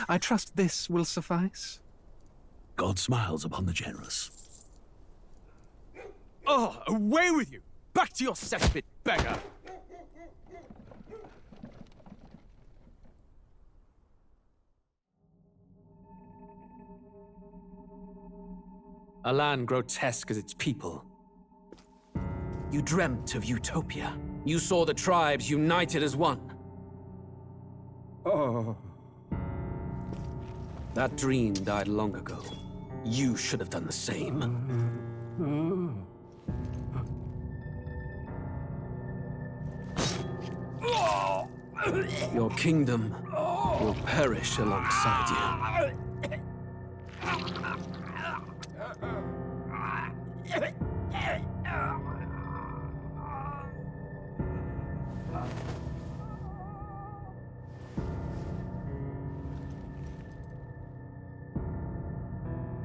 I trust this will suffice. God smiles upon the generous. Oh, away with you! Back to your cesspit, beggar! A land grotesque as its people. You dreamt of utopia. You saw the tribes united as one. Oh. That dream died long ago. You should have done the same. Your kingdom will perish alongside you.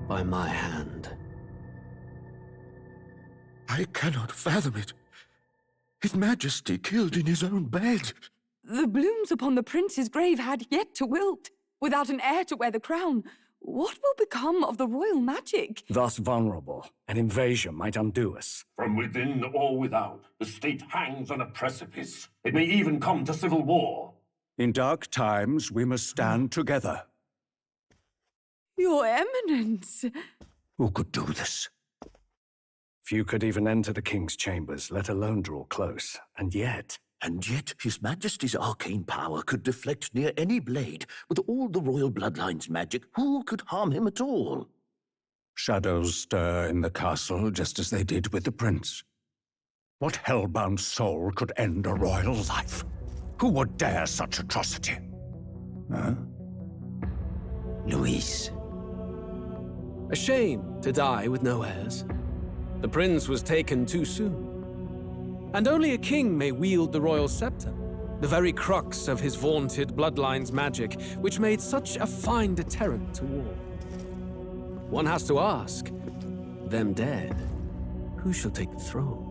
By my hand. I cannot fathom it. His Majesty killed in his own bed. The blooms upon the prince's grave had yet to wilt. Without an heir to wear the crown, what will become of the royal magic? Thus vulnerable, an invasion might undo us. From within or without, the state hangs on a precipice. It may even come to civil war. In dark times, we must stand together. Your Eminence! Who could do this? Few could even enter the king's chambers, let alone draw close. And yet His Majesty's arcane power could deflect near any blade. With all the royal bloodline's magic, who could harm him at all? shadows stir in the castle just as they did with the prince. What hellbound soul could end a royal life? Who would dare such atrocity? Huh? Louise. A shame to die with no heirs. The prince was taken too soon. And only a king may wield the royal scepter, the very crux of his vaunted bloodline's magic, which made such a fine deterrent to war. One has to ask, them dead, who shall take the throne?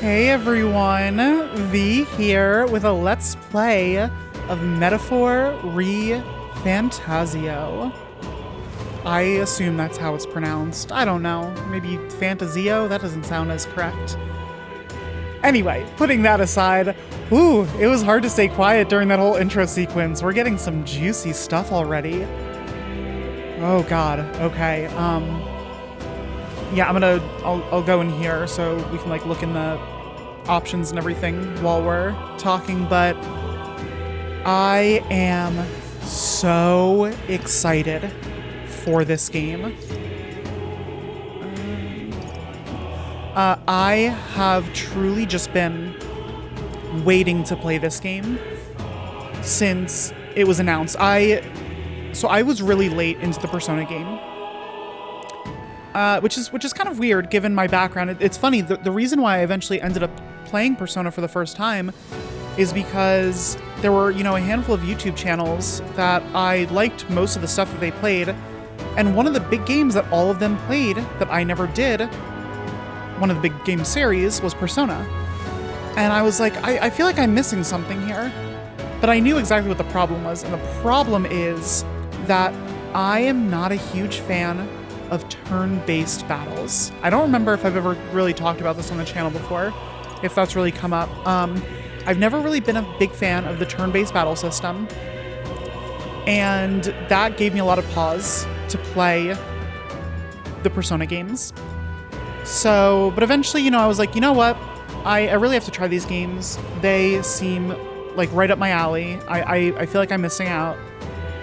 Hey everyone, V here with a Let's Play of Metaphor ReFantazio. I assume that's how it's pronounced. I don't know. Maybe Fantazio? That doesn't sound as correct. Anyway, putting that aside, ooh, it was hard to stay quiet during that whole intro sequence. We're getting some juicy stuff already. Oh god, okay. Yeah, I'll go in here so we can like look in the options and everything while we're talking, but I am so excited for this game. I have truly just been waiting to play this game since it was announced. So I was really late into the Persona game. Which is kind of weird given my background. It's funny, the reason why I eventually ended up playing Persona for the first time is because there were, you know, a handful of YouTube channels that I liked most of the stuff that they played. And one of the big games that all of them played that I never did, one of the big game series, was Persona. And I was like, I feel like I'm missing something here. But I knew exactly what the problem was. And the problem is that I am not a huge fan of turn-based battles. I don't remember if I've ever really talked about this on the channel before, if that's really come up. I've never really been a big fan of the turn-based battle system. And that gave me a lot of pause to play the Persona games. So, but eventually, you know, I was like, you know what? I really have to try these games. They seem like right up my alley. I feel like I'm missing out.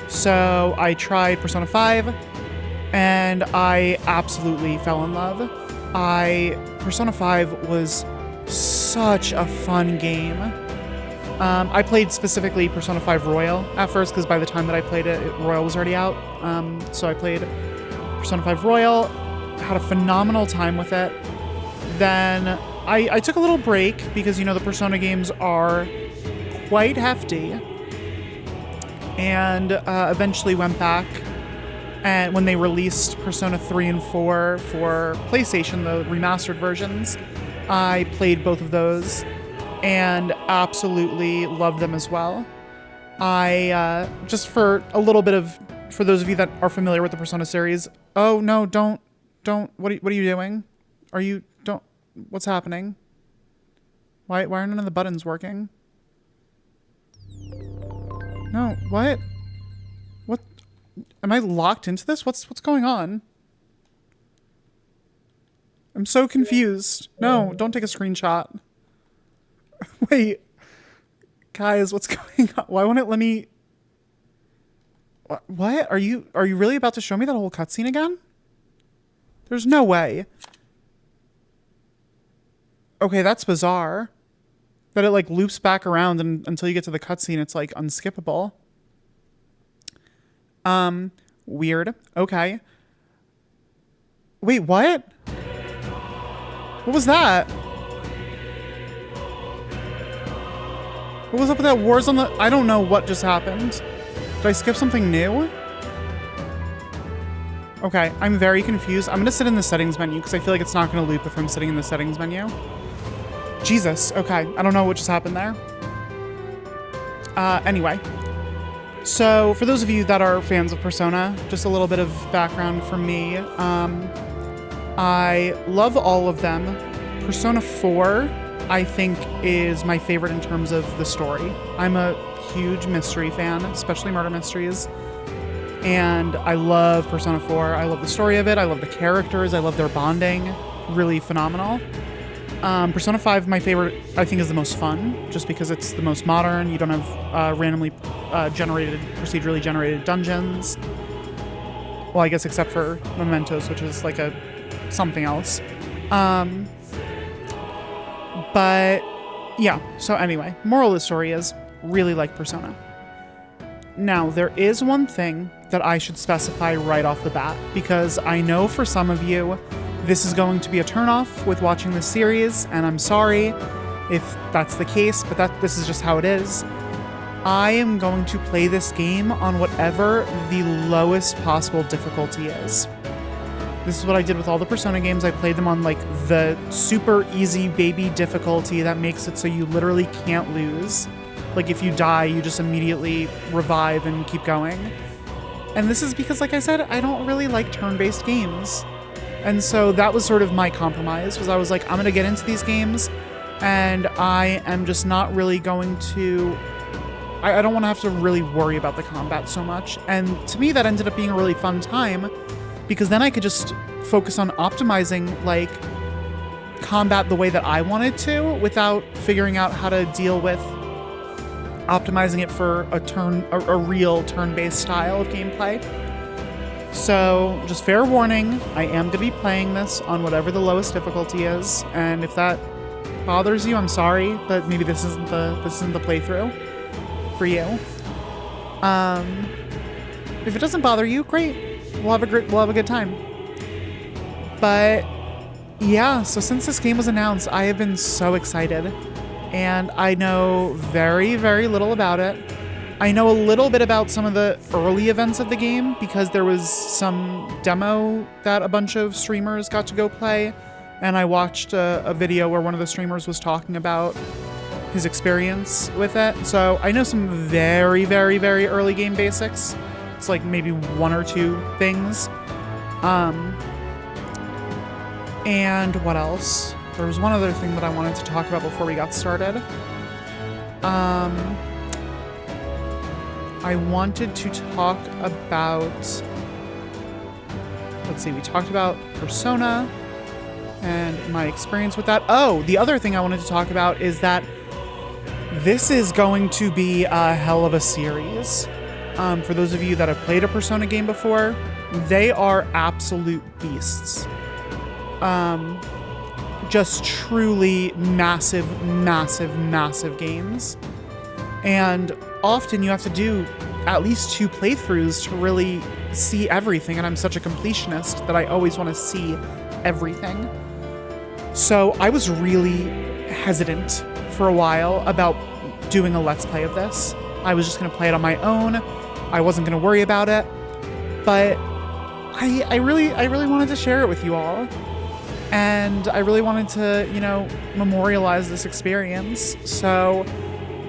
So I tried Persona 5 and I absolutely fell in love. Persona 5 was such a fun game. I played specifically Persona 5 Royal at first because by the time that I played it, Royal was already out. So I played Persona 5 Royal, had a phenomenal time with it. Then I took a little break because, you know, the Persona games are quite hefty. And eventually went back. And when they released Persona 3 and 4 for PlayStation, the remastered versions, I played both of those and absolutely loved them as well. Just for a little bit of, for those of you that are familiar with the Persona series, oh no, don't, what are you doing? What's happening? Why are none of the buttons working? No, what? What? Am I locked into this? What's going on? I'm so confused. No, don't take a screenshot. Wait. Guys, what's going on? Why won't it let me... What? Are you really about to show me that whole cutscene again? There's no way. Okay, that's bizarre. That it like loops back around and until you get to the cutscene, it's like unskippable. Weird. Okay. Wait, what? What was that? What was up with that wars on the... I don't know what just happened. Did I skip something new? Okay, I'm very confused. I'm gonna sit in the settings menu because I feel like it's not gonna loop if I'm sitting in the settings menu. Jesus, okay. I don't know what just happened there. Anyway. So, for those of you that are fans of Persona, just a little bit of background from me. I love all of them. Persona 4, I think, is my favorite in terms of the story. I'm a huge mystery fan, especially murder mysteries. And I love Persona 4. I love the story of it. I love the characters. I love their bonding. Really phenomenal. Persona 5, my favorite, I think, is the most fun, just because it's the most modern. You don't have randomly procedurally generated dungeons. Well, I guess except for Mementos, which is like something else. But yeah, so anyway, moral of the story is really like Persona. Now, there is one thing that I should specify right off the bat, because I know for some of you, this is going to be a turnoff with watching this series, and I'm sorry if that's the case, but this is just how it is. I am going to play this game on whatever the lowest possible difficulty is. This is what I did with all the Persona games. I played them on like the super easy baby difficulty that makes it so you literally can't lose. Like if you die, you just immediately revive and keep going. And this is because, like I said, I don't really like turn-based games. And so that was sort of my compromise, was I was like, I'm gonna get into these games and I am just not really going to... I don't want to have to really worry about the combat so much. And to me, that ended up being a really fun time because then I could just focus on optimizing like combat the way that I wanted to without figuring out how to deal with optimizing it for a real turn-based style of gameplay. So just fair warning, I am going to be playing this on whatever the lowest difficulty is. And if that bothers you, I'm sorry, but maybe this isn't the playthrough for you. If it doesn't bother you, great. We'll have a good time. But yeah, so since this game was announced, I have been so excited. and I know very, very little about it. I know a little bit about some of the early events of the game because there was some demo that a bunch of streamers got to go play, and I watched a video where one of the streamers was talking about his experience with it. So I know some very, very, very early game basics. It's like maybe one or two things. And what else? There was one other thing that I wanted to talk about before we got started. I wanted to talk about, let's see, we talked about Persona and my experience with that. Oh, the other thing I wanted to talk about is that this is going to be a hell of a series. For those of you that have played a Persona game before, they are absolute beasts. Just truly massive, massive, massive games. And often you have to do at least 2 playthroughs to really see everything, and I'm such a completionist that I always want to see everything. So I was really hesitant for a while about doing a Let's Play of this. I was just going to play it on my own. I wasn't going to worry about it. But I really wanted to share it with you all. And I really wanted to, memorialize this experience. So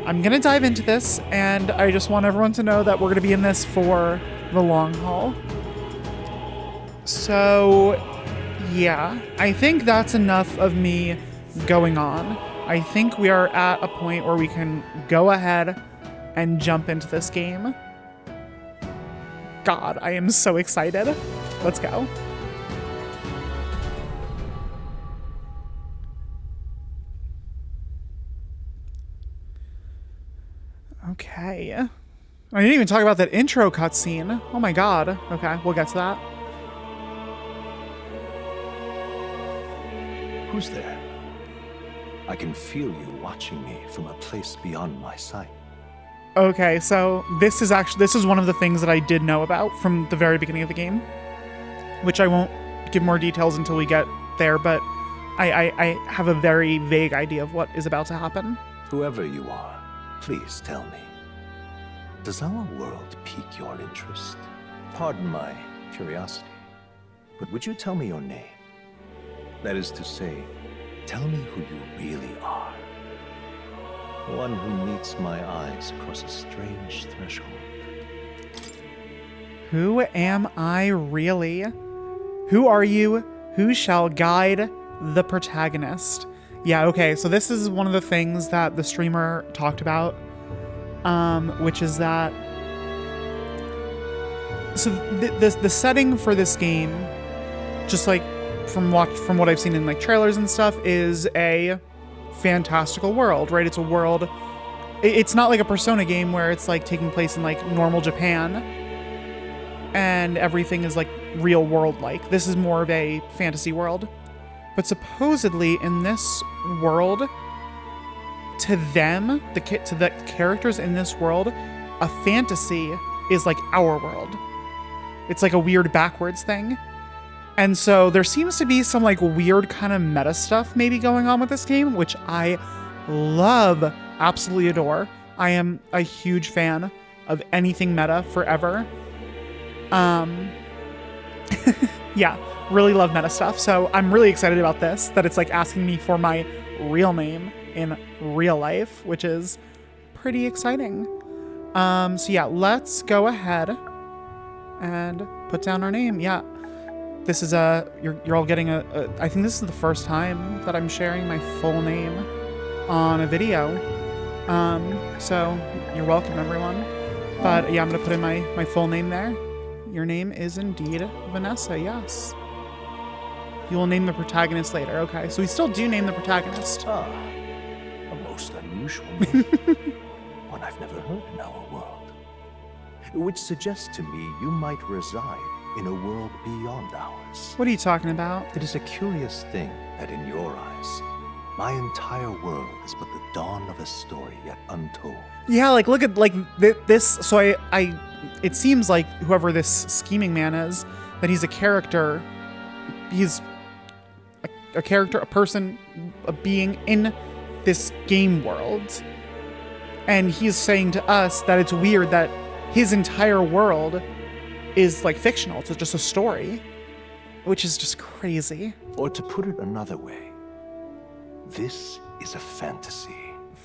I'm going to dive into this, and I just want everyone to know that we're going to be in this for the long haul. So, yeah, I think that's enough of me going on. I think we are at a point where we can go ahead and jump into this game. God, I am so excited. Let's go. Okay. I didn't even talk about that intro cutscene. Oh my god. Okay, we'll get to that. Who's there? I can feel you watching me from a place beyond my sight. Okay, so this is one of the things that I did know about from the very beginning of the game, which I won't give more details until we get there, but I have a very vague idea of what is about to happen. Whoever you are, please tell me. Does our world pique your interest? Pardon my curiosity, but would you tell me your name? That is to say, tell me who you really are. One who meets my eyes across a strange threshold. Who am I really? Who are you? Who shall guide the protagonist? Yeah, okay, so this is one of the things that the streamer talked about, which is that... So the setting for this game, just like from what I've seen in like trailers and stuff, is a fantastical world, right? It's a world... It's not like a Persona game where it's like taking place in like normal Japan and everything is like real world-like. This is more of a fantasy world. But supposedly in this world, to them, to the characters in this world, a fantasy is like our world. It's like a weird backwards thing. And so there seems to be some like weird kind of meta stuff maybe going on with this game, which I love, absolutely adore. I am a huge fan of anything meta forever. Yeah, really love meta stuff. So I'm really excited about this, that it's like asking me for my real name in real life, which is pretty exciting. So yeah, let's go ahead and put down our name. Yeah, this is you're all getting I think this is the first time that I'm sharing my full name on a video. So you're welcome, everyone. But yeah, I'm gonna put in my full name there. Your name is indeed Vanessa, yes. You will name the protagonist later. Okay, so we still do name the protagonist. Ah, a most unusual name. One I've never heard in our world. Which suggests to me you might reside in a world beyond ours. What are you talking about? It is a curious thing that in your eyes, my entire world is but the dawn of a story yet untold. Yeah, like look at like this. So it seems like whoever this scheming man is, that he's a character. He's a character, a person, a being in this game world. And he's saying to us that it's weird that his entire world is like fictional. It's just a story, which is just crazy. Or to put it another way, this is a fantasy.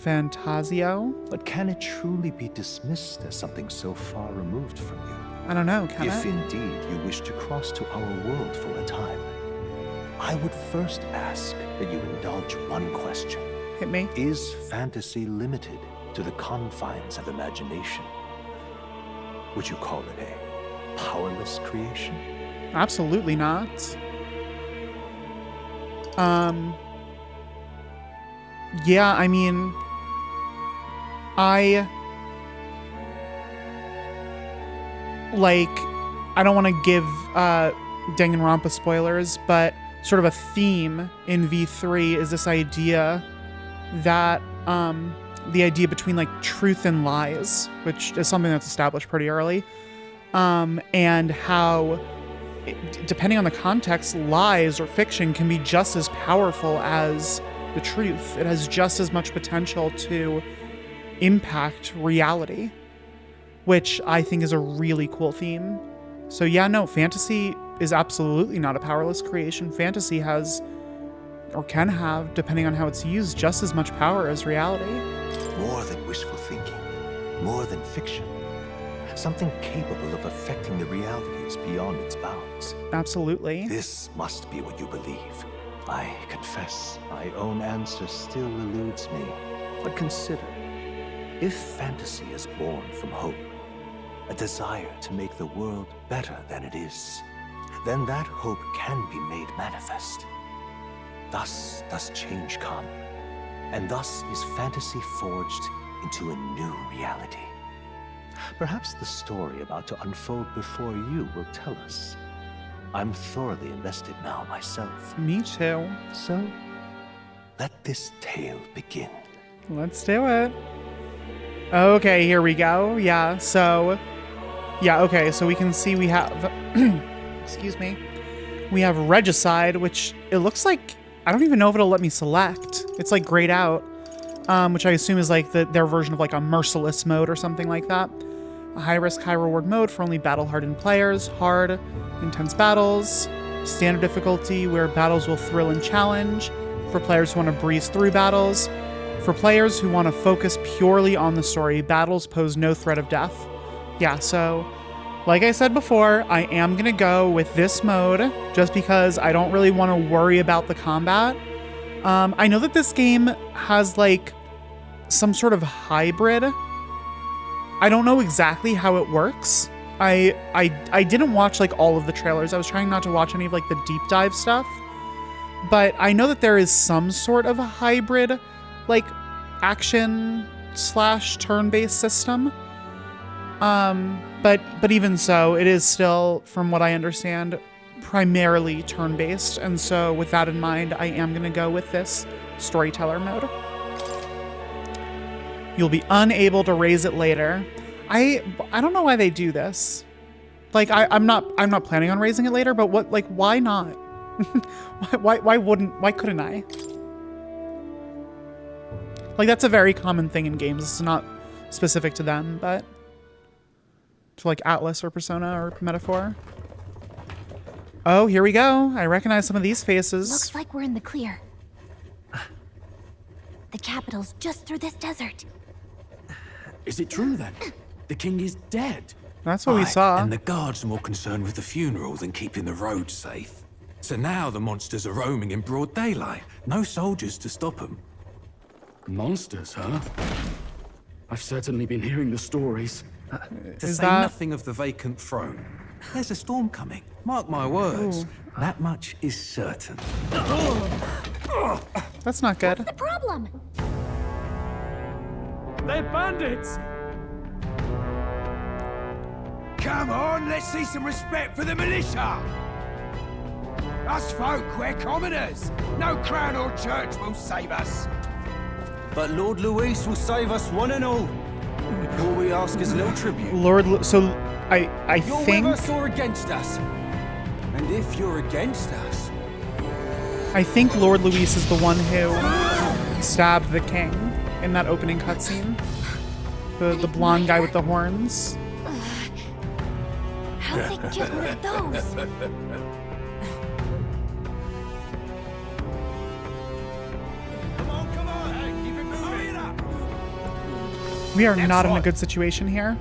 Fantazio? But can it truly be dismissed as something so far removed from you? I don't know, can If it? indeed you wish to cross to our world for a time, I would first ask that you indulge one question. Hit me. Is fantasy limited to the confines of imagination? Would you call it a powerless creation? Absolutely not. Yeah, I mean, I don't want to give Danganronpa spoilers, but sort of a theme in V3 is this idea that the idea between like truth and lies, which is something that's established pretty early, and how, depending on the context, lies or fiction can be just as powerful as the truth. It has just as much potential to impact reality, which I think is a really cool theme. So yeah, no, fantasy is absolutely not a powerless creation. Fantasy has, or can have, depending on how it's used, just as much power as reality. More than wishful thinking, more than fiction. Something capable of affecting the realities beyond its bounds. Absolutely. This must be what you believe. I confess, my own answer still eludes me. But consider, if fantasy is born from hope, a desire to make the world better than it is, then that hope can be made manifest. Thus does change come, and thus is fantasy forged into a new reality. Perhaps the story about to unfold before you will tell us. I'm thoroughly invested now myself. Me too. So, let this tale begin. Let's do it. Okay, here we go. Yeah, so... Yeah, okay, so we can see we have... excuse me. We have Regicide, which it looks like... I don't even know if it'll let me select. It's like grayed out, which I assume is like their version of like a merciless mode or something like that. A high-risk, high-reward mode for only battle-hardened players. Hard, intense battles. Standard difficulty, where battles will thrill and challenge. For players who want to breeze through battles. For players who want to focus purely on the story, battles pose no threat of death. Yeah, so, like I said before, I am going to go with this mode, just because I don't really want to worry about the combat. I know that this game has, like, some sort of hybrid. I don't know exactly how it works. I didn't watch, like, all of the trailers. I was trying not to watch any of, like, the deep dive stuff. But I know that there is some sort of a hybrid, like, action / turn-based system. But even so, it is still, from what I understand, primarily turn-based. And so with that in mind, I am going to go with this storyteller mode. You'll be unable to raise it later. I don't know why they do this. Like, I'm not planning on raising it later, but what, like, why not? why couldn't I? Like, that's a very common thing in games. It's not specific to them, but to like Atlas or Persona or Metaphor. Oh, here we go. I recognize some of these faces. Looks like we're in the clear. The capital's just through this desert. Is it true then? The king is dead. That's what we saw. And the guards are more concerned with the funeral than keeping the roads safe. So now the monsters are roaming in broad daylight. No soldiers to stop them. Monsters, huh? I've certainly been hearing the stories. To Is say that... nothing of the vacant throne. There's a storm coming. Mark my words. Ooh. That much is certain. That's not good. What's the problem? They're bandits! Come on, let's see some respect for the militia! Us folk, we're commoners. No crown or church will save us. But Lord Luis will save us one and all. All we ask is a little tribute. So I You're think... with us or against us? And if you're against us... I think Lord Luis is the one who stabbed the king in that opening cutscene. The blonde guy with the horns. How'd they get one of those? Come on, hey, keep it moving. Hurry it up. We are not in a good situation here.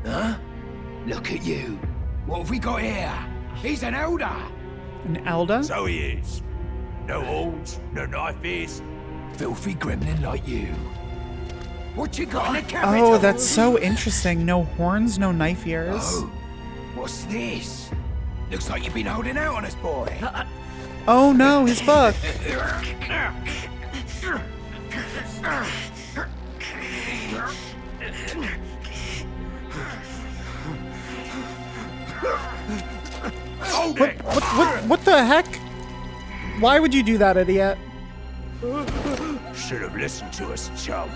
Huh? Look at you. What have we got here? He's an elder. An elder? So he is. No horns, no knife ears. Filthy gremlin like you. What you got in the capital? Oh, that's so interesting. No horns, no knife ears. Oh, what's this? Looks like you've been holding out on us, boy. Oh no, his book. What the heck? Why would you do that, idiot? Should have listened to us, chum.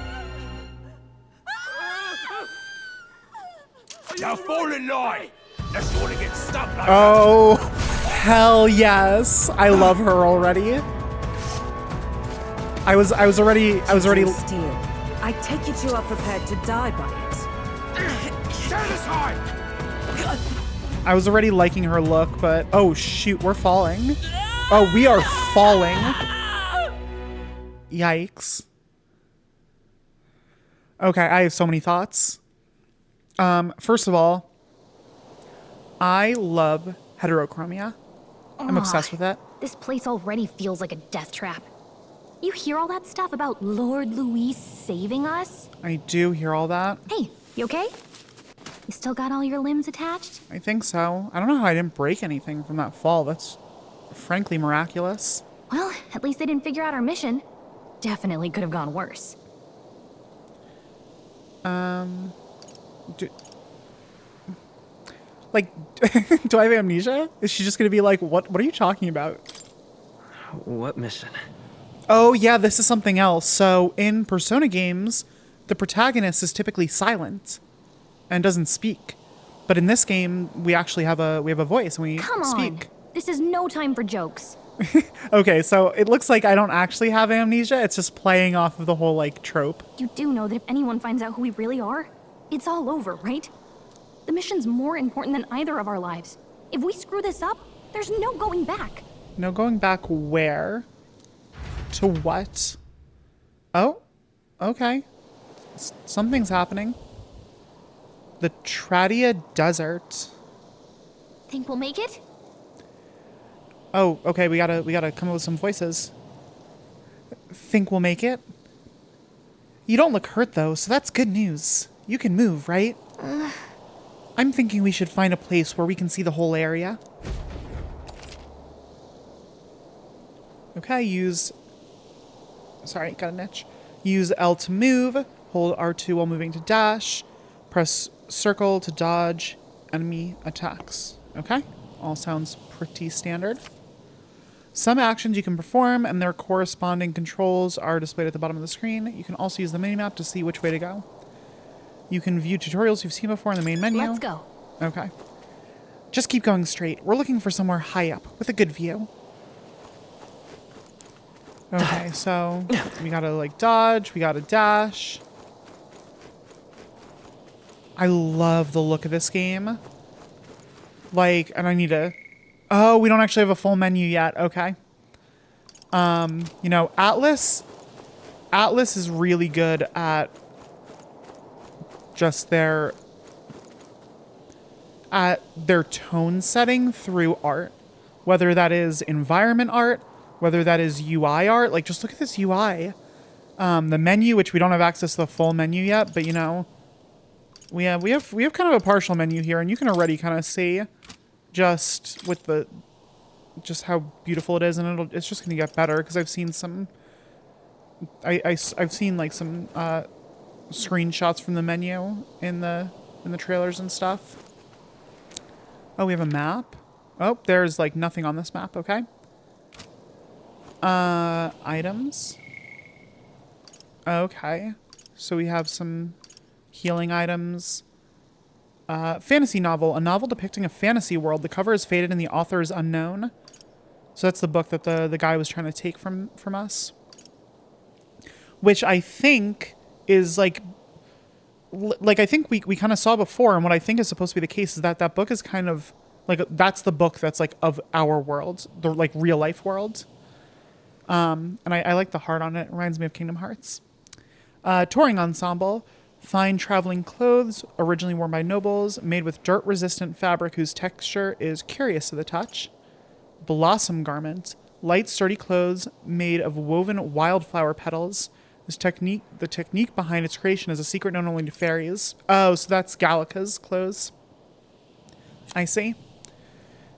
Now fall in line. Unless you want to get stuck like Oh, hell yes. I love her already. I was already Steel. I take it you are prepared to die by it. Stand aside! I was already liking her look, but oh shoot, we're falling. Oh, we are falling. Yikes. Okay, I have so many thoughts. First of all, I love heterochromia. I'm obsessed with it. This place already feels like a death trap. You hear all that stuff about Lord Louis saving us? I do hear all that. Hey, you okay? You still got all your limbs attached? I think so. I don't know how I didn't break anything from that fall. That's frankly miraculous. Well, at least they didn't figure out our mission. Definitely could have gone worse. Do I have amnesia? Is she just gonna be like, what are you talking about? What mission? Oh yeah, this is something else. So in Persona games, the protagonist is typically silent and doesn't speak. But in this game, we actually have a voice and we Come speak. on! This is no time for jokes. Okay, so it looks like I don't actually have amnesia. It's just playing off of the whole like trope. You do know that if anyone finds out who we really are, it's all over, right? The mission's more important than either of our lives. If we screw this up, there's no going back. No going back where? To what? Oh, okay. Something's happening. The Tradia Desert. Think we'll make it? Oh, okay, we gotta come up with some voices. Think we'll make it? You don't look hurt though, so that's good news. You can move, right? I'm thinking we should find a place where we can see the whole area. Okay, sorry, got an itch. Use L to move, hold R2 while moving to dash, press circle to dodge enemy attacks. Okay, all sounds pretty standard. Some actions you can perform and their corresponding controls are displayed at the bottom of the screen. You can also use the minimap to see which way to go. You can view tutorials you've seen before in the main menu. Let's go. Okay. Just keep going straight. We're looking for somewhere high up with a good view. Okay, so we gotta like dodge, we gotta dash. I love the look of this game. Like, and I need to... Oh, we don't actually have a full menu yet. Okay. You know, Atlas is really good at just their tone setting through art. Whether that is environment art, whether that is UI art. Like, just look at this UI. The menu, which we don't have access to the full menu yet, but you know, we have kind of a partial menu here, and you can already kind of see just how beautiful it is, and it's just gonna get better because I've seen some. I've seen like some screenshots from the menu in the trailers and stuff. Oh, we have a map. Oh, there's like nothing on this map. Okay. Items. Okay, so we have some healing items. Fantasy novel. A novel depicting a fantasy world. The cover is faded and the author is unknown. So that's the book that the guy was trying to take from us. Which I think is like I think we kind of saw before, and what I think is supposed to be the case is that that book is kind of like, that's the book that's like of our world, the like real life world. And I like the heart on it. It reminds me of Kingdom Hearts. Touring ensemble. Fine traveling clothes, originally worn by nobles, made with dirt-resistant fabric whose texture is curious to the touch. Blossom garment. Light, sturdy clothes made of woven wildflower petals. The technique behind its creation is a secret known only to fairies. Oh, so that's Gallica's clothes. I see.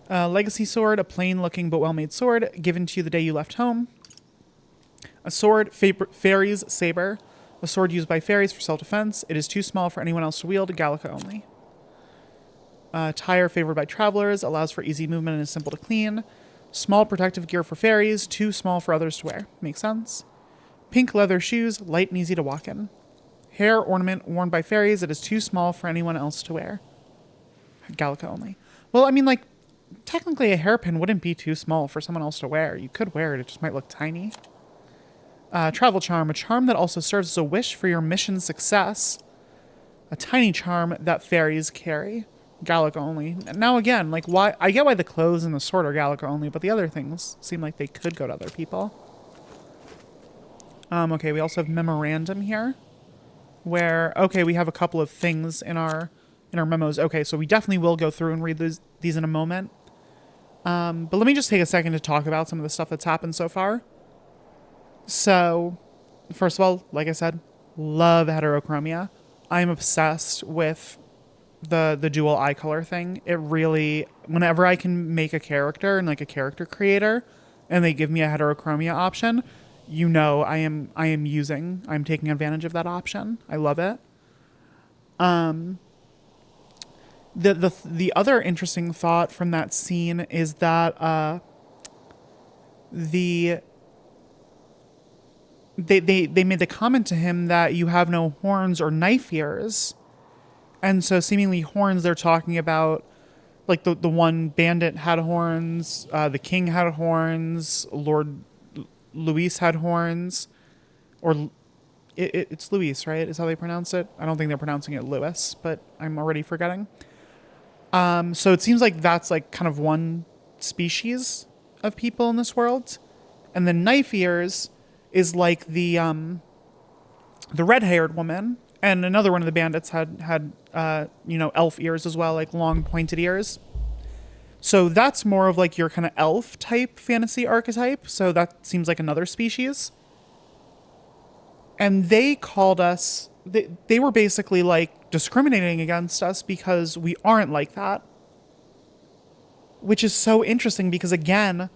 Legacy sword, a plain-looking but well-made sword, given to you the day you left home. A sword, fairies' saber. A sword used by fairies for self-defense. It is too small for anyone else to wield, Gallica only. Tire favored by travelers, allows for easy movement and is simple to clean. Small protective gear for fairies, too small for others to wear. Makes sense. Pink leather shoes, light and easy to walk in. Hair ornament worn by fairies, it is too small for anyone else to wear. Gallica only. Well, I mean, like, technically a hairpin wouldn't be too small for someone else to wear. You could wear it, it just might look tiny. Travel charm, a charm that also serves as a wish for your mission success. A tiny charm that fairies carry. Gallica only. Now again, like, why? I get why the clothes and the sword are Gallica only, but the other things seem like they could go to other people. Okay, we also have memorandum here, where, okay, we have a couple of things in our memos. Okay, so we definitely will go through and read these in a moment. But let me just take a second to talk about some of the stuff that's happened so far. So, first of all, like I said, love heterochromia. I'm obsessed with the dual eye color thing. It really, whenever I can make a character and like a character creator, and they give me a heterochromia option, you know, I'm taking advantage of that option. I love it. The other interesting thought from that scene is that they made the comment to him that you have no horns or knife ears. And so seemingly horns, they're talking about, like, the one bandit had horns, the king had horns, Lord Luis had horns, or it's Luis, right? Is how they pronounce it? I don't think they're pronouncing it Lewis, but I'm already forgetting. So it seems like that's like kind of one species of people in this world. And the knife ears is like the red-haired woman, and another one of the bandits had elf ears as well, like long pointed ears. So that's more of like your kind of elf type fantasy archetype. So that seems like another species. And they called us, they were basically like discriminating against us because we aren't like that. Which is so interesting because, again,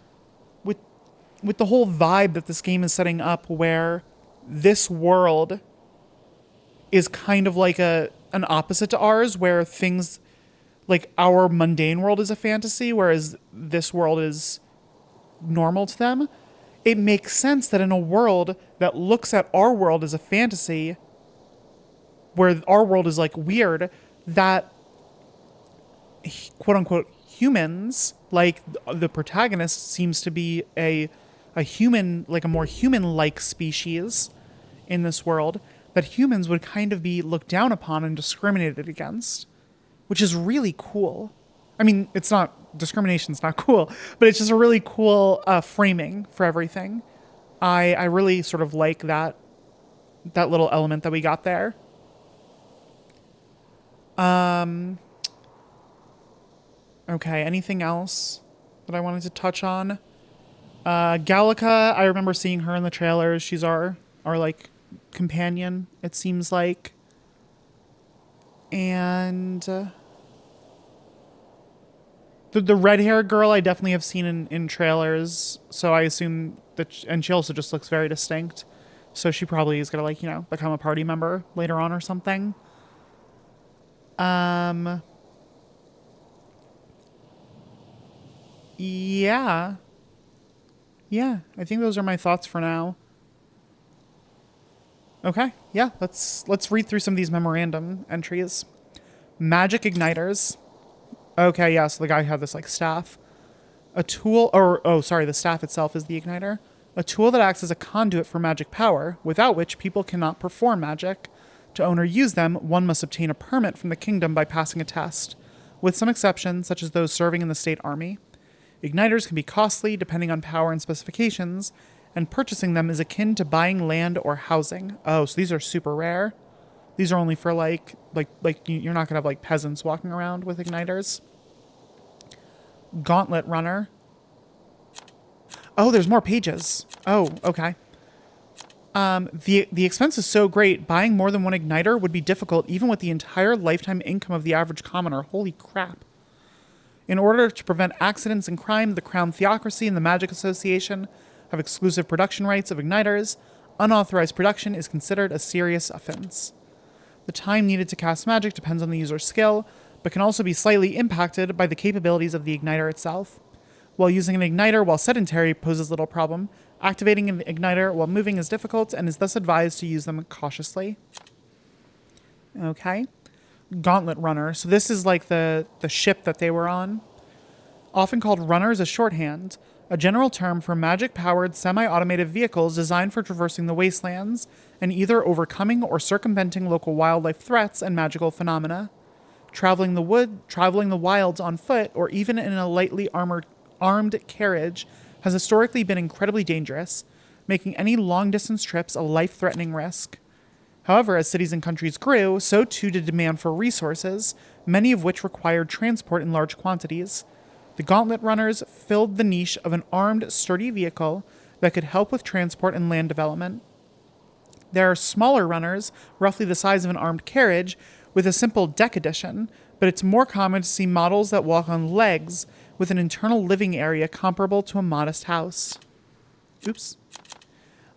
with the whole vibe that this game is setting up, where this world is kind of like an opposite to ours, where things like our mundane world is a fantasy, whereas this world is normal to them. It makes sense that in a world that looks at our world as a fantasy, where our world is like weird, that quote unquote humans, like the protagonist, seems to be a human, like a more human-like species in this world, that humans would kind of be looked down upon and discriminated against, which is really cool. I mean, it's not, discrimination's not cool, but it's just a really cool framing for everything. I really sort of like that little element that we got there. Okay, anything else that I wanted to touch on? Gallica, I remember seeing her in the trailers. She's our like companion, it seems like. And the red-haired girl I definitely have seen in trailers, so I assume that, and she also just looks very distinct. So she probably is gonna, like, you know, become a party member later on or something. Yeah, I think those are my thoughts for now. Okay, yeah, let's read through some of these memorandum entries. Magic igniters. Okay, yeah, so the guy had this, like, staff. A tool, the staff itself is the igniter. A tool that acts as a conduit for magic power, without which people cannot perform magic. To own or use them, one must obtain a permit from the kingdom by passing a test, with some exceptions, such as those serving in the state army. Igniters can be costly, depending on power and specifications, and purchasing them is akin to buying land or housing. Oh, so these are super rare. These are only for you're not gonna have like peasants walking around with igniters. Gauntlet runner. Oh, there's more pages. Oh, okay. The expense is so great, buying more than one igniter would be difficult even with the entire lifetime income of the average commoner. Holy crap. In order to prevent accidents and crime, the Crown Theocracy and the Magic Association have exclusive production rights of igniters. Unauthorized production is considered a serious offense. The time needed to cast magic depends on the user's skill, but can also be slightly impacted by the capabilities of the igniter itself. While using an igniter while sedentary poses little problem, activating an igniter while moving is difficult and is thus advised to use them cautiously. Okay. Gauntlet runner. So this is like the ship that they were on. Often called runner as a shorthand, a general term for magic-powered semi-automated vehicles designed for traversing the wastelands and either overcoming or circumventing local wildlife threats and magical phenomena. Traveling the wilds on foot or even in a lightly armed carriage has historically been incredibly dangerous, making any long-distance trips a life-threatening risk. However, as cities and countries grew, so too did demand for resources, many of which required transport in large quantities. The gauntlet runners filled the niche of an armed, sturdy vehicle that could help with transport and land development. There are smaller runners, roughly the size of an armed carriage, with a simple deck addition, but it's more common to see models that walk on legs with an internal living area comparable to a modest house. Oops.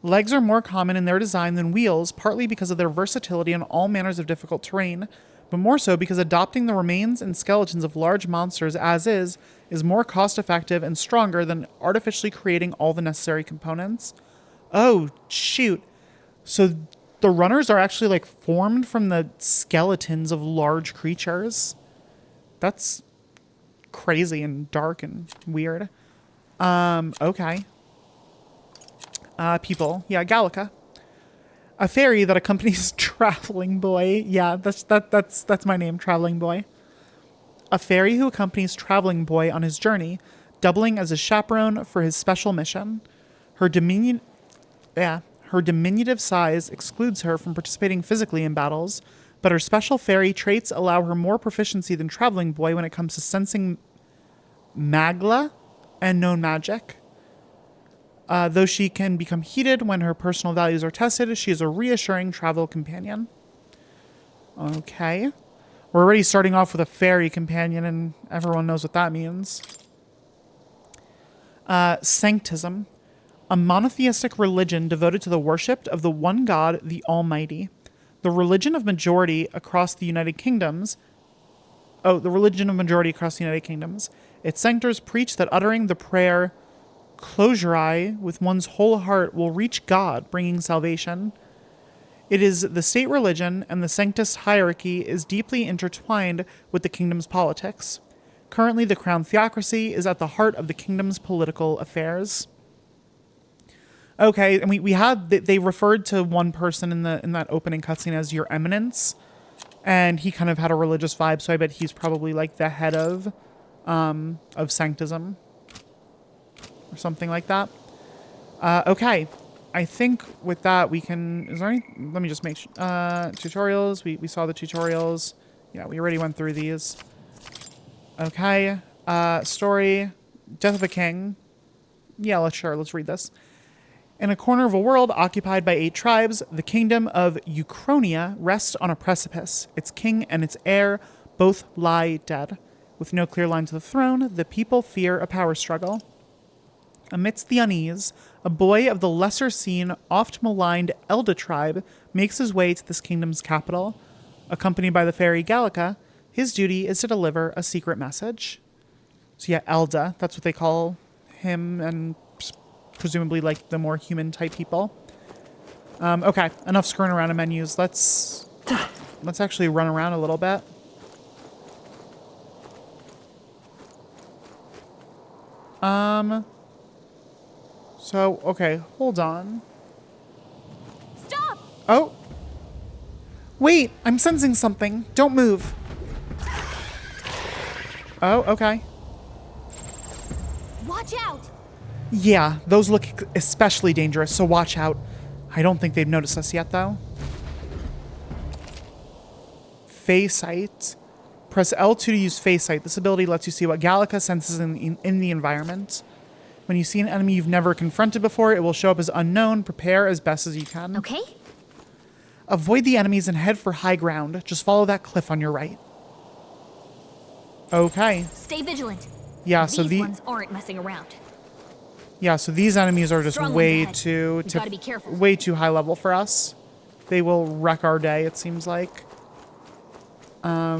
Legs are more common in their design than wheels, partly because of their versatility on all manners of difficult terrain, but more so because adopting the remains and skeletons of large monsters as is more cost-effective and stronger than artificially creating all the necessary components. Oh, shoot. So the runners are actually like formed from the skeletons of large creatures. That's crazy and dark and weird. Okay. People. Yeah, Gallica. A fairy that accompanies Traveling Boy. Yeah, that's my name, Traveling Boy. A fairy who accompanies Traveling Boy on his journey, doubling as his chaperone for his special mission. Her diminutive size excludes her from participating physically in battles, but her special fairy traits allow her more proficiency than Traveling Boy when it comes to sensing magla and known magic. Though she can become heated when her personal values are tested, she is a reassuring travel companion. Okay. We're already starting off with a fairy companion, and everyone knows what that means. Sanctism. A monotheistic religion devoted to the worship of the one God, the Almighty. The religion of majority across the United Kingdoms. Its sanctors preach that uttering the prayer "Close your eye" with one's whole heart will reach God, bringing salvation. It is the state religion, and the sanctus hierarchy is deeply intertwined with the kingdom's politics. Currently, the Crown Theocracy is at the heart of the kingdom's political affairs. Okay, and they referred to one person in that opening cutscene as Your Eminence, and he kind of had a religious vibe, so I bet he's probably like the head of Sanctism. Or something like that. Okay. I think with that we can... Is there any... Let me just make sure. Tutorials. We saw the tutorials. Yeah, we already went through these. Okay. Story. Death of a king. Yeah, let's read this. In a corner of a world occupied by 8 tribes, the kingdom of Euchronia rests on a precipice. Its king and its heir both lie dead. With no clear line to the throne, the people fear a power struggle. Amidst the unease, a boy of the lesser-seen, oft-maligned Elda tribe makes his way to this kingdom's capital. Accompanied by the fairy Gallica, his duty is to deliver a secret message. So yeah, Elda, that's what they call him, and presumably like the more human-type people. Okay, enough screwing around in menus. Let's actually run around a little bit. So, okay, hold on. Stop! Oh! Wait, I'm sensing something. Don't move. Oh, okay. Watch out! Yeah, those look especially dangerous, so watch out. I don't think they've noticed us yet, though. Phase Sight. Press L2 to use Phase Sight. This ability lets you see what Gallica senses in the environment. When you see an enemy you've never confronted before, it will show up as unknown. Prepare as best as you can. Okay. Avoid the enemies and head for high ground. Just follow that cliff on your right. Okay. Stay vigilant. Yeah, so these ones aren't messing around. Yeah, so these enemies are just Strong way ones too gotta be careful. way too high level for us. They will wreck our day, it seems like.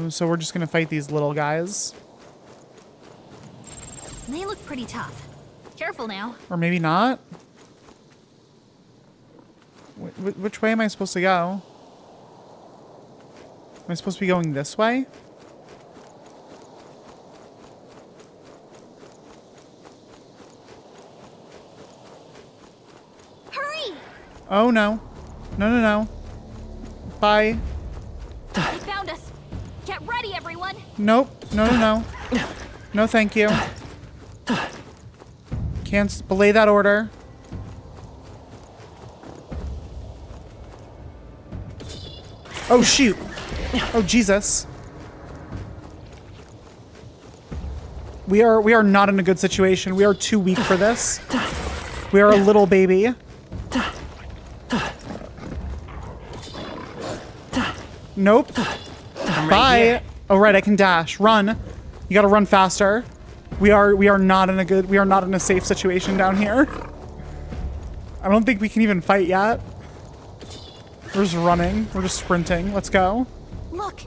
So we're just gonna fight these little guys. They look pretty tough. Careful now. Or maybe not. Which way am I supposed to go? Am I supposed to be going this way? Hurry! Oh no. No, no, no. Bye. They found us. Get ready, everyone. Nope. No, no, no. No, thank you. Can't belay that order. Oh, shoot. Oh, Jesus. We are not in a good situation. We are too weak for this. We are a little baby. Nope. Bye. Oh, right, I can dash. Run. You gotta run faster. We are not in a safe situation down here. I don't think we can even fight yet. We're just running. We're just sprinting. Let's go. Look.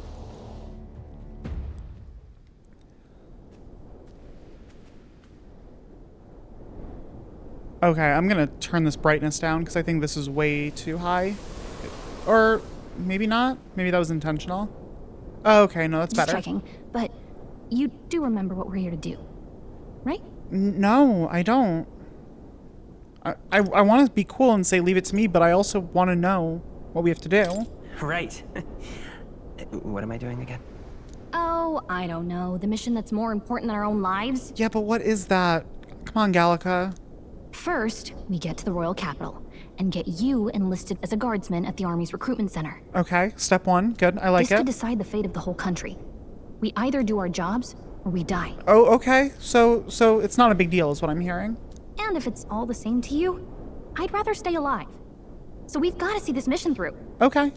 Okay, I'm gonna turn this brightness down because I think this is way too high. Or maybe not. Maybe that was intentional. Oh, okay, no, that's better. Just checking, but you do remember what we're here to do, right? No, I don't. I want to be cool and say leave it to me, but I also want to know what we have to do. Right. What am I doing again? Oh, I don't know. The mission that's more important than our own lives? Yeah, but what is that? Come on, Gallica. First, we get to the royal capital and get you enlisted as a guardsman at the army's recruitment center. Okay, step one. Good, I like it. This could decide the fate of the whole country. We either do our jobs or we die. Oh, okay. So it's not a big deal is what I'm hearing. And if it's all the same to you, I'd rather stay alive. So we've got to see this mission through. Okay.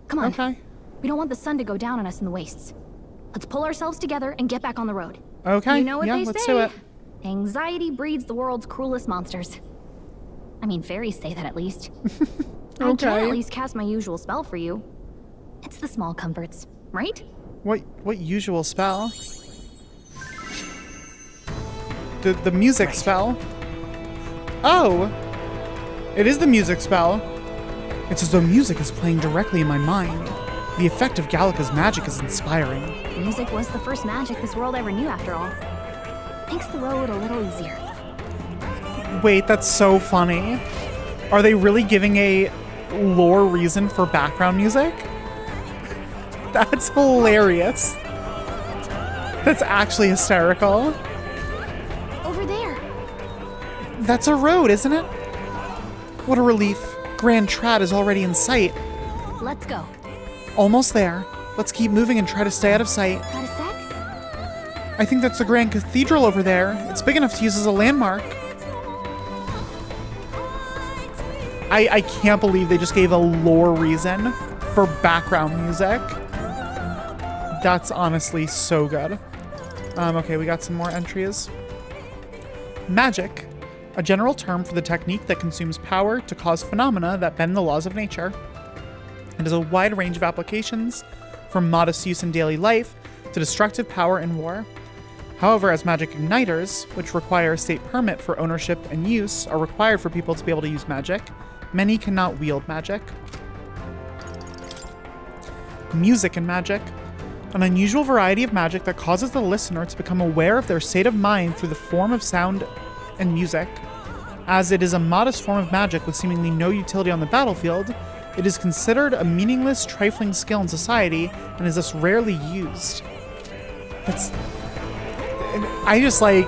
Come on. Okay. We don't want the sun to go down on us in the wastes. Let's pull ourselves together and get back on the road. Okay. You know what yeah, they let's say? do it. Anxiety breeds the world's cruelest monsters. I mean, fairies say that at least. Okay. I can at least cast my usual spell for you. It's the small comforts, right? What usual spell? The music spell. Oh! It is the music spell. It's as though music is playing directly in my mind. The effect of Gallica's magic is inspiring. Music was the first magic this world ever knew, after all. Makes the road a little easier. Wait, that's so funny. Are they really giving a lore reason for background music? That's hilarious. That's actually hysterical. Over there. That's a road, isn't it? What a relief. Grand Trad is already in sight. Let's go. Almost there. Let's keep moving and try to stay out of sight. Got a sec? I think that's the Grand Cathedral over there. It's big enough to use as a landmark. I can't believe they just gave a lore reason for background music. That's honestly so good. Okay, we got some more entries. Magic, a general term for the technique that consumes power to cause phenomena that bend the laws of nature. It has a wide range of applications, from modest use in daily life to destructive power in war. However, as magic igniters, which require a state permit for ownership and use, are required for people to be able to use magic, many cannot wield magic. Music and magic. An unusual variety of magic that causes the listener to become aware of their state of mind through the form of sound and music. As it is a modest form of magic with seemingly no utility on the battlefield, it is considered a meaningless, trifling skill in society and is thus rarely used. That's... I just like...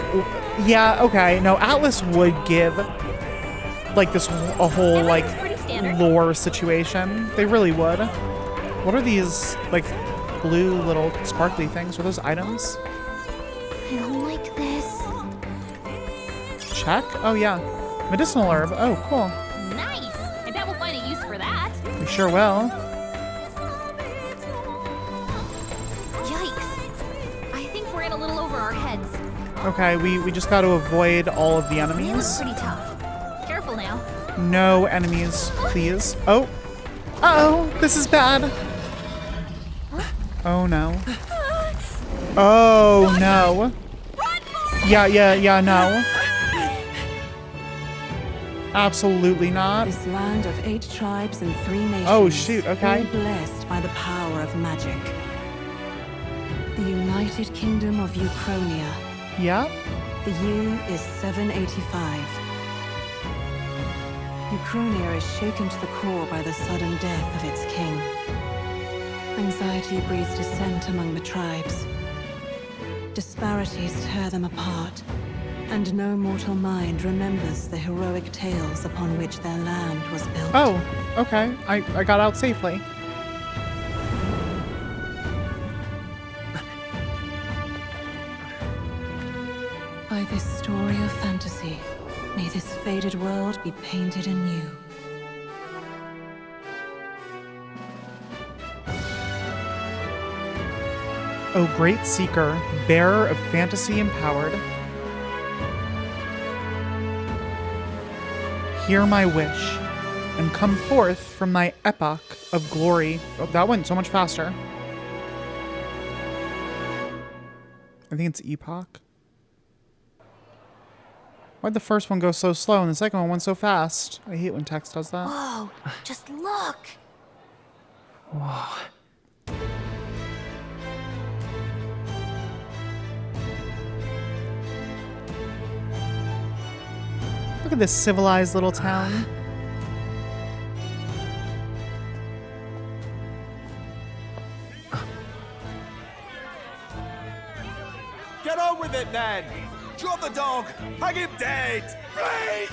Yeah, okay. No, Atlas would give like this a whole like lore situation. They really would. What are these like blue little sparkly things? Are those items? I don't like this. Check? Oh yeah. Medicinal herb. Oh, cool. Nice! I bet we'll find a use for that. We sure will. Yikes. I think we're in a little over our heads. Okay, we just got to avoid all of the They look enemies. pretty tough. Careful now. No enemies, please. Oh. Uh-oh, this is bad. Oh no. Oh no. Yeah, no. Absolutely not. This land of 8 tribes and 3 nations. Oh shoot, okay. All blessed by the power of magic. The United Kingdom of Euchronia. Yeah. The year is 785. Euchronia is shaken to the core by the sudden death of its king. Anxiety breeds dissent among the tribes. Disparities tear them apart, and no mortal mind remembers the heroic tales upon which their land was built. Oh, okay. I got out safely. By this story of fantasy, may this faded world be painted anew. O great seeker, bearer of fantasy empowered, hear my wish, and come forth from thy epoch of glory. Oh, that went so much faster. I think it's epoch. Why'd the first one go so slow and the second one went so fast? I hate when text does that. Whoa, just look. Whoa. Look at this civilized little town. Get on with it, then! Drop the dog! Hang him dead! Please!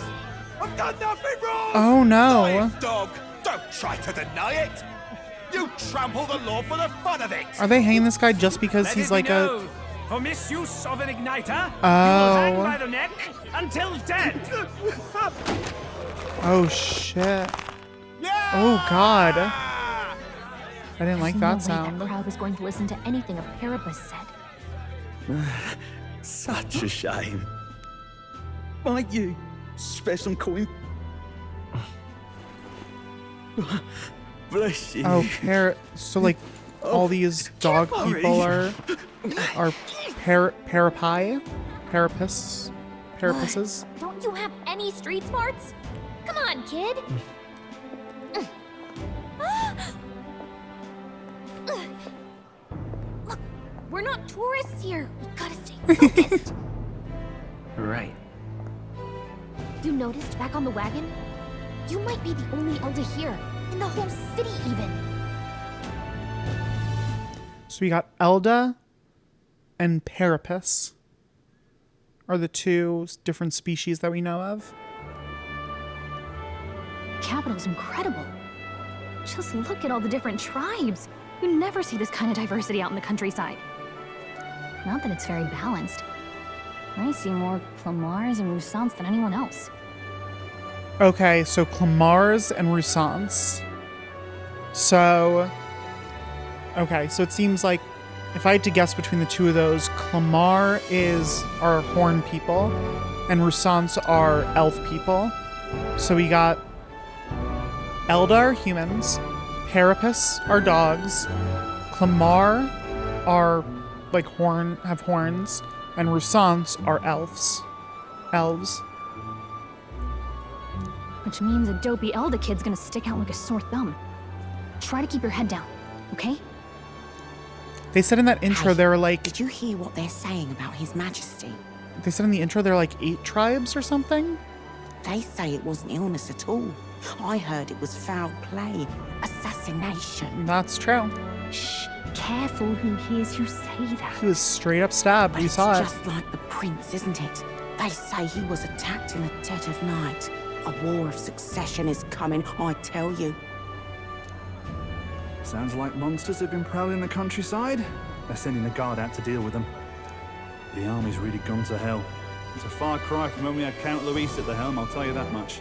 I've done nothing wrong! Oh no! Lying dog! Don't try to deny it! You trample the law for the fun of it! Are they hanging this guy just because Let he's it be like known, for misuse of an igniter, you will Oh. hang by the neck until dead. Oh shit. Oh god. I didn't like that There's no way sound. that crowd was going to listen to anything a Parapus said. Such a shame. Might you spare some coin? Bless you. Oh, so like all these dog worry. people are parapists? Parapuses? Don't you have any street smarts? Come on, kid. Look, we're not tourists here. We gotta stay focused. Right. You noticed back on the wagon? You might be the only Elder here, in the whole city even. So we got Elda and Parapus are the two different species that we know of. The capital's incredible. Just look at all the different tribes. You never see this kind of diversity out in the countryside. Not that it's very balanced. I see more Clamars and Roussants than anyone else. Okay, so Clamars and Roussants. So... Okay, so it seems like if I had to guess between the two of those, Clamar are horn people, and Roussants are elf people. So we got Elda are humans, Parapus are dogs, Clamar are like have horns, and Roussants are elves. Which means a dopey Elda kid's gonna stick out like a sore thumb. Try to keep your head down, okay? They said in that intro, they were like... Did you hear what they're saying about His Majesty? they said in the intro there are like 8 tribes or something? They say it wasn't illness at all. I heard it was foul play. Assassination. That's true. Shh. Careful who hears you say that. He was straight up stabbed. We saw it. It's just like the prince, isn't it? They say he was attacked in the dead of night. A war of succession is coming, I tell you. Sounds like monsters have been prowling the countryside. They're sending a guard out to deal with them. The army's really gone to hell. It's a far cry from when we had Count Luis at the helm, I'll tell you that much.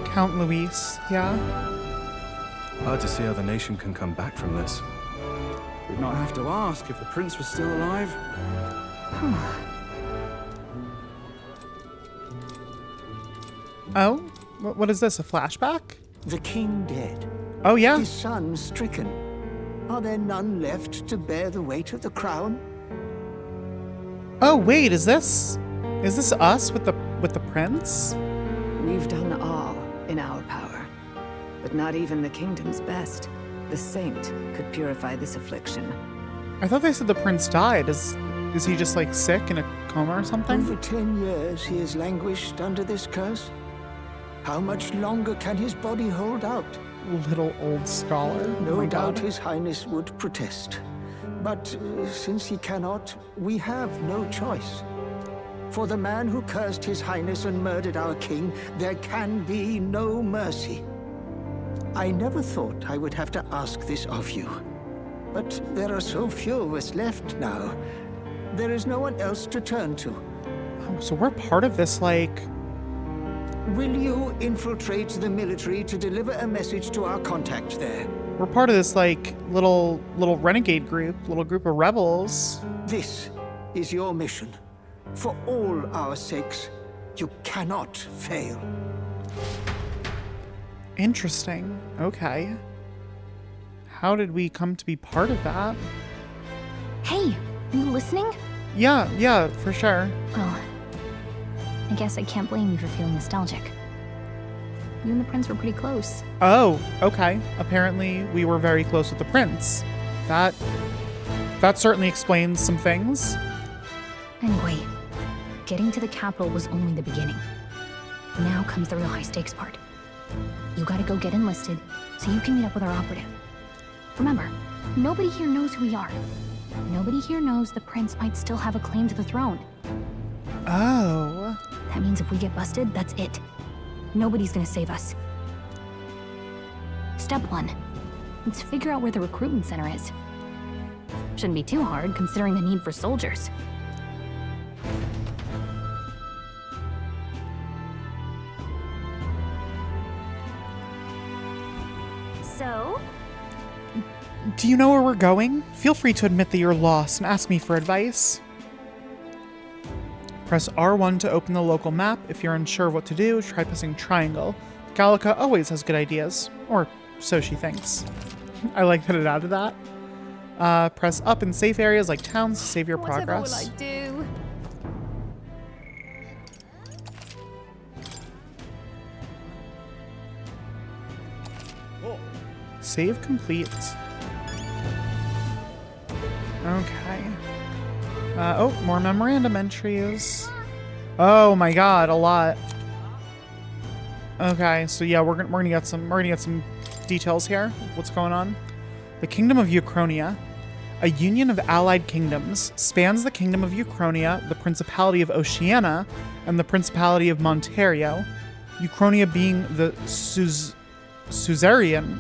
Count Luis, yeah. Hard to see how the nation can come back from this. We'd not have to ask if the prince was still alive. Oh? What is this, a flashback? The king dead. Oh, yeah. His son stricken. Are there none left to bear the weight of the crown? Oh, wait, is this us with the prince? We've done all in our power, but not even the kingdom's best. The saint could purify this affliction. I thought they said the prince died. Is he just like sick in a coma or something? Over 10 years he has languished under this curse. How much longer can his body hold out? Little old scholar. No doubt His Highness would protest. But since he cannot, we have no choice. For the man who cursed His Highness and murdered our king, there can be no mercy. I never thought I would have to ask this of you. But there are so few of us left now. There is no one else to turn to. Oh, so we're part of this, like... Will you infiltrate the military to deliver a message to our contact there? We're part of this, like, little renegade group, little group of rebels. This is your mission. For all our sakes, you cannot fail. Interesting. Okay. How did we come to be part of that? Hey, are you listening? Yeah, for sure. Well, I guess I can't blame you for feeling nostalgic. You and the prince were pretty close. Oh, okay. Apparently we were very close with the prince. That certainly explains some things. Anyway, getting to the capital was only the beginning. Now comes the real high-stakes part. You gotta go get enlisted so you can meet up with our operative. Remember, nobody here knows who we are. Nobody here knows the prince might still have a claim to the throne. Oh. That means if we get busted, that's it. Nobody's gonna save us. Step 1. Let's figure out where the recruitment center is. Shouldn't be too hard, considering the need for soldiers. So? Do you know where we're going? Feel free to admit that you're lost and ask me for advice. Press R1 to open the local map. If you're unsure of what to do, try pressing triangle. Gallica always has good ideas. Or so she thinks. I like that it added that. Press up in safe areas like towns to save your progress. What will I do? Save complete. Okay. Oh, more memorandum entries. Oh my god, a lot. Okay, so yeah, we're gonna get some details here. What's going on? The Kingdom of Euchronia, a union of allied kingdoms, spans the Kingdom of Euchronia, the Principality of Oceania, and the Principality of Monterio. Euchronia being the suzerain,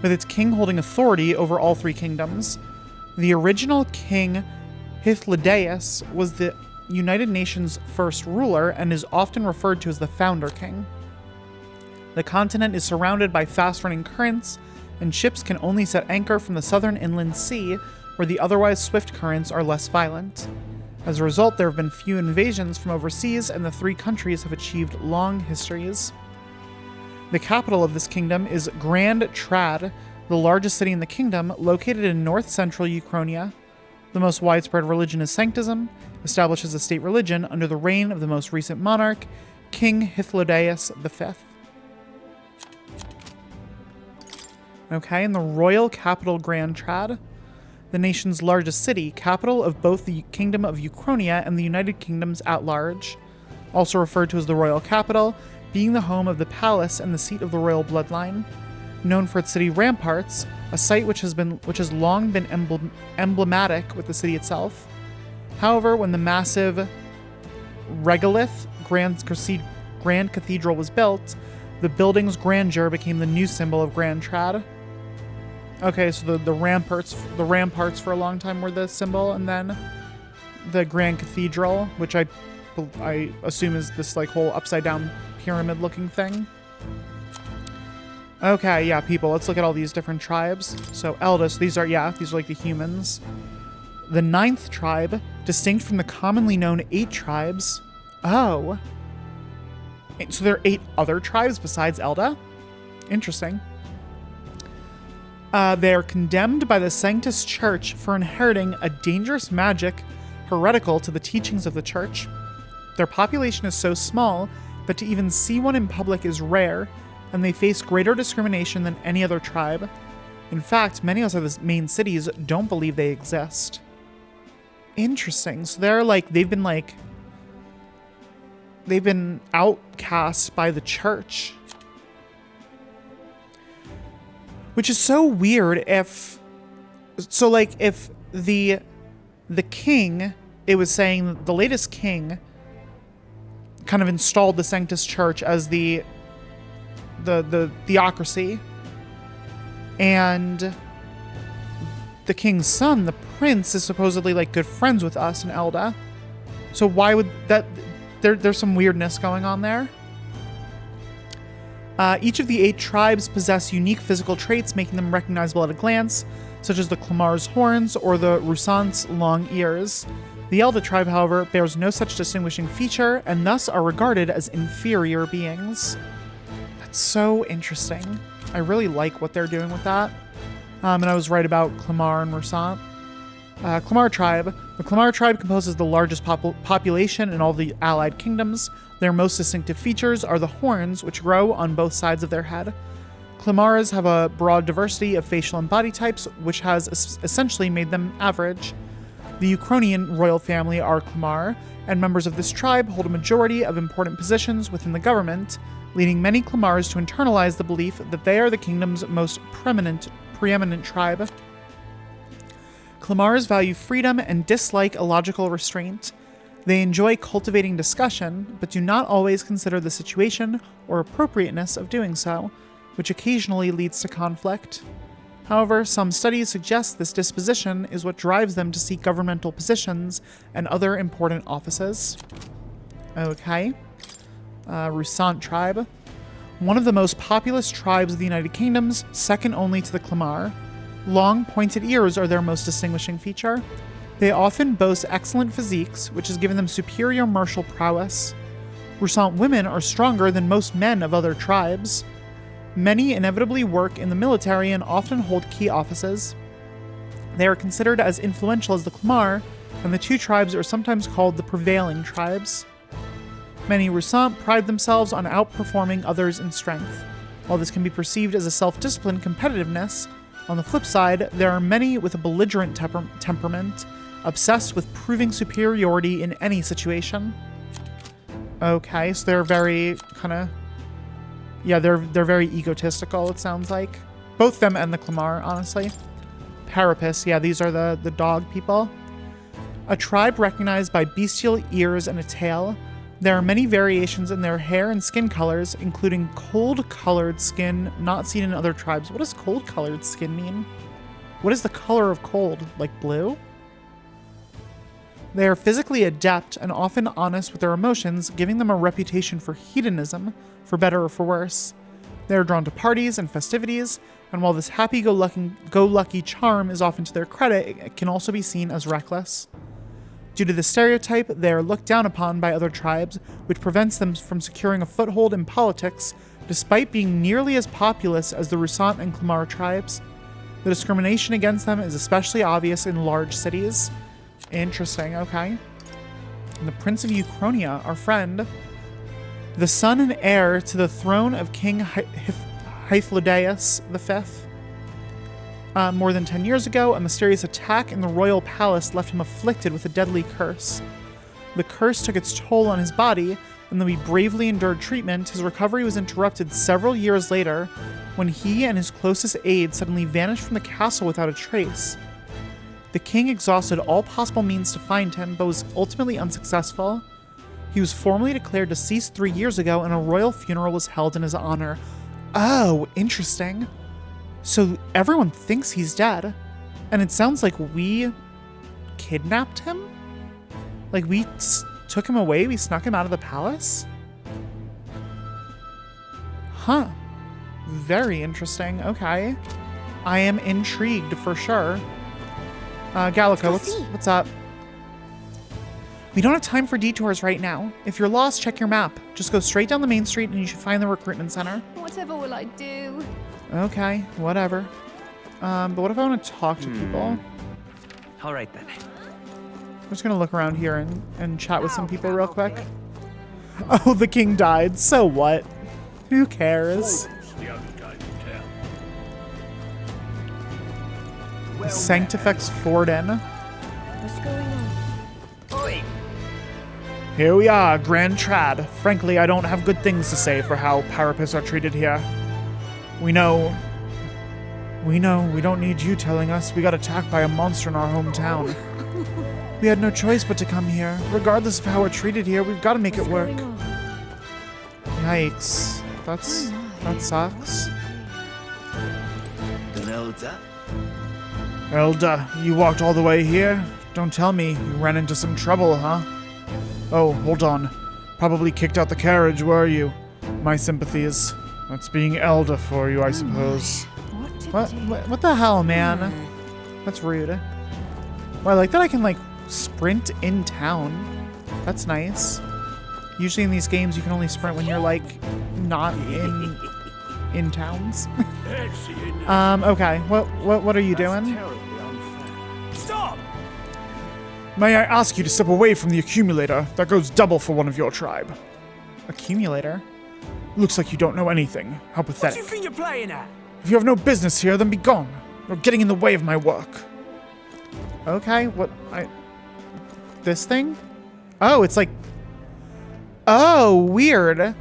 with its king holding authority over all 3 kingdoms. The original king, Hythlodaeus, was the United Nations' first ruler and is often referred to as the founder king. The continent is surrounded by fast-running currents, and ships can only set anchor from the southern inland sea, where the otherwise swift currents are less violent. As a result, there have been few invasions from overseas, and the 3 countries have achieved long histories. The capital of this kingdom is Grand Trad, the largest city in the kingdom, located in north-central Euchronia. The most widespread religion is Sanctism, established as a state religion under the reign of the most recent monarch, King Hythlodaeus V. Okay, in the royal capital Grand Trad. the nation's largest city, capital of both the Kingdom of Euchronia and the United Kingdoms at large. Also referred to as the royal capital, being the home of the palace and the seat of the royal bloodline. Known for its city ramparts, a site which has long been emblematic with the city itself. However, when the massive regolith Grand Cathedral was built, the building's grandeur became the new symbol of Grand Trad. Okay, so the ramparts for a long time were the symbol, and then the Grand Cathedral, which I assume is this like whole upside down pyramid looking thing. Okay, yeah, people, let's look at all these different tribes. So Eldest, these are like the humans. The 9th tribe, distinct from the commonly known 8 tribes. Oh. So there are 8 other tribes besides Elda? Interesting. They are condemned by the Sanctus Church for inheriting a dangerous magic heretical to the teachings of the Church. Their population is so small that to even see one in public is rare, and they face greater discrimination than any other tribe. In fact, many outside the main cities don't believe they exist. Interesting. So they've been outcast by the Church. Which is so weird if the king, it was saying the latest king kind of installed the Sanctus Church as the theocracy, and the king's son, the prince, is supposedly like good friends with us and Elda. So why would that? There's some weirdness going on there. Each of the 8 tribes possess unique physical traits, making them recognizable at a glance, such as the Clamar's horns or the Rusant's long ears. The Elda tribe, however, bears no such distinguishing feature, and thus are regarded as inferior beings. That's so interesting. I really like what they're doing with that. And I was right about Clamar and Rusant. Clamar tribe. The Clamar tribe composes the largest population in all the allied kingdoms. Their most distinctive features are the horns, which grow on both sides of their head. Clamaras have a broad diversity of facial and body types, which has essentially made them average. The Euchronian royal family are Clamar, and members of this tribe hold a majority of important positions within the government, leading many Clamars to internalize the belief that they are the kingdom's most preeminent tribe. Clamars value freedom and dislike illogical restraint. They enjoy cultivating discussion, but do not always consider the situation or appropriateness of doing so, which occasionally leads to conflict. However, some studies suggest this disposition is what drives them to seek governmental positions and other important offices. Okay. Rusant tribe. One of the most populous tribes of the United Kingdoms, second only to the Clamar. Long, pointed ears are their most distinguishing feature. They often boast excellent physiques, which has given them superior martial prowess. Rusant women are stronger than most men of other tribes. Many inevitably work in the military and often hold key offices. They are considered as influential as the Clamar, and the 2 tribes are sometimes called the prevailing tribes. Many Rusant pride themselves on outperforming others in strength. While this can be perceived as a self-disciplined competitiveness, on the flip side, there are many with a belligerent temperament, obsessed with proving superiority in any situation. Okay, so they're very they're very egotistical, it sounds like. Both them and the Clamar, honestly. Parapus, yeah, these are the dog people. A tribe recognized by bestial ears and a tail. There are many variations in their hair and skin colors, including cold-colored skin not seen in other tribes. What does cold-colored skin mean? What is the color of cold? Like blue? They are physically adept and often honest with their emotions, giving them a reputation for hedonism, for better or for worse. They are drawn to parties and festivities, and while this happy-go-lucky charm is often to their credit, it can also be seen as reckless. Due to the stereotype, they are looked down upon by other tribes, which prevents them from securing a foothold in politics, despite being nearly as populous as the Rusant and Clamar tribes. The discrimination against them is especially obvious in large cities. Interesting, okay. And the Prince of Euchronia, our friend, the son and heir to the throne of King Hythlodaeus V. More than 10 years ago, a mysterious attack in the royal palace left him afflicted with a deadly curse. The curse took its toll on his body, and though he bravely endured treatment, his recovery was interrupted several years later when he and his closest aides suddenly vanished from the castle without a trace. The king exhausted all possible means to find him, but was ultimately unsuccessful. He was formally declared deceased 3 years ago, and a royal funeral was held in his honor. Oh, interesting. So everyone thinks he's dead, and it sounds like we kidnapped him? Like we took him away, we snuck him out of the palace? Huh. Very interesting, okay. I am intrigued for sure. Gallica, what's up? We don't have time for detours right now. If you're lost, check your map. Just go straight down the main street and you should find the recruitment center. Whatever will I do? Okay, whatever. But what if I want to talk to people? All right then. I'm just gonna look around here and chat with some people real quick. Oh, the king died. So what? Who cares? Sanctifex Forden. What's going on? Oi! Here we are, Grand Trad. Frankly, I don't have good things to say for how Parapets are treated here. We know we don't need you telling us we got attacked by a monster in our hometown. We had no choice but to come here. Regardless of how we're treated here, we've got to make it work. Yikes. That sucks. Elda, you walked all the way here? Don't tell me you ran into some trouble, huh? Oh, hold on. Probably kicked out the carriage, were you? My sympathies. That's being Elda for you, I suppose. What the hell, man? That's rude. Well, I like that I can, like, sprint in town. That's nice. Usually in these games, you can only sprint when you're, like, not in towns. Okay. What are you doing? Stop! May I ask you to step away from the accumulator? That goes double for one of your tribe. Accumulator? Looks like you don't know anything. How pathetic. What do you think you're playing at? If you have no business here, then be gone. You're getting in the way of my work. Okay, this thing? Oh, it's like... Oh, weird.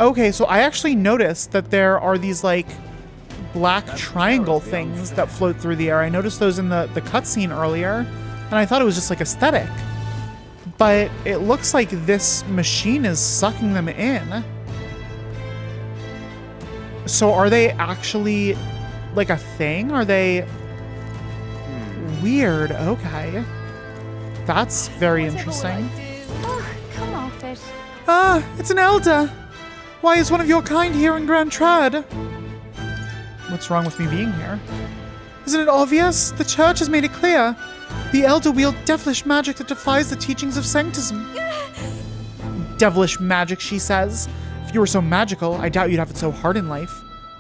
Okay, so I actually noticed that there are these, like, black triangle things that float through the air. I noticed those in the cutscene earlier, and I thought it was just, like, aesthetic. But it looks like this machine is sucking them in. So are they actually, like, a thing? Are they... Weird, okay. That's very interesting. Oh, come off it. Ah, it's an Elder! Why is one of your kind here in Grand Trad? What's wrong with me being here? Isn't it obvious? The church has made it clear. The Elder wield devilish magic that defies the teachings of sanctism. Devilish magic, she says. If you were so magical, I doubt you'd have it so hard in life.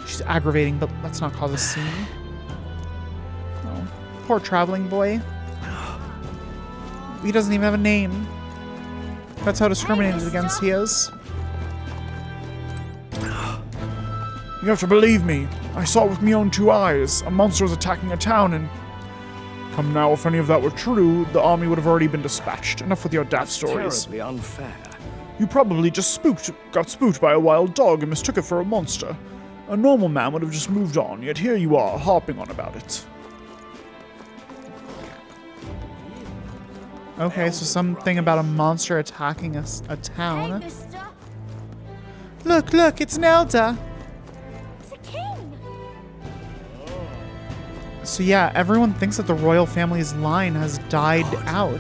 She's aggravating, but let's not cause a scene. Oh, poor traveling boy. He doesn't even have a name. That's how discriminated against he is. You have to believe me. I saw it with my own 2 eyes. A monster was attacking a town and... Come now, if any of that were true, the army would have already been dispatched. Enough with your daft stories. Terribly unfair. You probably just got spooked by a wild dog and mistook it for a monster. A normal man would have just moved on, yet here you are, harping on about it. Okay, so something about a monster attacking a town. Look, it's an Elder. It's a king. So yeah, everyone thinks that the royal family's line has died out.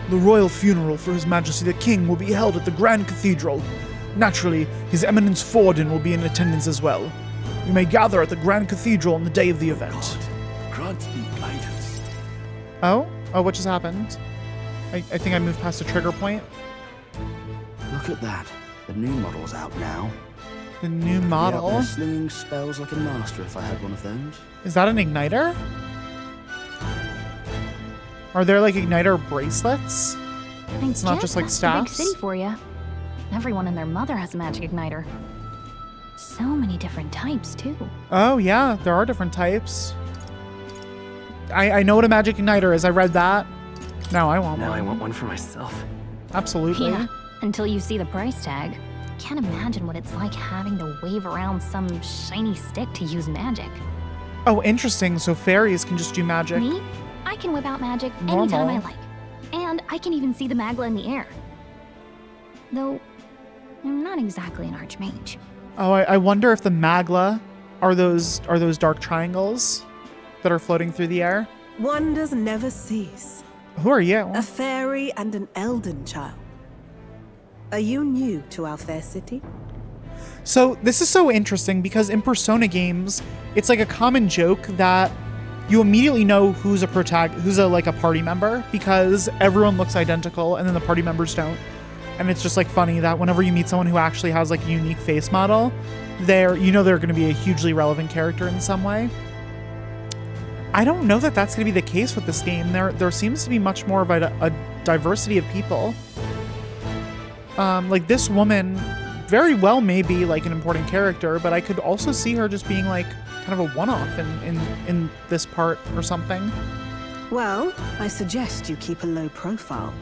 The royal funeral for His Majesty the King will be held at the Grand Cathedral. Naturally, His Eminence Forden will be in attendance as well. You may gather at the Grand Cathedral on the day of the event. Oh, what just happened? I think I moved past a trigger point. Look at that. The new model's out now. The new model? Yeah, slinging spells like a master if I had one of those. Is that an igniter? Are there like igniter bracelets? It's not just like That's the big staffs? city for you. Everyone and their mother has a magic igniter. So many different types, too. Oh, yeah, there are different types. I know what a magic igniter is. I read that. Now I want one. Now I want one for myself. Absolutely. Yeah, until you see the price tag. Can't imagine what it's like having to wave around some shiny stick to use magic. Oh, interesting. So fairies can just do magic. Me? I can whip out magic Normal. anytime I like. And I can even see the Magla in the air. Though, I'm not exactly an archmage. Oh, I wonder if the Magla are those dark triangles that are floating through the air. Wonders never cease. Who are you? A fairy and an elden child. Are you new to our fair city? So this is so interesting because in Persona games, it's like a common joke that you immediately know who's a party member because everyone looks identical and then the party members don't. And it's just like funny that whenever you meet someone who actually has like a unique face model, they're going to be a hugely relevant character in some way. I don't know that that's going to be the case with this game. There seems to be much more of a diversity of people. Like this woman very well may be like an important character, but I could also see her just being like kind of a one-off in this part or something. Well, I suggest you keep a low profile.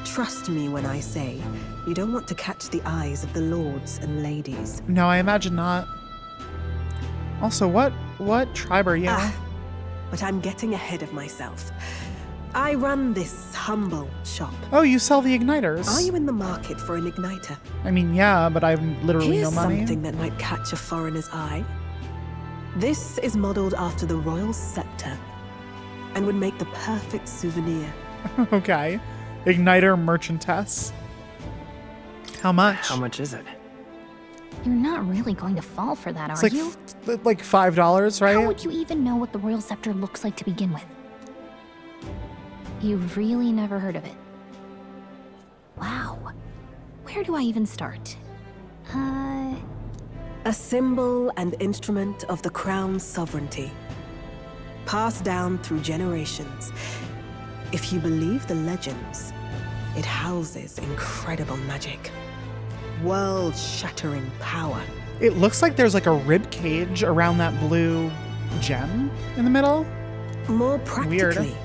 Trust me when I say you don't want to catch the eyes of the lords and ladies. No, I imagine not. Also, what tribe are you? But I'm getting ahead of myself. I run this humble shop. Oh, you sell the igniters. Are you in the market for an igniter? I mean, yeah, but I have literally Here's no money. Something that might catch a foreigner's eye. This is modeled after the royal scepter and would make the perfect souvenir. Okay. Igniter merchantess. How much? How much is it? You're not really going to fall for that, It's are like you? like $5, right? How would you even know what the royal scepter looks like to begin with? You've really never heard of it. Wow. Where do I even start? A symbol and instrument of the crown's sovereignty. Passed down through generations. If you believe the legends, it houses incredible magic. World-shattering power. It looks like there's like a rib cage around that blue gem in the middle. More practically, Weird.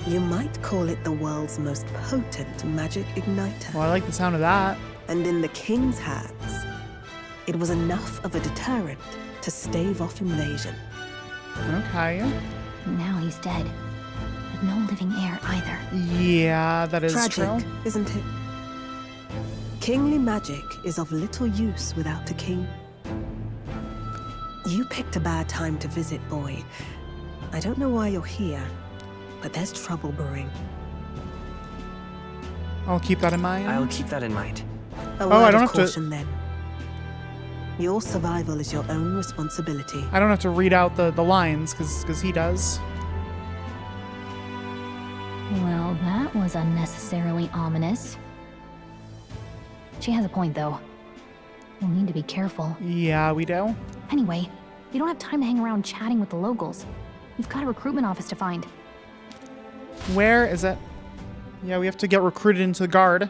You might call it the world's most potent magic igniter. Well, I like the sound of that. And in the king's hands, it was enough of a deterrent to stave off invasion. Okay. Now he's dead. With no living heir either. Yeah, that is Tragic, true. isn't it? Kingly magic is of little use without a king. You picked a bad time to visit, boy. I don't know why you're here, but there's trouble brewing. I'll keep that in mind. I'll keep that in mind. A I word don't of have to- caution, then. Your survival is your own responsibility. I don't have to read out the lines because he does. Well, that was unnecessarily ominous. She has a point, though. We'll need to be careful. Yeah, we do. Anyway, you don't have time to hang around chatting with the locals. We've got a recruitment office to find. Where is it? Yeah, we have to get recruited into the guard.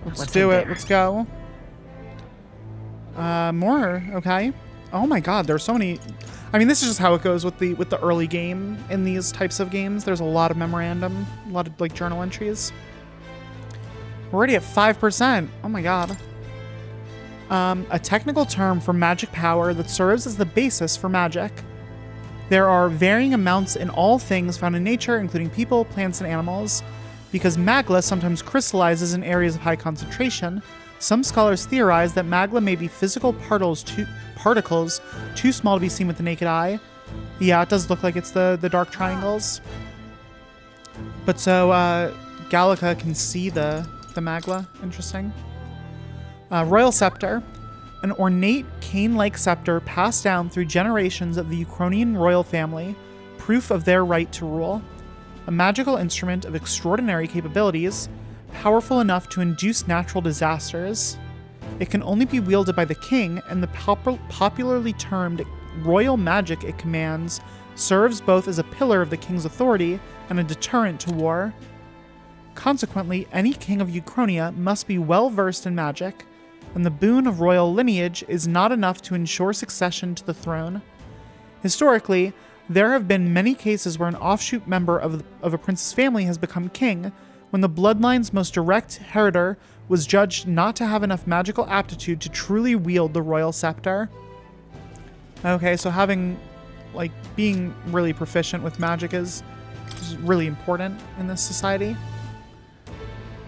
Let's do it. Let's go. More. Okay. Oh my God, there's so many. I mean, this is just how it goes with the early game in these types of games. There's a lot of memorandum, a lot of like journal entries. We're already at 5%. Oh my God. A technical term for magic power that serves as the basis for magic. There are varying amounts in all things found in nature, including people, plants, and animals. Because magla sometimes crystallizes in areas of high concentration, some scholars theorize that magla may be physical particles too small to be seen with the naked eye. Yeah, it does look like it's the dark triangles. But so Gallica can see the magla. Interesting. Royal scepter. An ornate cane-like scepter passed down through generations of the Euchronian royal family, proof of their right to rule. A magical instrument of extraordinary capabilities, powerful enough to induce natural disasters. It can only be wielded by the king, and the popularly termed royal magic it commands serves both as a pillar of the king's authority and a deterrent to war. Consequently, any king of Euchronia must be well versed in magic, and the boon of royal lineage is not enough to ensure succession to the throne. Historically, there have been many cases where an offshoot member of a prince's family has become king when the bloodline's most direct heriter was judged not to have enough magical aptitude to truly wield the royal scepter. Okay, so being really proficient with magic is really important in this society.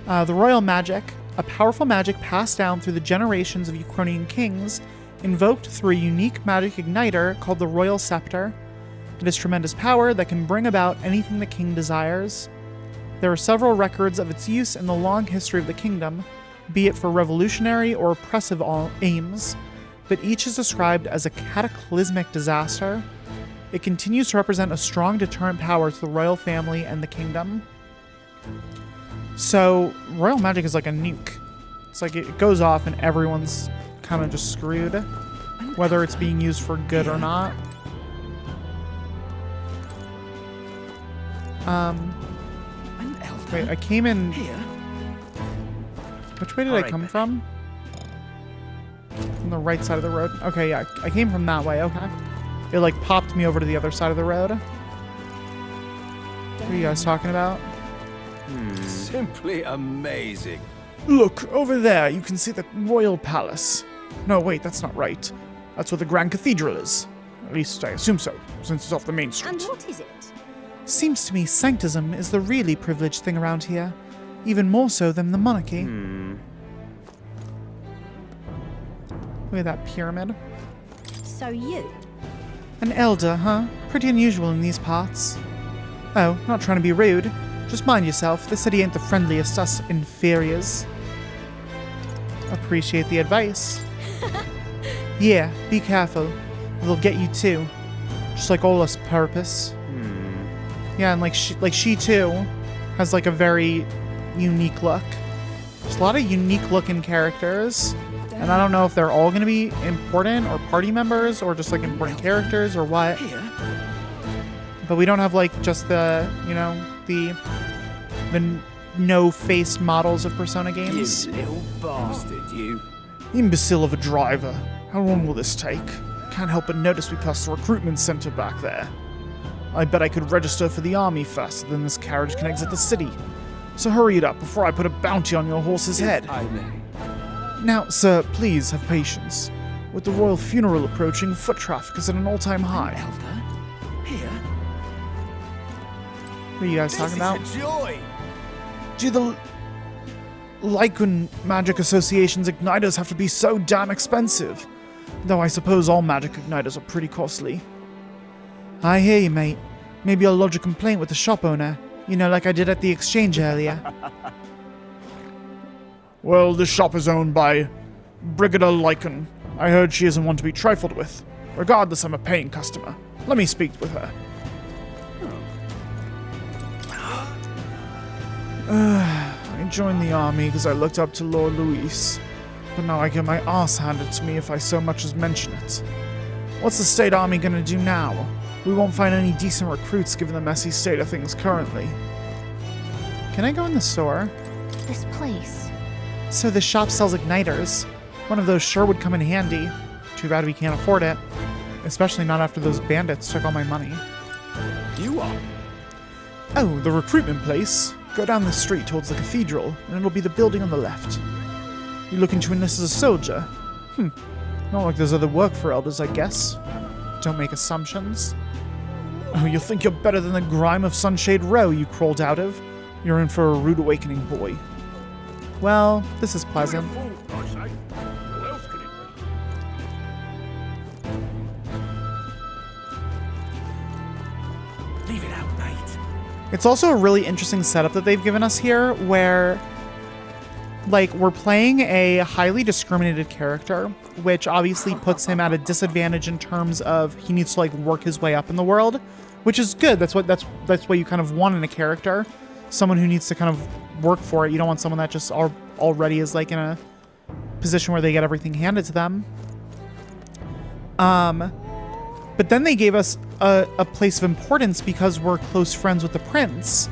The royal magic, a powerful magic passed down through the generations of Euchronian kings, invoked through a unique magic igniter called the royal scepter. It has tremendous power that can bring about anything the king desires. There are several records of its use in the long history of the kingdom, be it for revolutionary or oppressive aims, but each is described as a cataclysmic disaster. It continues to represent a strong deterrent power to the royal family and the kingdom. So, royal magic is like a nuke. It's like it goes off and everyone's kind of just screwed, whether it's being used for good or not. Wait, I came in... Which way did I come from? From the right side of the road? Okay, yeah, I came from that way, okay. It like popped me over to the other side of the road. What are you guys talking about? Simply amazing. Look, over there, you can see the royal palace. No, wait, that's not right. That's where the Grand Cathedral is. At least I assume so, since it's off the main street. And what is it? Seems to me sanctism is the really privileged thing around here. Even more so than the monarchy. Look at that pyramid. So you? An elder, huh? Pretty unusual in these parts. Oh, not trying to be rude. Just mind yourself, this city ain't the friendliest us inferiors. Appreciate the advice. Yeah, be careful. They'll get you too. Just like all us purpose. Yeah, and like she too has like a very unique look. There's a lot of unique looking characters. And I don't know if they're all going to be important or party members or just like important characters or what. But we don't have like just the, you know, the no-faced models of Persona games. You little bastard, you. Imbecile of a driver. How long will this take? Can't help but notice we passed the recruitment center back there. I bet I could register for the army faster than this carriage can exit the city. So hurry it up before I put a bounty on your horse's head. Now, sir, please have patience. With the royal funeral approaching, foot traffic is at an all-time high. Here. What are you guys talking about? This is a joy. Gee, the Lycan Magic Association's igniters have to be so damn expensive. Though I suppose all magic igniters are pretty costly. I hear you, mate. Maybe I'll lodge a complaint with the shop owner. You know, like I did at the exchange earlier. Well, this shop is owned by Brigadier Lycan. I heard she isn't one to be trifled with. Regardless, I'm a paying customer. Let me speak with her. I joined the army because I looked up to Lord Luis. But now I get my ass handed to me if I so much as mention it. What's the state army gonna do now? We won't find any decent recruits given the messy state of things currently. Can I go in the store? This place. So the shop sells igniters. One of those sure would come in handy. Too bad we can't afford it. Especially not after those bandits took all my money. You are? Oh, the recruitment place. Go down the street towards the cathedral, and it'll be the building on the left. You looking to enlist as a soldier? Not like there's other work for elders, I guess. Don't make assumptions. Oh, you think you're better than the grime of Sunshade Row you crawled out of? You're in for a rude awakening, boy. Well, this is pleasant. Leave it out, mate. It's also a really interesting setup that they've given us here, where like, we're playing a highly discriminated character, which obviously puts him at a disadvantage in terms of he needs to, like, work his way up in the world, which is good. That's what you kind of want in a character. Someone who needs to kind of work for it. You don't want someone that just already is, like, in a position where they get everything handed to them. But then they gave us a place of importance because we're close friends with the prince.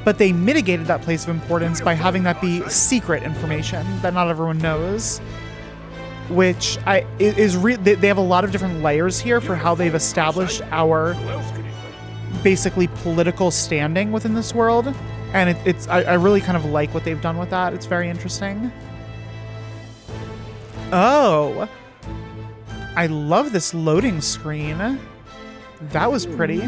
but they mitigated that place of importance by having that be secret information that not everyone knows. Which they have a lot of different layers here for how they've established our basically political standing within this world, and I really kind of like what they've done with that. It's very interesting. Oh, I love this loading screen. That was pretty.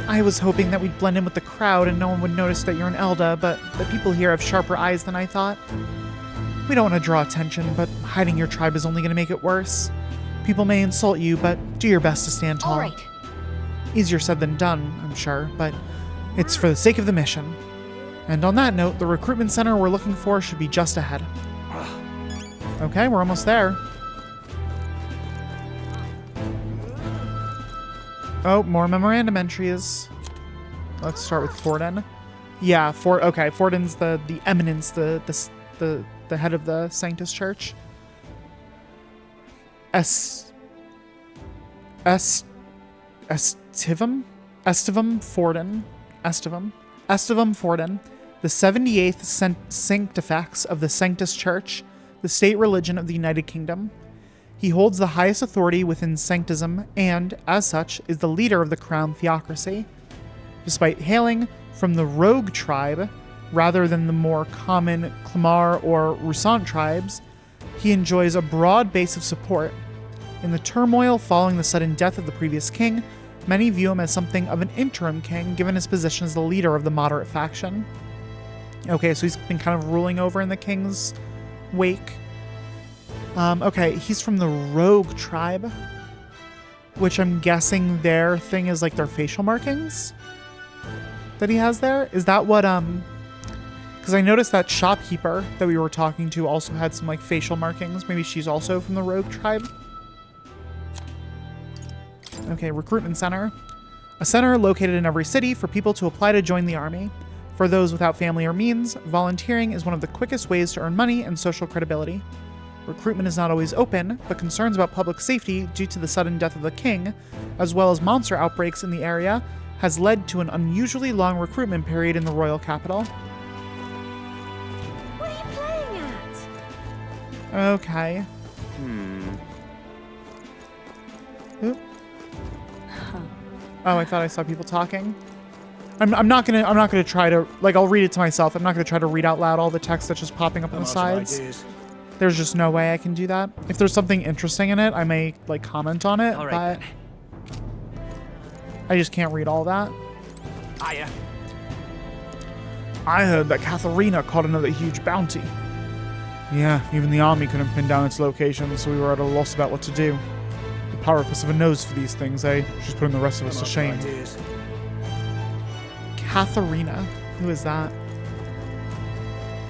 I was hoping that we'd blend in with the crowd and no one would notice that you're an Elda, but the people here have sharper eyes than I thought. We don't want to draw attention, but hiding your tribe is only going to make it worse. People may insult you, but do your best to stand tall. All right. Easier said than done, I'm sure, but it's for the sake of the mission. And on that note, the recruitment center we're looking for should be just ahead. Okay, we're almost there. Oh, more memorandum entries. Let's start with Forden. Yeah, okay, Forden's the eminence, the head of the Sanctus Church. Estivum Forden, the 78th Sanctifex of the Sanctus Church, the state religion of the United Kingdom. He holds the highest authority within Sanctism and, as such, is the leader of the crown theocracy. Despite hailing from the rogue tribe, rather than the more common Clamar or Rusant tribes, he enjoys a broad base of support. In the turmoil following the sudden death of the previous king, many view him as something of an interim king, given his position as the leader of the moderate faction. Okay, so he's been kind of ruling over in the king's wake. Okay, he's from the rogue tribe, which I'm guessing their thing is like their facial markings that he has there. Is that what, because I noticed that shopkeeper that we were talking to also had some like facial markings. Maybe she's also from the rogue tribe. Okay, recruitment center. A center located in every city for people to apply to join the army. For those without family or means, volunteering is one of the quickest ways to earn money and social credibility. Recruitment is not always open, but concerns about public safety due to the sudden death of the king, as well as monster outbreaks in the area, has led to an unusually long recruitment period in the royal capital. What are you playing at? Okay. Oop. Oh, I thought I saw people talking. I'm not gonna try to, like, I'll read it to myself. I'm not gonna try to read out loud all the text that's just popping up on the sides. There's just no way I can do that. If there's something interesting in it, I may like comment on it, but I just can't read all that. Hiya. I heard that Katharina caught another huge bounty. Yeah, even the army couldn't pin down its location, so we were at a loss about what to do. The Parapus of a nose for these things, eh? She's putting the rest of us to shame. Katharina? Who is that?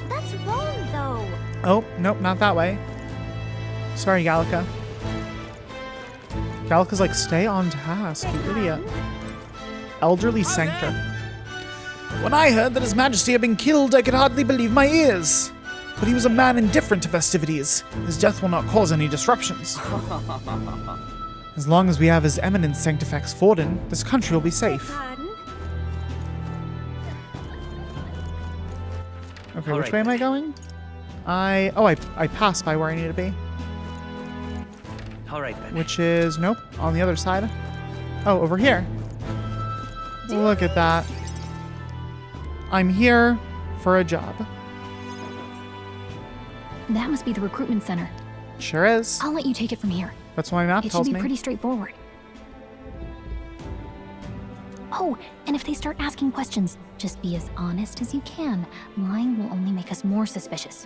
That's wrong, though. Oh, nope, not that way. Sorry, Gallica. Gallica's like, stay on task, you idiot. Elderly Sanctor. When I heard that His Majesty had been killed, I could hardly believe my ears. But he was a man indifferent to festivities. His death will not cause any disruptions. As long as we have His Eminence Sanctifex Forden, this country will be safe. Okay, which way am I going? I passed by where I need to be. All right, then. Which is, nope, on the other side. Oh, over here. Look at that. I'm here for a job. That must be the recruitment center. Sure is. I'll let you take it from here. That's what my map tells me. It should be pretty straightforward. Oh, and if they start asking questions, just be as honest as you can. Lying will only make us more suspicious.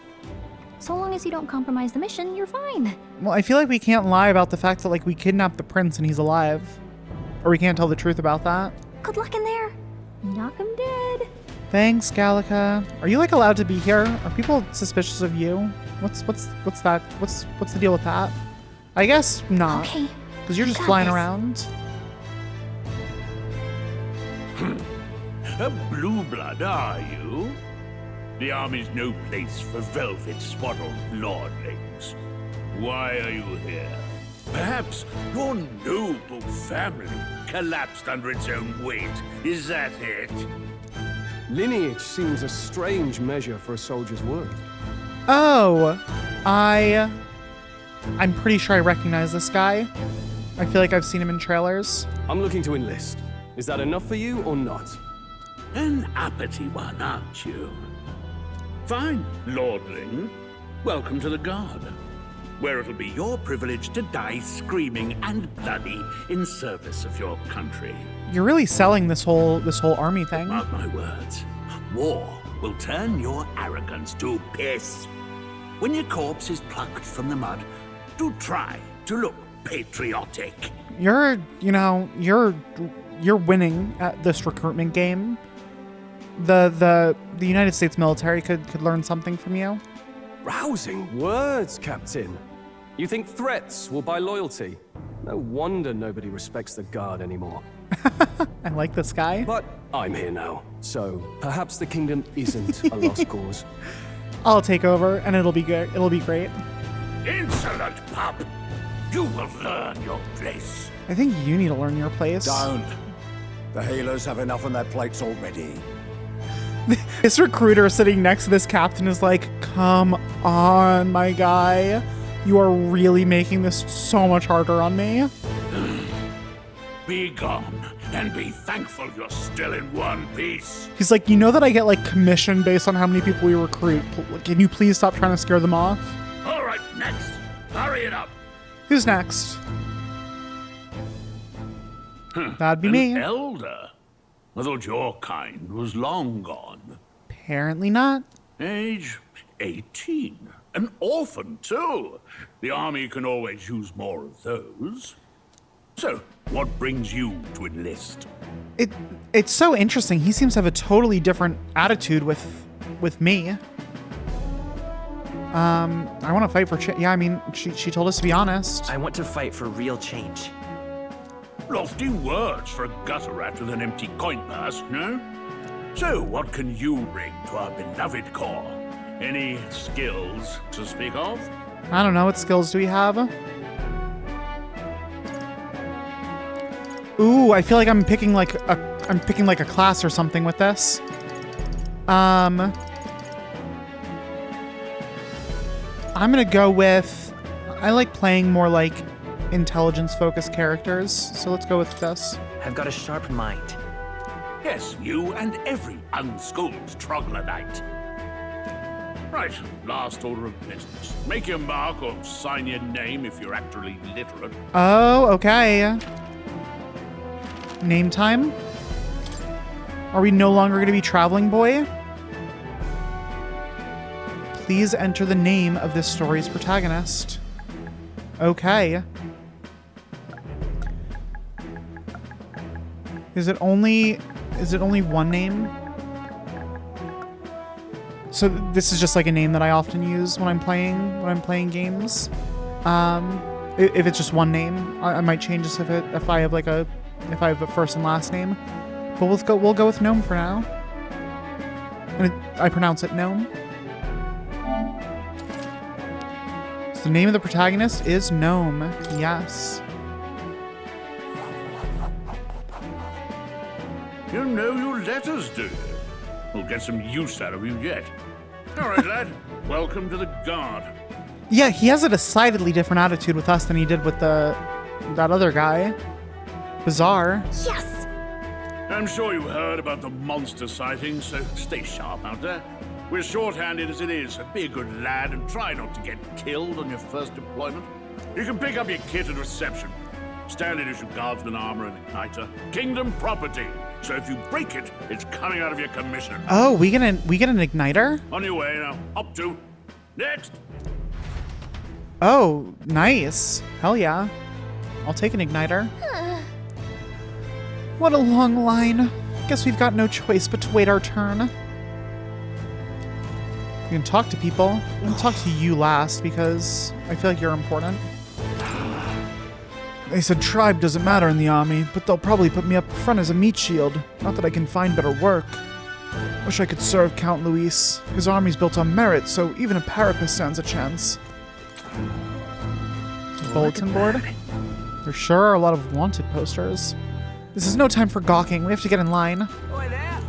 So long as you don't compromise the mission, you're fine. Well, I feel like we can't lie about the fact that, like, we kidnapped the prince and he's alive. Or we can't tell the truth about that. Good luck in there. Knock him dead. Thanks, Gallica. Are you, like, allowed to be here? Are people suspicious of you? What's that? What's the deal with that? I guess not. Okay. Because you're just flying around. A blue blood, are you? The army's no place for velvet-swaddled lordlings. Why are you here? Perhaps your noble family collapsed under its own weight. Is that it? Lineage seems a strange measure for a soldier's worth. Oh, I'm pretty sure I recognize this guy. I feel like I've seen him in trailers. I'm looking to enlist. Is that enough for you or not? An uppity one, aren't you? Fine, lordling. Welcome to the Guard, where it'll be your privilege to die screaming and bloody in service of your country. You're really selling this whole army thing. Mark my words. War will turn your arrogance to piss. When your corpse is plucked from the mud, do try to look patriotic. You're winning at this recruitment game. The United States military could learn something from you. Rousing words, Captain. You think threats will buy loyalty? No wonder nobody respects the Guard anymore. I like this guy. But I'm here now, so perhaps the kingdom isn't a lost cause. I'll take over, and it'll be good. It'll be great. Insolent pup! You will learn your place. I think you need to learn your place. Don't. The healers have enough on their plates already. This recruiter sitting next to this captain is like, come on, my guy. You are really making this so much harder on me. Be gone, and be thankful you're still in one piece. He's like, you know that I get like commission based on how many people we recruit. Can you please stop trying to scare them off? All right, next. Hurry it up. Who's next? That'd be me. Elder? I thought your kind was long gone. Apparently not. Age 18. An orphan, too. The army can always use more of those. So, what brings you to enlist? It's so interesting. He seems to have a totally different attitude with me. I want to fight for yeah, I mean, she told us to be honest. I want to fight for real change. Lofty words for a gutter rat with an empty coin purse, no? So, what can you bring to our beloved corps? Any skills to speak of? I don't know. What skills do we have? Ooh, I feel like I'm picking like a class or something with this. I'm gonna go with, I like playing more like intelligence-focused characters, so let's go with this. I've got a sharp mind. Yes, you and every unschooled troglodyte. Right, last order of business. Make your mark or sign your name if you're actually literate. Oh, okay. Name time? Are we no longer going to be traveling boy? Please enter the name of this story's protagonist. Okay. Is it only one name? So this is just like a name that I often use when I'm playing games. If it's just one name, I might change this if I have a first and last name. But we'll go with Gnome for now. And I pronounce it Gnome. So the name of the protagonist is Gnome. Yes. You know your letters, do you? We'll get some use out of you yet. All right, lad. Welcome to the Guard. Yeah, he has a decidedly different attitude with us than he did with that other guy. Bizarre. Yes! I'm sure you heard about the monster sightings, so stay sharp out there. We're short-handed as it is, so be a good lad and try not to get killed on your first deployment. You can pick up your kit at reception. Standard issue guardsman armor and igniter. Kingdom property. So if you break it, it's coming out of your commission. Oh, we get an igniter? On your way now. Up to. Next. Oh, nice. Hell yeah. I'll take an igniter. What a long line. Guess we've got no choice but to wait our turn. We can talk to people. I'm gonna talk to you last because I feel like you're important. They said tribe doesn't matter in the army, but they'll probably put me up front as a meat shield. Not that I can find better work. Wish I could serve Count Luis. His army's built on merit, so even a parapet stands a chance. Bulletin board? There sure are a lot of wanted posters. This is no time for gawking. We have to get in line. Oi there!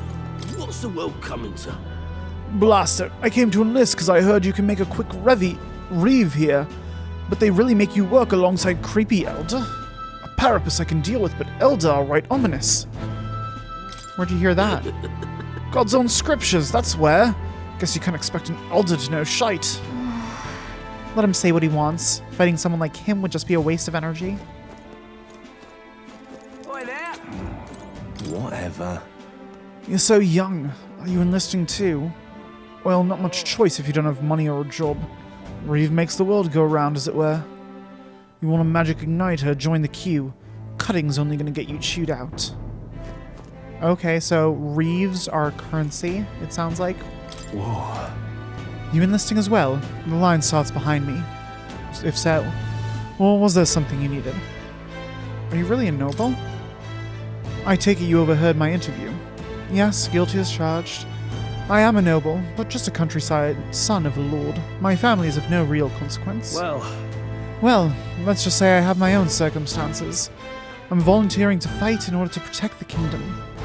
What's What's the world coming to? Blast it. I came to enlist because I heard you can make a quick reeve here. But they really make you work alongside creepy Elder. A Parapus I can deal with, but Elder are right ominous. Where'd you hear that? God's own scriptures, that's where. Guess you can't expect an Elder to know shite. Let him say what he wants. Fighting someone like him would just be a waste of energy. Whatever. You're so young. Are you enlisting too? Well, not much choice if you don't have money or a job. Reeve makes the world go round, as it were. You want a magic igniter, join the queue. Cutting's only gonna get you chewed out. Okay, so Reeves are currency, it sounds like. Whoa. You enlisting as well? The line starts behind me. If so, or was there something you needed? Are you really a noble? I take it you overheard my interview. Yes, guilty as charged. I am a noble, but just a countryside son of a lord. My family is of no real consequence. Well, let's just say I have my own circumstances. I'm volunteering to fight in order to protect the kingdom.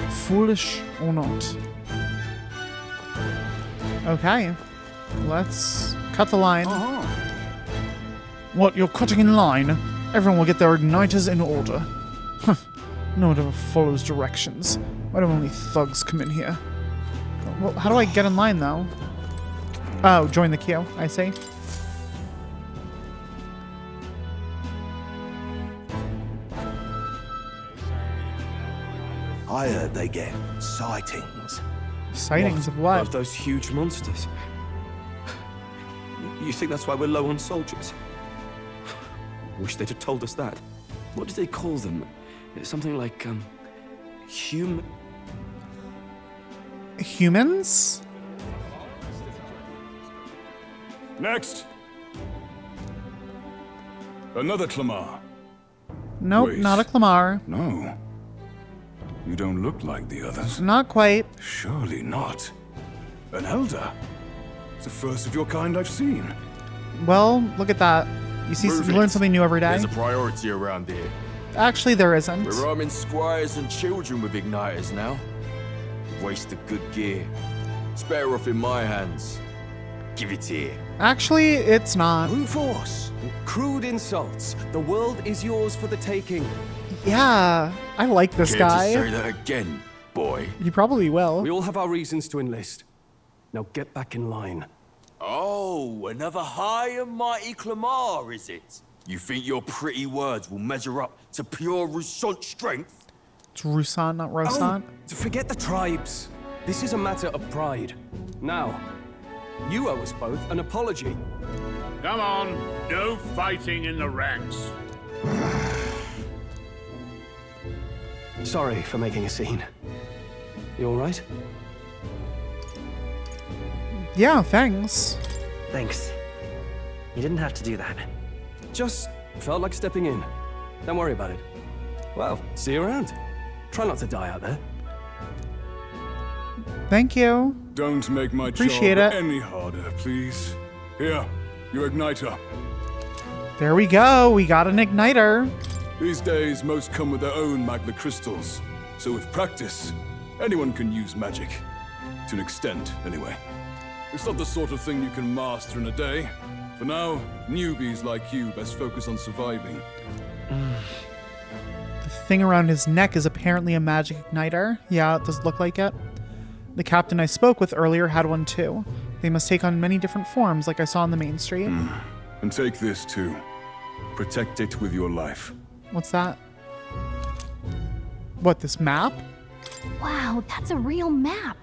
Foolish or not. Okay. Let's cut the line. What, you're cutting in line? Everyone will get their igniters in order. Huh. No one ever follows directions. Why do only thugs come in here? Well, how do I get in line, though? Oh, join the queue, I see. I heard they get sightings. Sightings of what? Of those huge monsters. You think that's why we're low on soldiers? Wish they'd have told us that. What did they call them? Something like, Humans? Next! Another Clamar. Nope, Wait. not a Clamar. No. You don't look like the others. Not quite. Surely not. An Elder? It's the first of your kind I've seen. Well, look at that. You learn something new every day. There's a priority around here. Actually, there isn't. We're arming squires and children with igniters now. Waste of good gear. It's better off in my hands. Give it here. Actually, it's not. Brute force. Crude insults. The world is yours for the taking. Yeah, I like this Care guy. to say that again, boy? You probably will. We all have our reasons to enlist. Now get back in line. Oh, another high and mighty Clamar, is it? You think your pretty words will measure up to pure Rusant strength? It's Rusant, not Rosant. Oh, forget the tribes. This is a matter of pride. Now, you owe us both an apology. Come on, no fighting in the ranks. Sorry for making a scene. You all right? Yeah, thanks. Thanks. You didn't have to do that. Just felt like stepping in. Don't worry about it. Well, see you around. Try not to die out there. Thank you. Don't make my Appreciate job it. any harder, please. Here, your igniter. There we go. We got an igniter. These days, most come with their own magna crystals. So with practice, anyone can use magic. To an extent, anyway. It's not the sort of thing you can master in a day. For now, newbies like you best focus on surviving. The thing around his neck is apparently a magic igniter. Yeah, it does look like it. The captain I spoke with earlier had one too. They must take on many different forms like I saw on the main street. And take this too. Protect it with your life. What's that? What, this map? Wow, that's a real map.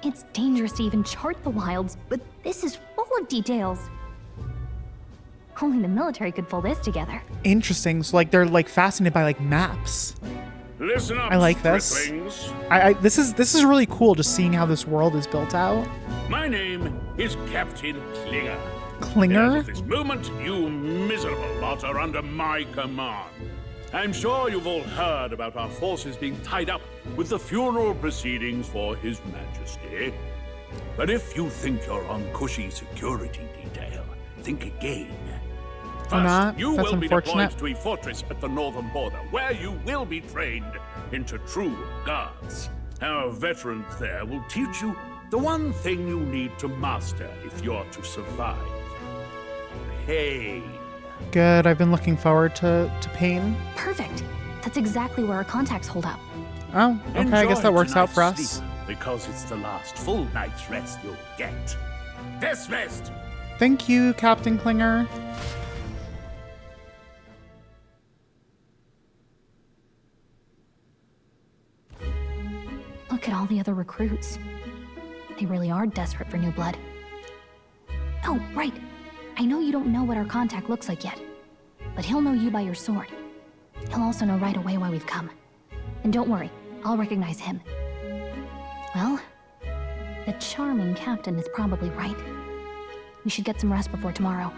It's dangerous to even chart the wilds, but this is full of details. Only the military could pull this together. Interesting. So like they're like fascinated by like maps. Listen up, I like this. striplings. This is really cool just seeing how this world is built out. My name is Captain Klinger. Klinger? As of this moment, you miserable lot are under my command. I'm sure you've all heard about our forces being tied up with the funeral proceedings for His Majesty. But if you think you're on cushy security detail, think again. Or not. You That's will be unfortunate. deployed to a fortress at the northern border, where you will be trained into true guards. Our veterans there will teach you the one thing you need to master if you're to survive. Pain. Good, I've been looking forward to pain. Perfect. That's exactly where our contacts hold up. Oh, okay, I guess that works out for us. Sleep, because it's the last full night's rest you'll get. Dismissed! Thank you, Captain Klinger. Look at all the other recruits. They really are desperate for new blood. Oh, right. I know you don't know what our contact looks like yet, but he'll know you by your sword. He'll also know right away why we've come. And don't worry, I'll recognize him. Well, the charming captain is probably right. We should get some rest before tomorrow.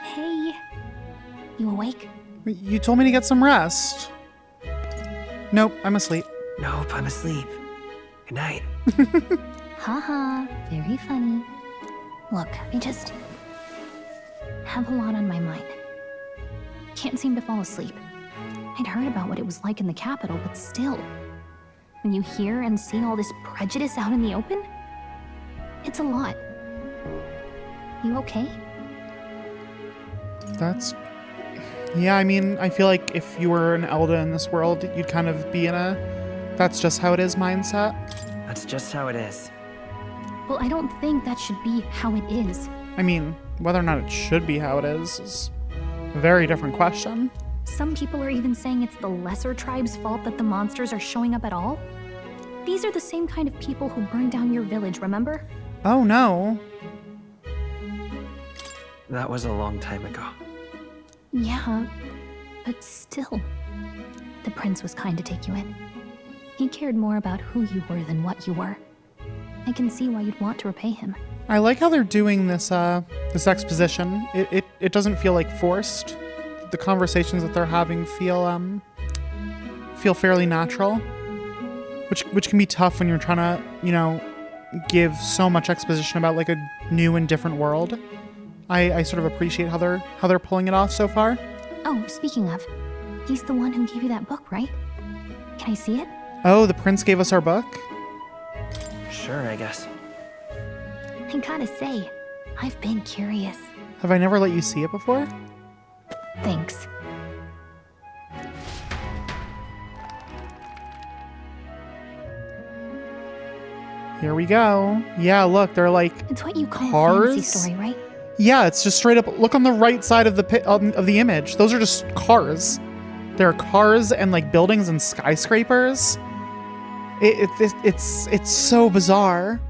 Hey, you awake? You told me to get some rest. Nope, I'm asleep. Nope, I'm asleep. Good night. Haha, very funny. Look, I just have a lot on my mind. Can't seem to fall asleep. I'd heard about what it was like in the capital, but still. When you hear and see all this prejudice out in the open, it's a lot. You okay? Yeah, I mean, I feel like if you were an Elda in this world, you'd kind of be in a that's just how it is mindset. That's just how it is. Well, I don't think that should be how it is. I mean, whether or not it should be how it is a very different question. Some people are even saying it's the lesser tribe's fault that the monsters are showing up at all. These are the same kind of people who burned down your village, remember? Oh no. That was a long time ago. Yeah, but still. The prince was kind to take you in. He cared more about who you were than what you were. I can see why you'd want to repay him. I like how they're doing this this exposition. It doesn't feel like forced. The conversations that they're having feel fairly natural, which can be tough when you're trying to, give so much exposition about like a new and different world. I sort of appreciate how they're pulling it off so far. Oh, speaking of, he's the one who gave you that book, right? Can I see it? Oh, the prince gave us our book? Sure, I guess. I gotta say, I've been curious. Have I never let you see it before? Thanks. Here we go. Yeah, look, they're like It's what you call cars? a fantasy story, right? Yeah, it's just straight up. Look on the right side of the image. Those are just cars. There are cars and like buildings and skyscrapers. It's so bizarre.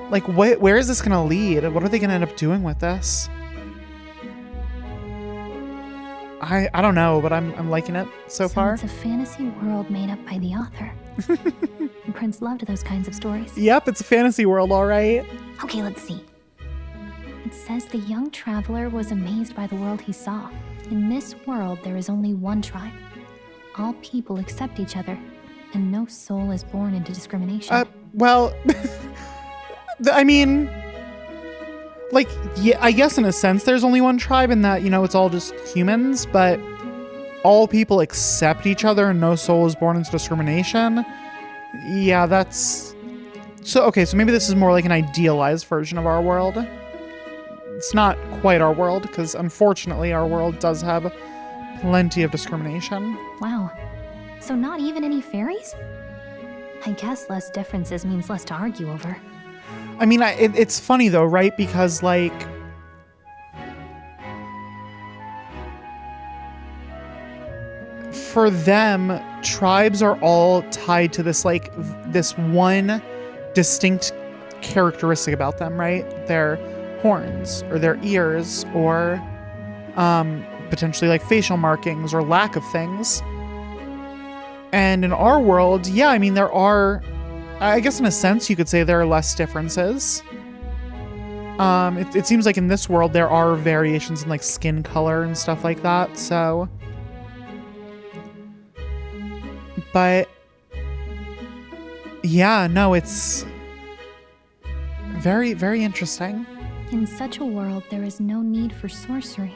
Like, where is this gonna lead? What are they gonna end up doing with this? I don't know, but I'm liking it so far. It's a fantasy world made up by the author. The prince loved those kinds of stories. Yep, it's a fantasy world, all right. Okay, let's see. It says the young traveler was amazed by the world he saw. In this world, there is only one tribe. All people accept each other, and no soul is born into discrimination. Well, I mean, like, yeah, I guess in a sense there's only one tribe in that, it's all just humans, but all people accept each other and no soul is born into discrimination. Yeah, that's... So, okay, so maybe this is more like an idealized version of our world. It's not quite our world, because unfortunately our world does have plenty of discrimination. Wow. So not even any fairies? I guess less differences means less to argue over. I mean, it's funny though, right? Because like... For them, tribes are all tied to this like, this one distinct characteristic about them, right? Their horns, or their ears, or potentially like facial markings, or lack of things. And in our world, yeah, I mean, there are... I guess in a sense you could say there are less differences. It seems like in this world there are variations in like skin color and stuff like that, so... But... Yeah, no, it's... very, very interesting. In such a world, there is no need for sorcery.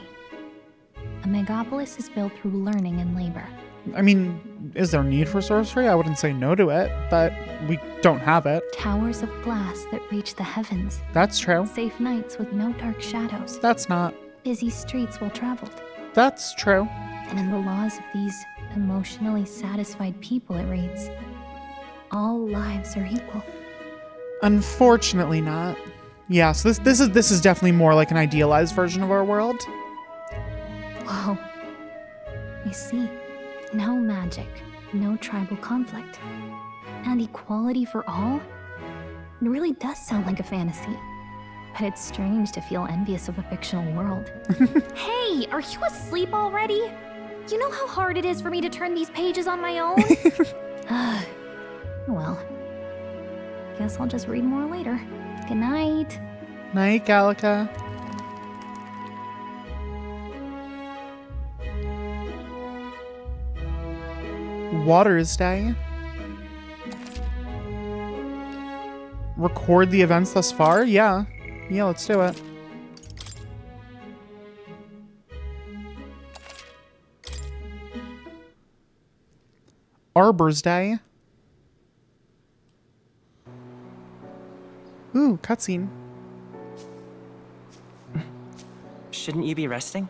A megapolis is built through learning and labor. I mean, is there need for sorcery? I wouldn't say no to it, but we don't have it. Towers of glass that reach the heavens. That's true. Safe nights with no dark shadows. That's not. Busy streets well traveled. That's true. And in the laws of these emotionally satisfied people, it reads, all lives are equal. Unfortunately not. Yeah, so this is definitely more like an idealized version of our world. Whoa. You see, no magic, no tribal conflict, and equality for all? It really does sound like a fantasy. But it's strange to feel envious of a fictional world. Hey, are you asleep already? You know how hard it is for me to turn these pages on my own? Well, guess I'll just read more later. Good night. Night, Gallica. Water's Day. Record the events thus far? Yeah. Yeah, let's do it. Arbor's Day. Ooh, cutscene. Shouldn't you be resting?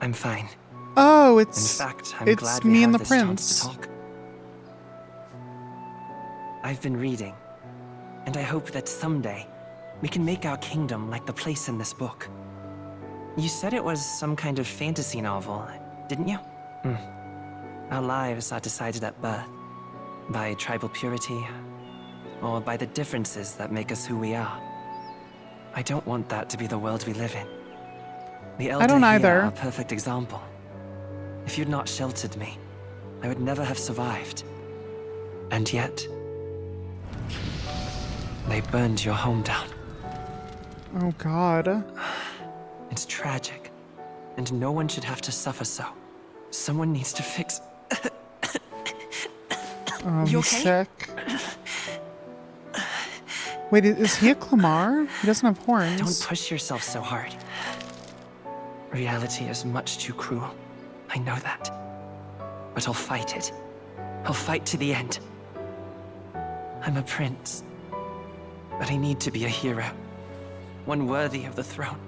I'm fine. Oh, it's In fact, I'm it's glad me we and have the this prince. chance to talk. I've been reading, and I hope that someday we can make our kingdom like the place in this book. You said it was some kind of fantasy novel, didn't you? Our lives are decided at birth, by tribal purity, or by the differences that make us who we are. I don't want that to be the world we live in. The Elder I don't here either. are a perfect example. If you'd not sheltered me, I would never have survived. And yet, they burned your home down. Oh, God. It's tragic, and no one should have to suffer so. Someone needs to fix... Oh, You he's okay? sick. Wait, is he a Clamar? He doesn't have horns. Don't push yourself so hard. Reality is much too cruel. I know that. But I'll fight it. I'll fight to the end. I'm a prince. But I need to be a hero. One worthy of the throne.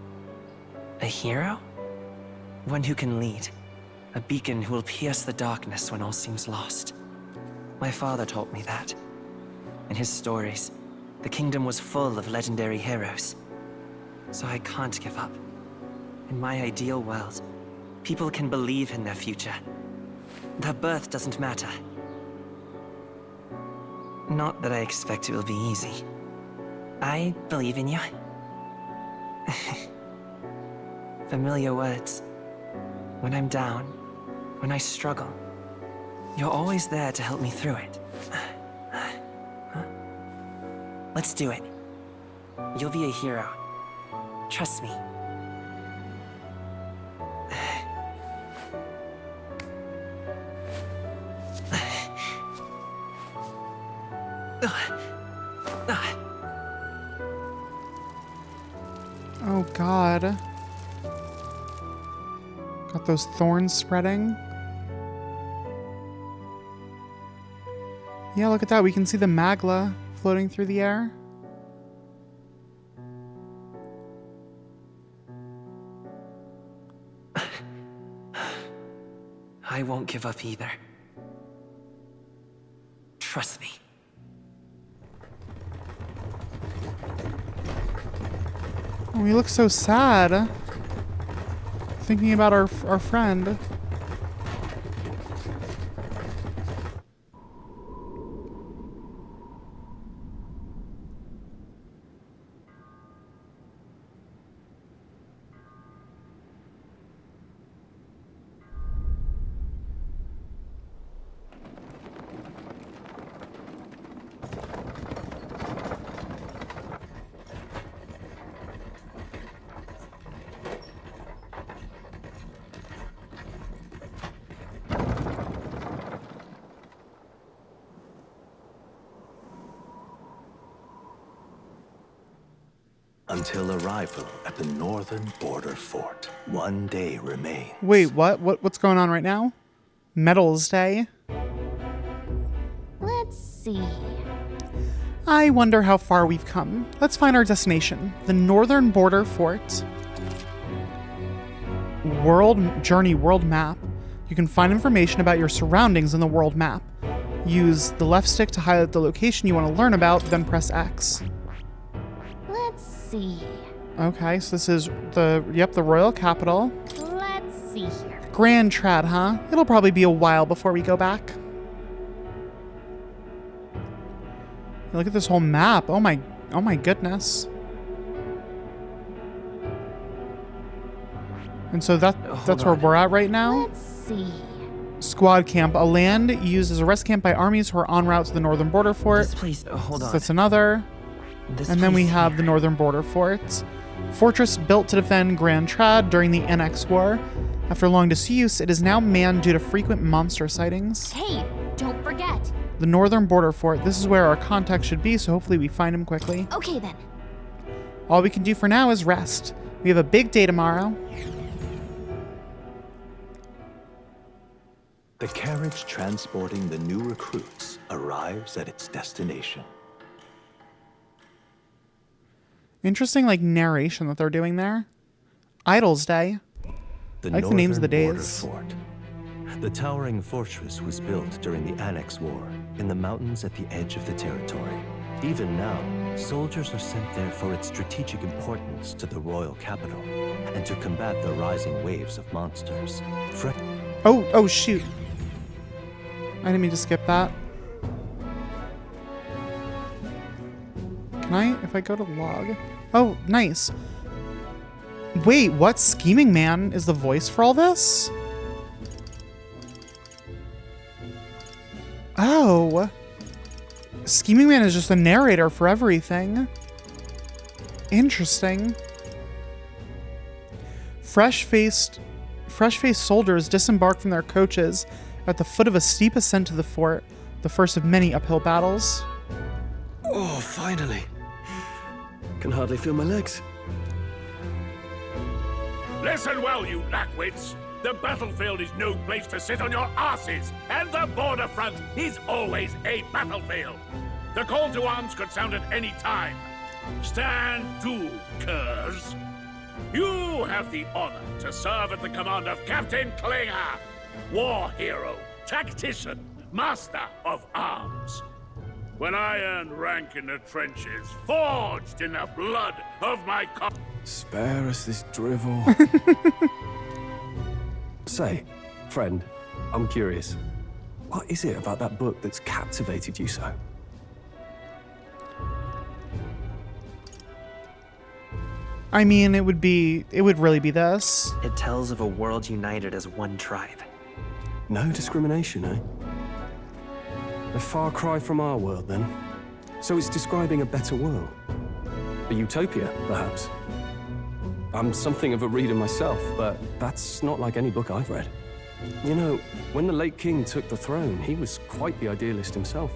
A hero? One who can lead. A beacon who will pierce the darkness when all seems lost. My father taught me that. In his stories, the kingdom was full of legendary heroes. So I can't give up. In my ideal world, people can believe in their future. Their birth doesn't matter. Not that I expect it will be easy. I believe in you. Familiar words. When I'm down, when I struggle, you're always there to help me through it. Let's do it. You'll be a hero. Trust me. Oh, God. Got those thorns spreading. Yeah, look at that. We can see the magla floating through the air. I won't give up either. Trust me. Oh, we look so sad. Thinking about our friend. until arrival at the northern border fort. 1 day remains. Wait, what? What's going on right now? Medals Day. Let's see. I wonder how far we've come. Let's find our destination. The northern border fort. World map. You can find information about your surroundings in the world map. Use the left stick to highlight the location you want to learn about, then press X. Let's see. Okay, so this is the royal capital. Let's see here. Grand Trad, huh? It'll probably be a while before we go back. Look at this whole map. Oh my goodness. And so that's where we're at right now. Let's see. Squad camp, a land used as a rest camp by armies who are en route to the northern border fort. This place, hold on. So that's another. And then we have the northern border fort. Fortress built to defend Grand Trad during the Annex War. After long disuse, it is now manned due to frequent monster sightings. Hey, don't forget. The northern border fort. This is where our contact should be, so hopefully we find him quickly. Okay then. All we can do for now is rest. We have a big day tomorrow. The carriage transporting the new recruits arrives at its destination. Interesting, narration that they're doing there. Idles Day. I like the names of the days. Fort. The towering fortress was built during the Annex War in the mountains at the edge of the territory. Even now, soldiers are sent there for its strategic importance to the royal capital and to combat the rising waves of monsters. Oh, shoot. I didn't mean to skip that. Can I, if I go to log? Oh, nice. Wait, what? Scheming Man is the voice for all this? Oh. Scheming Man is just the narrator for everything. Interesting. Fresh-faced soldiers disembark from their coaches at the foot of a steep ascent to the fort, the first of many uphill battles. Oh, finally. Can hardly feel my legs. Listen well, you lackwits. The battlefield is no place to sit on your asses, and the border front is always a battlefield. The call to arms could sound at any time. Stand to, curs. You have the honor to serve at the command of Captain Klinger, war hero, tactician, master of arms. When I earned rank in the trenches, forged in the blood of my Spare us this drivel. Say, friend, I'm curious. What is it about that book that's captivated you so? I mean, it would really be this. It tells of a world united as one tribe. No discrimination, eh? A far cry from our world, then. So it's describing a better world. A utopia, perhaps. I'm something of a reader myself, but that's not like any book I've read. You know, when the late king took the throne, he was quite the idealist himself.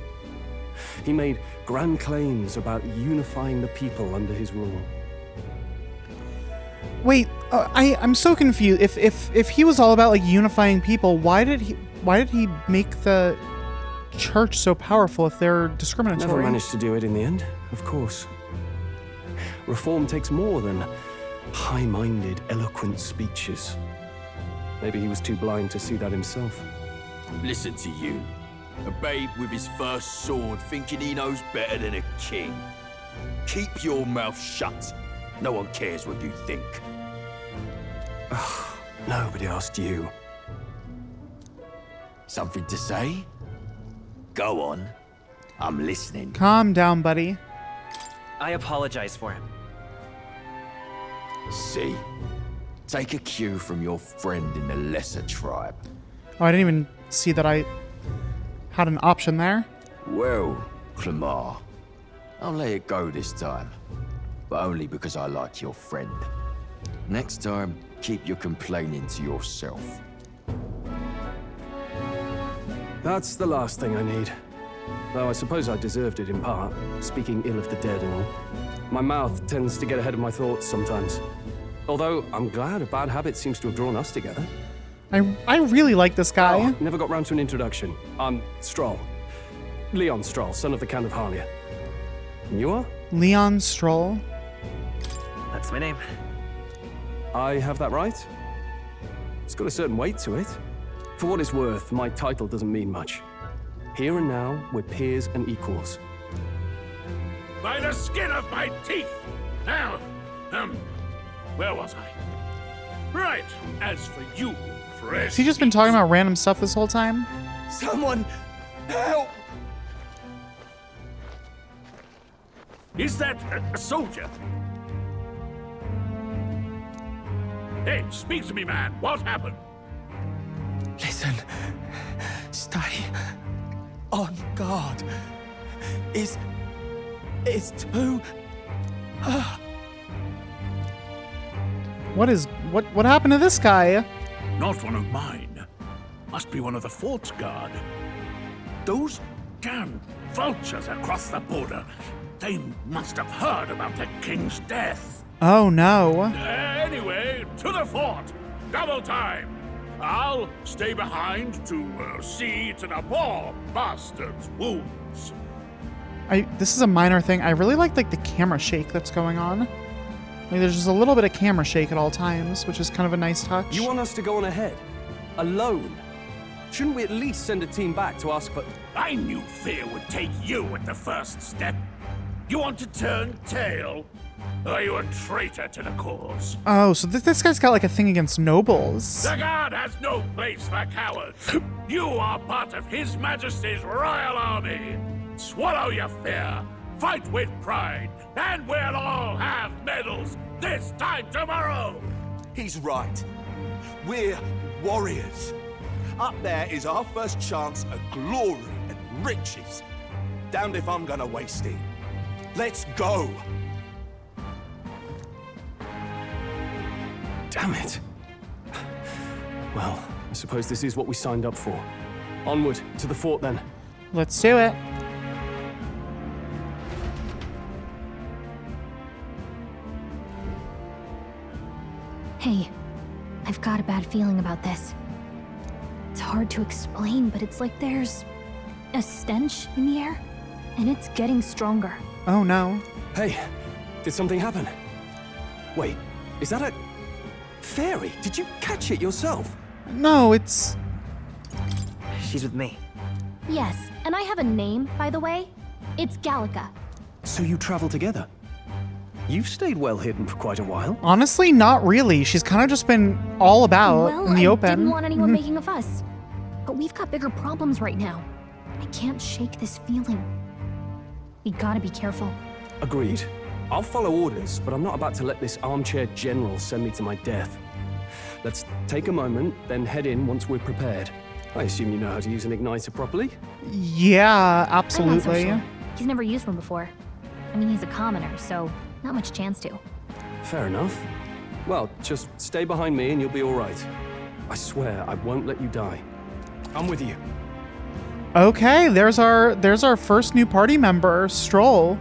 He made grand claims about unifying the people under his rule. Wait, I'm so confused. If he was all about unifying people, why did he make the church so powerful if they're discriminatory? Never managed to do it in the end, of course. Reform takes more than high-minded, eloquent speeches. Maybe he was too blind to see that himself. Listen to you. A babe with his first sword thinking he knows better than a king. Keep your mouth shut. No one cares what you think. Nobody asked you. Something to say? Go on. I'm listening. Calm down, buddy. I apologize for him. See? Take a cue from your friend in the lesser tribe. Oh, I didn't even see that I had an option there. Well, Clemar, I'll let it go this time. But only because I like your friend. Next time, keep your complaining to yourself. That's the last thing I need. Though I suppose I deserved it in part, speaking ill of the dead and all. My mouth tends to get ahead of my thoughts sometimes. Although, I'm glad a bad habit seems to have drawn us together. I really like this guy. Oh, never got round to an introduction. I'm Stroll. Leon Stroll, son of the Count of Harlia. And you are? Leon Stroll. That's my name. I have that right? It's got a certain weight to it. For what it's worth, my title doesn't mean much. Here and now, we're peers and equals. By the skin of my teeth! Now, where was I? Right, as for you, fresh... Has he just been talking about random stuff this whole time? Someone, help! Is that a soldier? Hey, speak to me, man. What happened? Listen, stay on guard. It's too... What happened to this guy? Not one of mine. Must be one of the fort's guard. Those damn vultures across the border. They must have heard about the king's death. Oh no. Anyway, to the fort. Double time. I'll stay behind to see to the poor bastard's wounds. This is a minor thing. I really like the camera shake that's going on. Like there's just a little bit of camera shake at all times, which is kind of a nice touch. You want us to go on ahead? Alone? Shouldn't we at least send a team back to ask for... I knew fear would take you at the first step. You want to turn tail? Are you a traitor to the cause? Oh, so this guy's got like a thing against nobles. The guard has no place for cowards. You are part of His Majesty's Royal Army. Swallow your fear, fight with pride, and we'll all have medals this time tomorrow. He's right. We're warriors. Up there is our first chance at glory and riches. Damned if I'm gonna waste it. Let's go. Damn it. Well, I suppose this is what we signed up for. Onward, to the fort then. Let's do it. Hey, I've got a bad feeling about this. It's hard to explain, but it's like there's a stench in the air, and it's getting stronger. Oh no. Hey, did something happen? Wait, is that a... fairy? Did you catch it yourself? No, it's... She's with me. Yes, and I have a name, by the way. It's Gallica. So you travel together? You've stayed well hidden for quite a while. Honestly, not really. She's kind of just been all about in the open. I didn't want anyone making a fuss. But we've got bigger problems right now. I can't shake this feeling. We gotta be careful. Agreed. I'll follow orders, but I'm not about to let this armchair general send me to my death. Let's take a moment, then head in once we're prepared. I assume you know how to use an igniter properly? Yeah, I'm not absolutely. so sure. He's never used one before. I mean, he's a commoner, so not much chance to. Fair enough. Well, just stay behind me and you'll be all right. I swear I won't let you die. I'm with you. Okay, there's our first new party member, Stroll.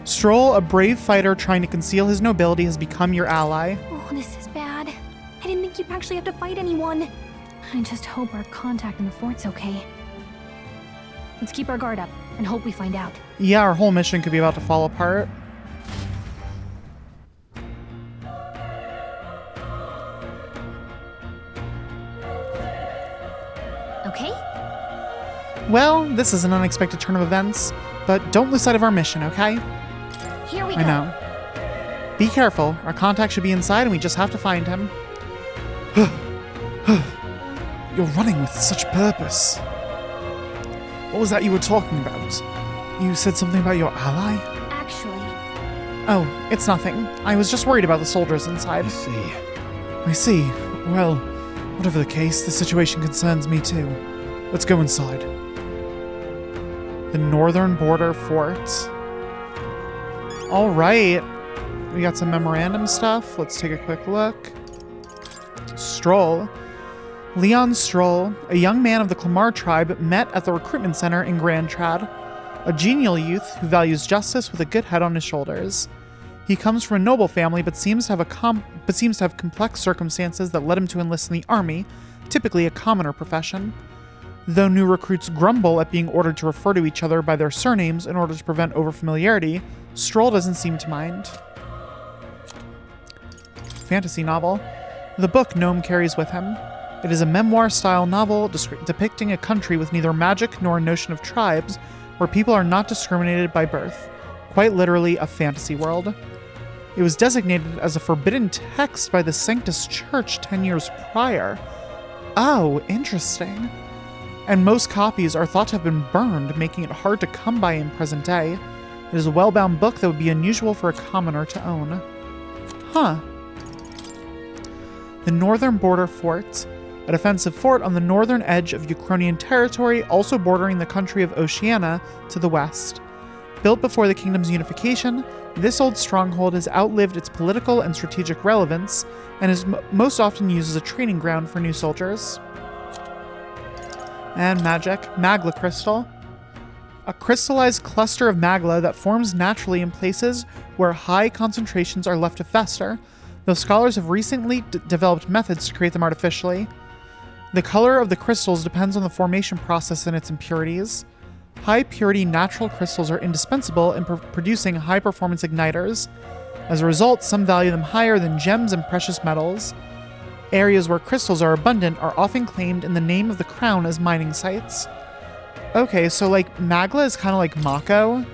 Stroll, a brave fighter trying to conceal his nobility, has become your ally. Oh, this is bad. I didn't think you'd actually have to fight anyone. I just hope our contact in the fort's okay. Let's keep our guard up and hope we find out. Yeah, our whole mission could be about to fall apart. Okay? Well, this is an unexpected turn of events, but don't lose sight of our mission, okay? Here we go. I know. Be careful. Our contact should be inside and we just have to find him. You're running with such purpose. What was that you were talking about? You said something about your ally? Actually... Oh, it's nothing. I was just worried about the soldiers inside. I see. Well, whatever the case, the situation concerns me too. Let's go inside. The Northern Border Fort. All right. We got some memorandum stuff. Let's take a quick look. Stroll. Leon Stroll, a young man of the Clamar tribe, met at the recruitment center in Grand Trad. A genial youth who values justice with a good head on his shoulders. He comes from a noble family, but seems to have complex circumstances that led him to enlist in the army, typically a commoner profession. Though new recruits grumble at being ordered to refer to each other by their surnames in order to prevent overfamiliarity, Stroll doesn't seem to mind. Fantasy novel. The book Gnome carries with him. It is a memoir-style novel depicting a country with neither magic nor a notion of tribes, where people are not discriminated by birth. Quite literally a fantasy world. It was designated as a forbidden text by the Sanctus Church 10 years prior. Oh, interesting. And most copies are thought to have been burned, making it hard to come by in present day. It is a well-bound book that would be unusual for a commoner to own. Huh. The Northern Border Fort. A defensive fort on the northern edge of Euchronian territory, also bordering the country of Oceania to the west. Built before the kingdom's unification, this old stronghold has outlived its political and strategic relevance, and is most often used as a training ground for new soldiers. And magic. Magla crystal. A crystallized cluster of magla that forms naturally in places where high concentrations are left to fester, though scholars have recently developed methods to create them artificially. The color of the crystals depends on the formation process and its impurities. High-purity natural crystals are indispensable in producing high-performance igniters. As a result, some value them higher than gems and precious metals. Areas where crystals are abundant are often claimed in the name of the crown as mining sites. Okay, so like Magla is kind of like Mako,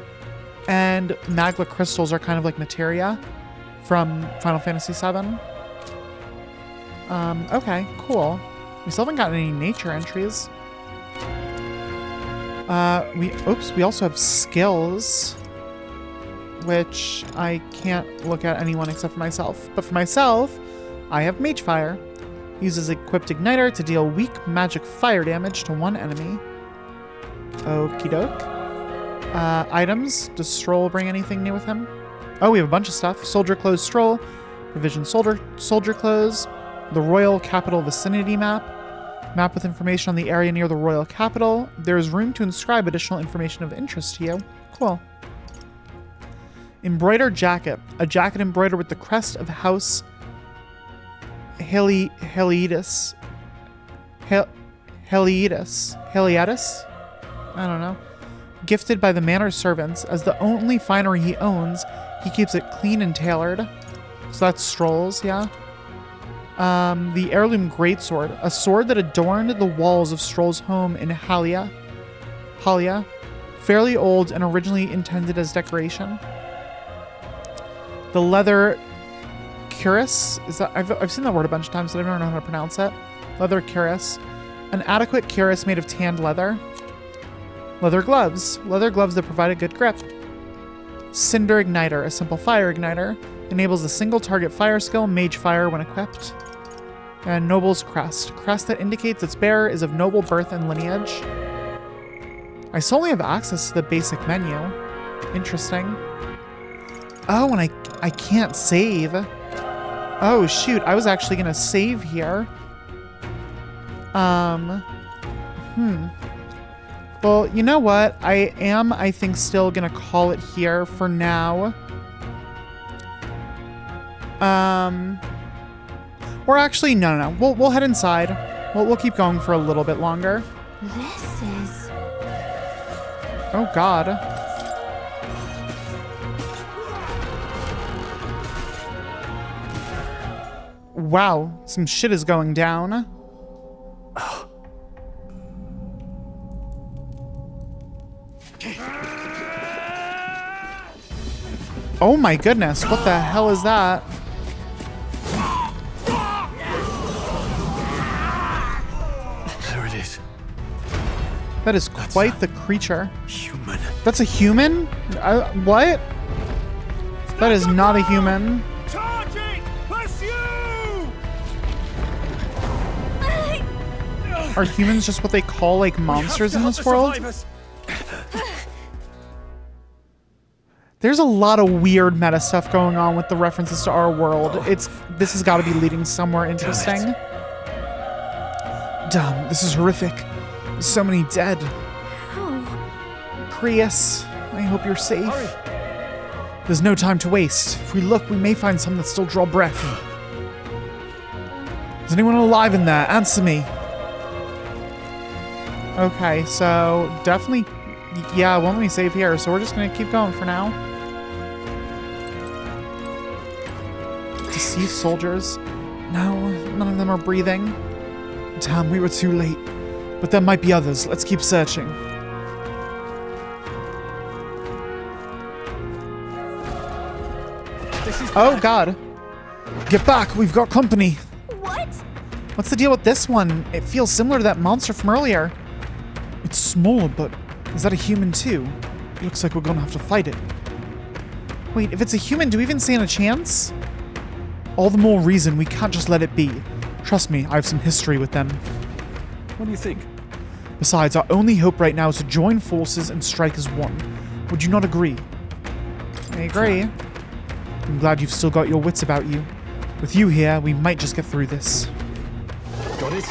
and Magla crystals are kind of like materia from Final Fantasy VII. Okay, cool. We still haven't gotten any nature entries. We also have skills, which I can't look at anyone except for myself. But for myself, I have Mage Fire. Uses equipped igniter to deal weak magic fire damage to one enemy. Okie doke. Items. Does Stroll bring anything new with him? Oh, we have a bunch of stuff. Soldier Clothes Stroll. Provision Soldier Clothes. The Royal Capital Vicinity Map. Map with information on the area near the Royal Capital. There is room to inscribe additional information of interest to you. Cool. Embroidered Jacket. A jacket embroidered with the crest of House Heliadus. Heliadus? I don't know. Gifted by the manor servants. As the only finery he owns, he keeps it clean and tailored. So that's Stroll's, yeah. The heirloom greatsword, a sword that adorned the walls of Stroll's home in Halia, fairly old and originally intended as decoration. The leather cuirass, is that I've seen that word a bunch of times, but I don't know how to pronounce it. Leather cuirass, an adequate cuirass made of tanned leather. Leather gloves that provide a good grip. Cinder igniter, a simple fire igniter, enables a single target fire skill, Mage Fire, when equipped. And Noble's Crest. Crest that indicates its bearer is of noble birth and lineage. I still only have access to the basic menu. Interesting. Oh, and I can't save. Oh, shoot. I was actually going to save here. Well, you know what? I think, still going to call it here for now. Or actually, no. We'll head inside. We'll keep going for a little bit longer. This is... Oh, God. Wow, some shit is going down. Oh my goodness, what the hell is that? There it is. That is quite the creature. Human. That's a human? What? That is not a human. Charging! Pursue! Are humans just what they call like monsters in this world? There's a lot of weird meta stuff going on with the references to our world. This has got to be leading somewhere interesting. Dumb. This is horrific. So many dead. How? Creus, I hope you're safe. There's no time to waste. If we look, we may find some that still draw breath. Is anyone alive in there? Answer me. Okay, so definitely, yeah, it won't let me save here, so we're just gonna keep going for now. Deceased soldiers. No, none of them are breathing. Damn, we were too late. But there might be others. Let's keep searching. Oh, God. Get back, we've got company. What? What's the deal with this one? It feels similar to that monster from earlier. It's smaller, but is that a human too? It looks like we're gonna have to fight it. Wait, if it's a human, do we even stand a chance? All the more reason we can't just let it be. Trust me, I have some history with them. What do you think? Besides, our only hope right now is to join forces and strike as one. Would you not agree? I agree. I'm glad you've still got your wits about you. With you here, we might just get through this. Got it?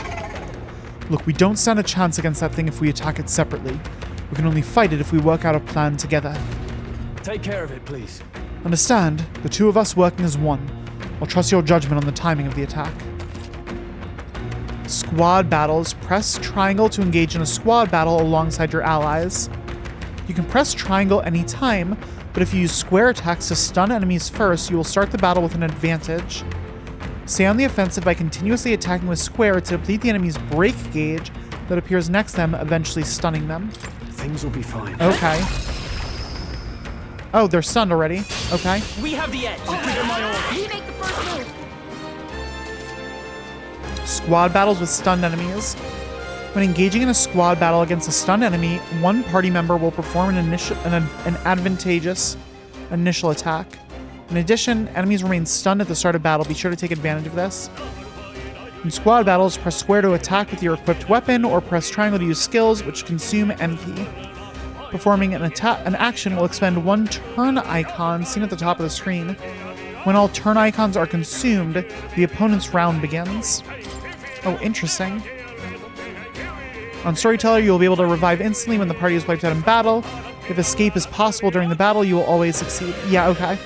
Look, we don't stand a chance against that thing if we attack it separately. We can only fight it if we work out a plan together. Take care of it, please. Understand? The two of us working as one. I'll trust your judgment on the timing of the attack. Squad battles. Press triangle to engage in a squad battle alongside your allies. You can press triangle anytime, but if you use square attacks to stun enemies first, you will start the battle with an advantage. Stay on the offensive by continuously attacking with square to deplete the enemy's break gauge that appears next to them, eventually stunning them. Things will be fine. Okay. Oh, they're stunned already. Okay. We have the edge. We make the first move. Squad battles with stunned enemies. When engaging in a squad battle against a stunned enemy, one party member will perform an advantageous initial attack. In addition, enemies remain stunned at the start of battle. Be sure to take advantage of this. In squad battles, press square to attack with your equipped weapon, or press triangle to use skills, which consume MP. Performing an action will expend one turn icon seen at the top of the screen. When all turn icons are consumed, the opponent's round begins. Oh, interesting. On Storyteller, you will be able to revive instantly when the party is wiped out in battle. If escape is possible during the battle, you will always succeed. Yeah, okay.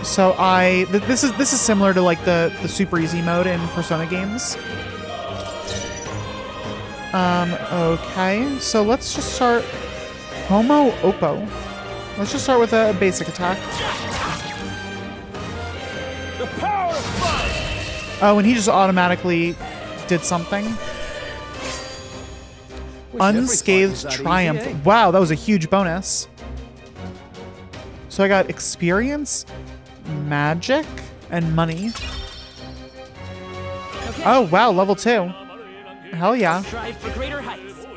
So this is similar to like the super easy mode in Persona games. Okay, so let's just start Homo Oppo. Let's just start with a basic attack. The power of fire! Oh, and he just automatically did something. Unscathed Triumph. Easy, eh? Wow, that was a huge bonus. So I got experience, magic, and money. Okay. Oh, wow, level 2. Hell yeah. Strive for greater heights.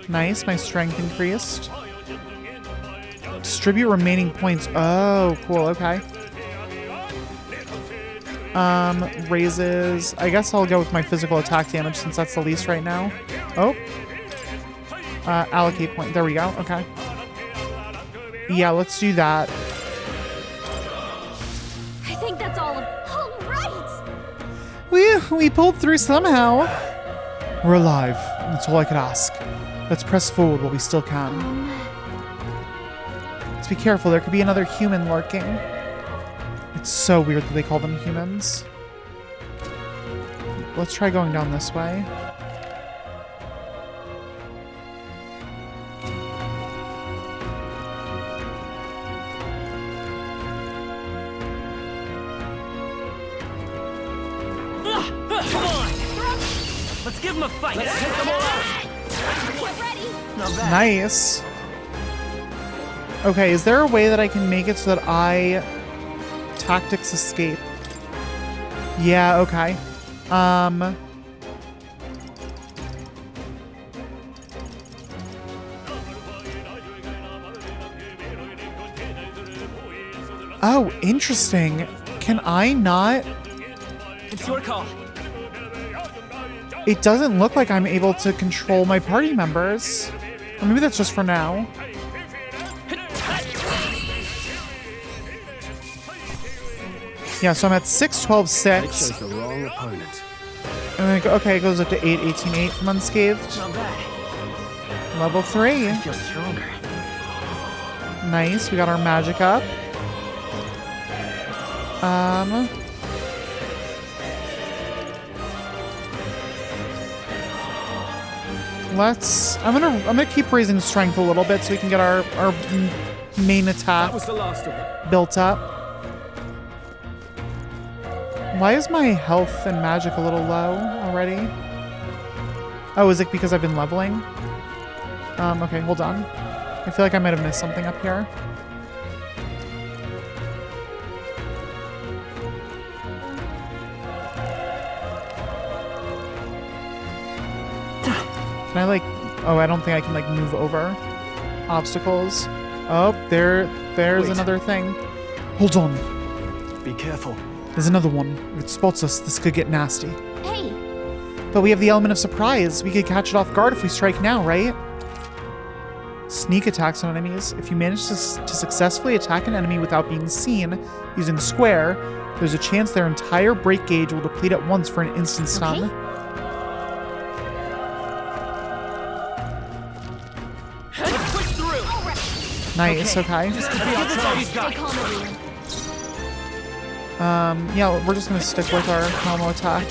Nice, my strength increased. Distribute remaining points. Oh, cool, okay. Raises. I guess I'll go with my physical attack damage since that's the least right now. Oh. Allocate point. There we go. Okay. Yeah, let's do that. I think that's all right. We pulled through somehow. We're alive. That's all I could ask. Let's press forward while we still can. Let's be careful. There could be another human lurking. It's so weird that they call them humans. Let's try going down this way. Come on! Let's give them a fight! Let's take them all out! Get ready. Not bad. Nice. Okay, is there a way that I can make it so that I tactics escape? Yeah, okay. Oh, interesting. Can I not? It's your call. It doesn't look like I'm able to control my party members. Or maybe that's just for now. Yeah, so I'm at 6, 12, 6. It shows the wrong opponent. And then, okay, it goes up to 8, 18, 8 from unscathed. Not bad. Level 3. I feel stronger. Nice, we got our magic up. I'm gonna keep raising strength a little bit so we can get our main attack built up. Why is my health and magic a little low already? Oh, is it because I've been leveling? Okay, hold on. I feel like I might have missed something up here. Can I like... Oh, I don't think I can like move over obstacles. Oh, there's another thing. Hold on. Be careful. There's another one. If it spots us, this could get nasty. Hey! But we have the element of surprise. We could catch it off guard if we strike now, right? Sneak attacks on enemies. If you manage to successfully attack an enemy without being seen using square, there's a chance their entire break gauge will deplete at once for an instant stun. Okay. Nice, okay. Yeah, we're just gonna stick with our normal attack.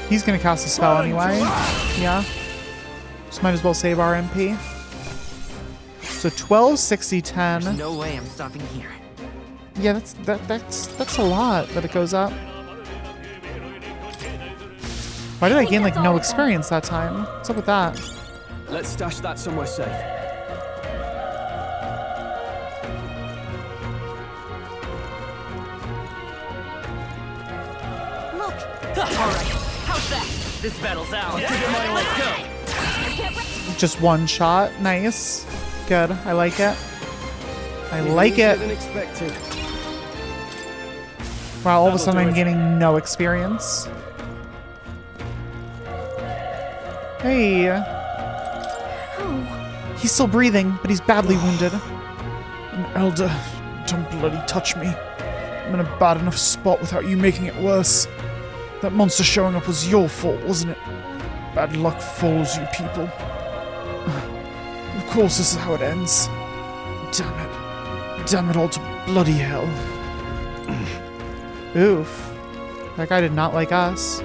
He's gonna cast a spell anyway. Yeah. Just might as well save our MP. So 12, 60, 10. There's no way I'm stopping here. Yeah, that's a lot that it goes up. Why did I gain like no experience that time? What's up with that? Let's stash that somewhere safe. Alright, how's that? This battle's out. Let's go. Just one shot. Nice. Good. I like it. I like it. Wow, all of a sudden I'm getting no experience. Hey. He's still breathing, but he's badly wounded. An elder, don't bloody touch me. I'm in a bad enough spot without you making it worse. That monster showing up was your fault, wasn't it? Bad luck follows you people. Of course this is how it ends. Damn it. Damn it all to bloody hell. Oof. That guy did not like us.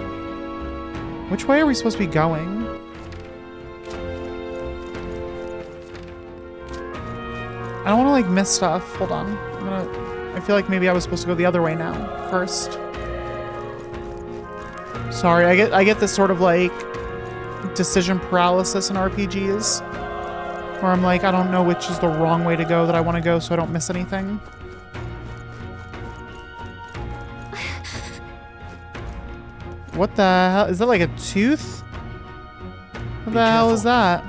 Which way are we supposed to be going? I don't want to like miss stuff. Hold on. I feel like maybe I was supposed to go the other way now first. Sorry, I get this sort of like decision paralysis in RPGs where I'm like, I don't know which is the wrong way to go that I want to go so I don't miss anything. What the hell? Is that like a tooth? What the hell is that?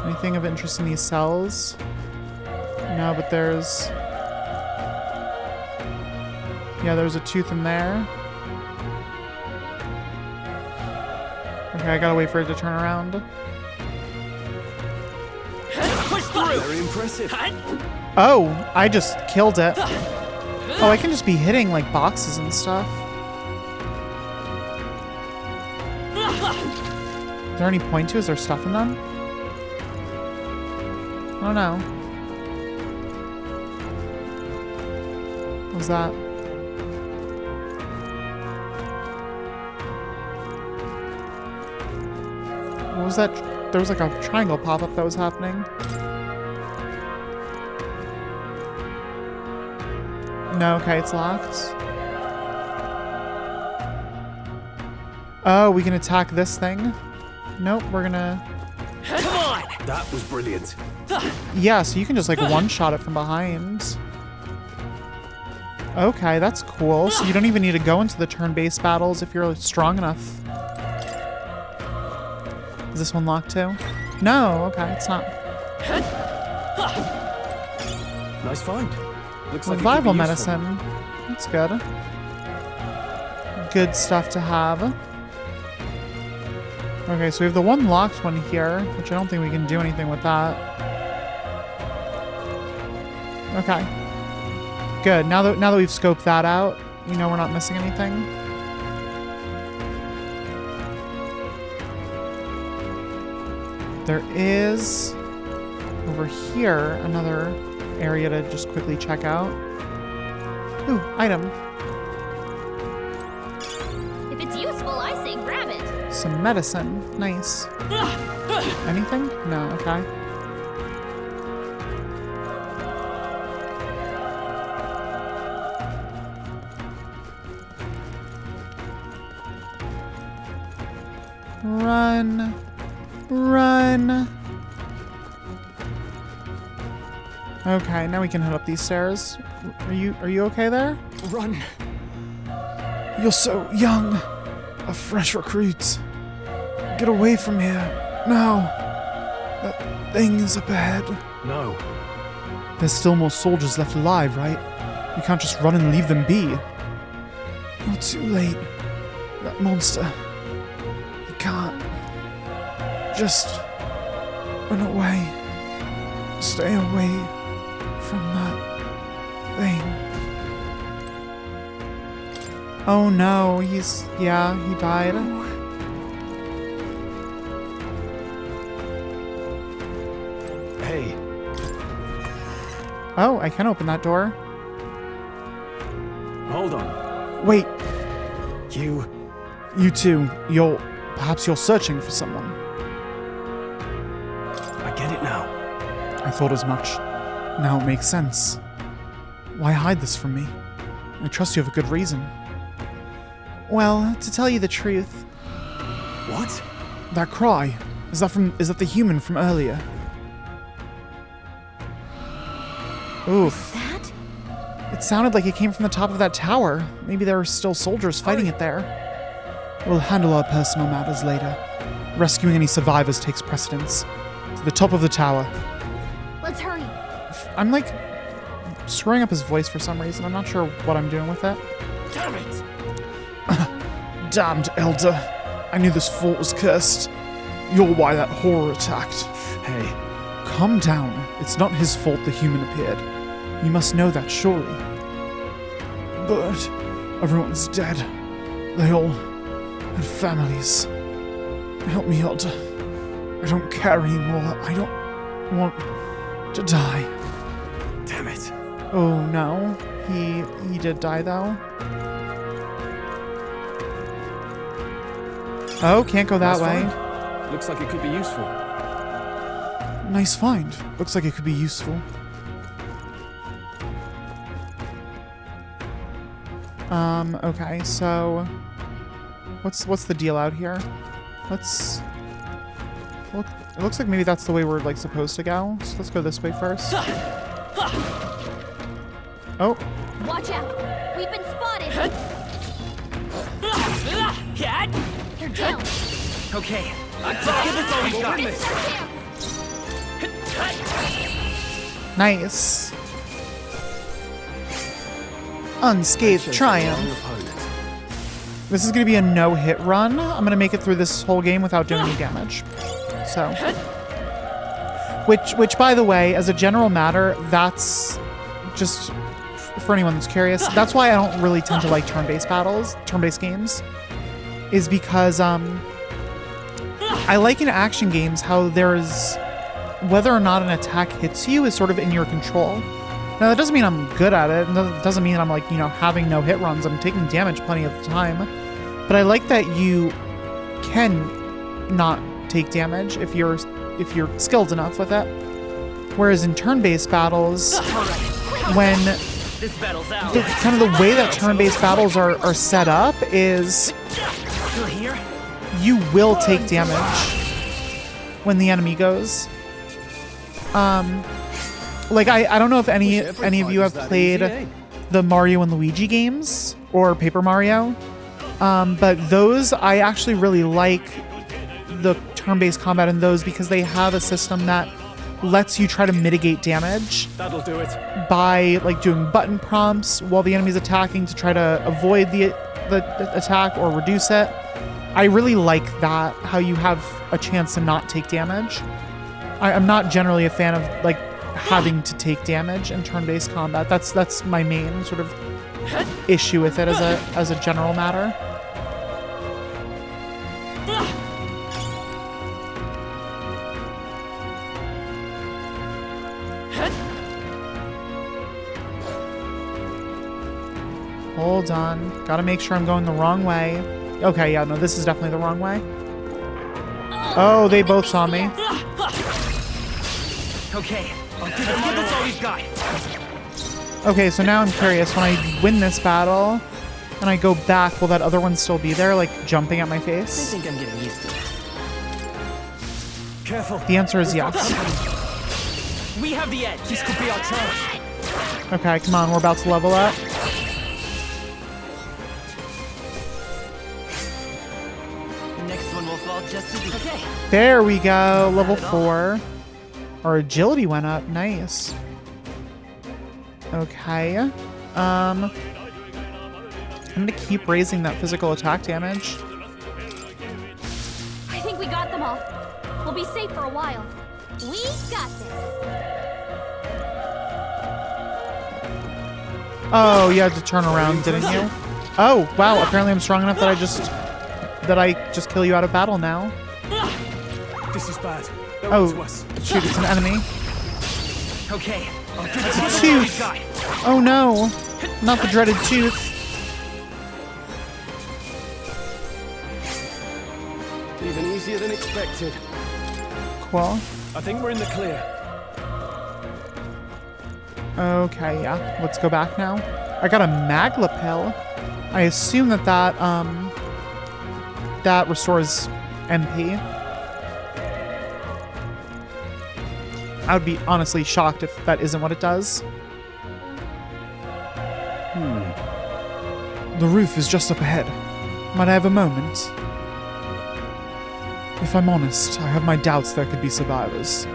Anything of interest in these cells? No, but there's... Yeah, there's a tooth in there. Okay, I gotta wait for it to turn around. Very impressive. Oh, I just killed it. Oh, I can just be hitting like boxes and stuff. Is there any point to it? Is there stuff in them? I don't know. What was that? What was that? There was like a triangle pop-up that was happening. No, okay, it's locked. Oh, we can attack this thing? Nope, we're gonna... Come on! That was brilliant. Yeah, so you can just like one-shot it from behind. Okay, that's cool. So you don't even need to go into the turn-based battles if you're strong enough. Is this one locked too? No, okay, it's not. Nice find. Looks like Revival medicine. That's good. Good stuff to have. Okay, so we have the one locked one here, which I don't think we can do anything with that. Okay. Good. Now that we've scoped that out, we know we're not missing anything. There is, over here, another area to just quickly check out. Ooh, item. If it's useful, I say grab it. Some medicine. Nice. Anything? No, okay. Run. Run. Okay, now we can head up these stairs. Are you okay there? Run. You're so young. A fresh recruit. Get away from here. Now. That thing is up ahead. No. There's still more soldiers left alive, right? You can't just run and leave them be. Not too late. That monster. You can't. Just run away. Stay away from that thing. Oh no, he died. Hey. Oh, I can open that door. Hold on. Wait. You two, perhaps you're searching for someone. I get it now. I thought as much. Now it makes sense. Why hide this from me? I trust you have a good reason. Well, to tell you the truth. What? That cry. Is that the human from earlier? Oof. That? It sounded like it came from the top of that tower. Maybe there are still soldiers fighting it there. We'll handle our personal matters later. Rescuing any survivors takes precedence. To the top of the tower. Let's hurry. I'm like screwing up his voice for some reason. I'm not sure what I'm doing with that. Damn it! Damned elder. I knew this fort was cursed. You're why that horror attacked. Hey. Calm down. It's not his fault the human appeared. You must know that, surely. But everyone's dead. They all had families. Help me, elder. I don't care anymore. I don't want to die. Damn it. Oh no. He did die though. Oh, can't go that way. Find. Looks like it could be useful. Nice find. Looks like it could be useful. Okay, so what's the deal out here? Let's look. It looks like maybe that's the way we're like supposed to go. So let's go this way first. Oh. Watch out! We've been spotted! You're down! Okay, let's give this all we got. This is our chance! Nice. Unscathed triumph. This is going to be a no-hit run. I'm going to make it through this whole game without doing any damage. So, which by the way, as a general matter, that's just for anyone that's curious. That's why I don't really tend to like turn-based battles, turn-based games, is because I like in action games how there's whether or not an attack hits you is sort of in your control. Now, that doesn't mean I'm good at it. That doesn't mean I'm like, having no hit runs. I'm taking damage plenty of the time. But I like that you can not take damage if you're skilled enough with it. Whereas in turn-based battles, when kind of the way that turn-based battles are set up is you will take damage when the enemy goes. Like, I don't know if any of you have played the Mario and Luigi games or Paper Mario, but those, I actually really like the turn-based combat in those because they have a system that lets you try to mitigate damage. That'll do it. By, like, doing button prompts while the enemy's attacking to try to avoid the attack or reduce it. I really like that, how you have a chance to not take damage. I'm not generally a fan of, like, having to take damage in turn-based combat. That's my main sort of issue with it as a general matter. Hold on. Gotta make sure I'm going the wrong way. Okay, yeah, no, this is definitely the wrong way. Oh, they both saw me. Okay, let's give this all we've got. Okay, so now I'm curious. When I win this battle and I go back, will that other one still be there, like jumping at my face? I think I'm getting used to it. Careful. The answer is yes. We have the edge. This could be our chance. Okay, come on, we're about to level up. The next one will fall just as easy. Okay. There we go, level 4. Our agility went up, nice. Okay, I'm gonna keep raising that physical attack damage. I think we got them all. We'll be safe for a while. We got this. Oh, you had to turn around, didn't you? Oh, wow, apparently I'm strong enough that I just kill you out of battle now. This is bad. Oh, shoot, it's an enemy. Okay. It's a tooth. Oh no, not the dreaded tooth. Even easier than expected. Cool. I think we're in the clear. Okay, yeah. Let's go back now. I got a magla pill. I assume that that restores MP. I would be honestly shocked if that isn't what it does. The roof is just up ahead. Might I have a moment? If I'm honest, I have my doubts there could be survivors.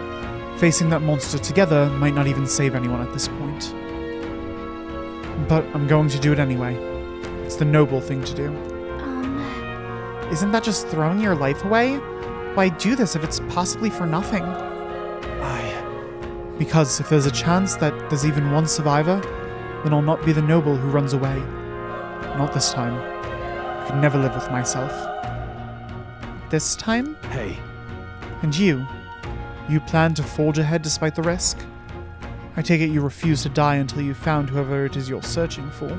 Facing that monster together might not even save anyone at this point. But I'm going to do it anyway. It's the noble thing to do. Isn't that just throwing your life away? Why do this if it's possibly for nothing? Because if there's a chance that there's even one survivor, then I'll not be the noble who runs away. Not this time. I could never live with myself. This time? Hey. And you? You plan to forge ahead despite the risk? I take it you refuse to die until you've found whoever it is you're searching for.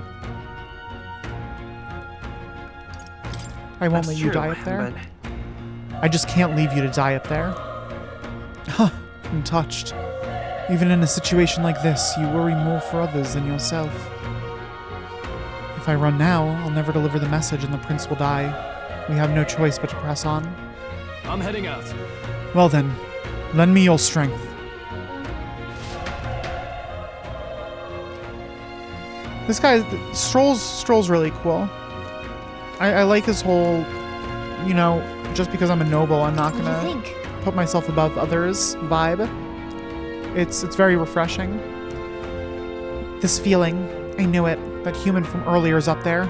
I won't let you die up there. I just can't leave you to die up there. Huh, I'm touched. Even in a situation like this, you worry more for others than yourself. If I run now, I'll never deliver the message and the prince will die. We have no choice but to press on. I'm heading out. Well then, lend me your strength. This guy, Stroll's really cool. I like his whole, you know, just because I'm a noble, I'm not gonna put myself above others vibe. It's very refreshing. This feeling, I knew it. That human from earlier is up there.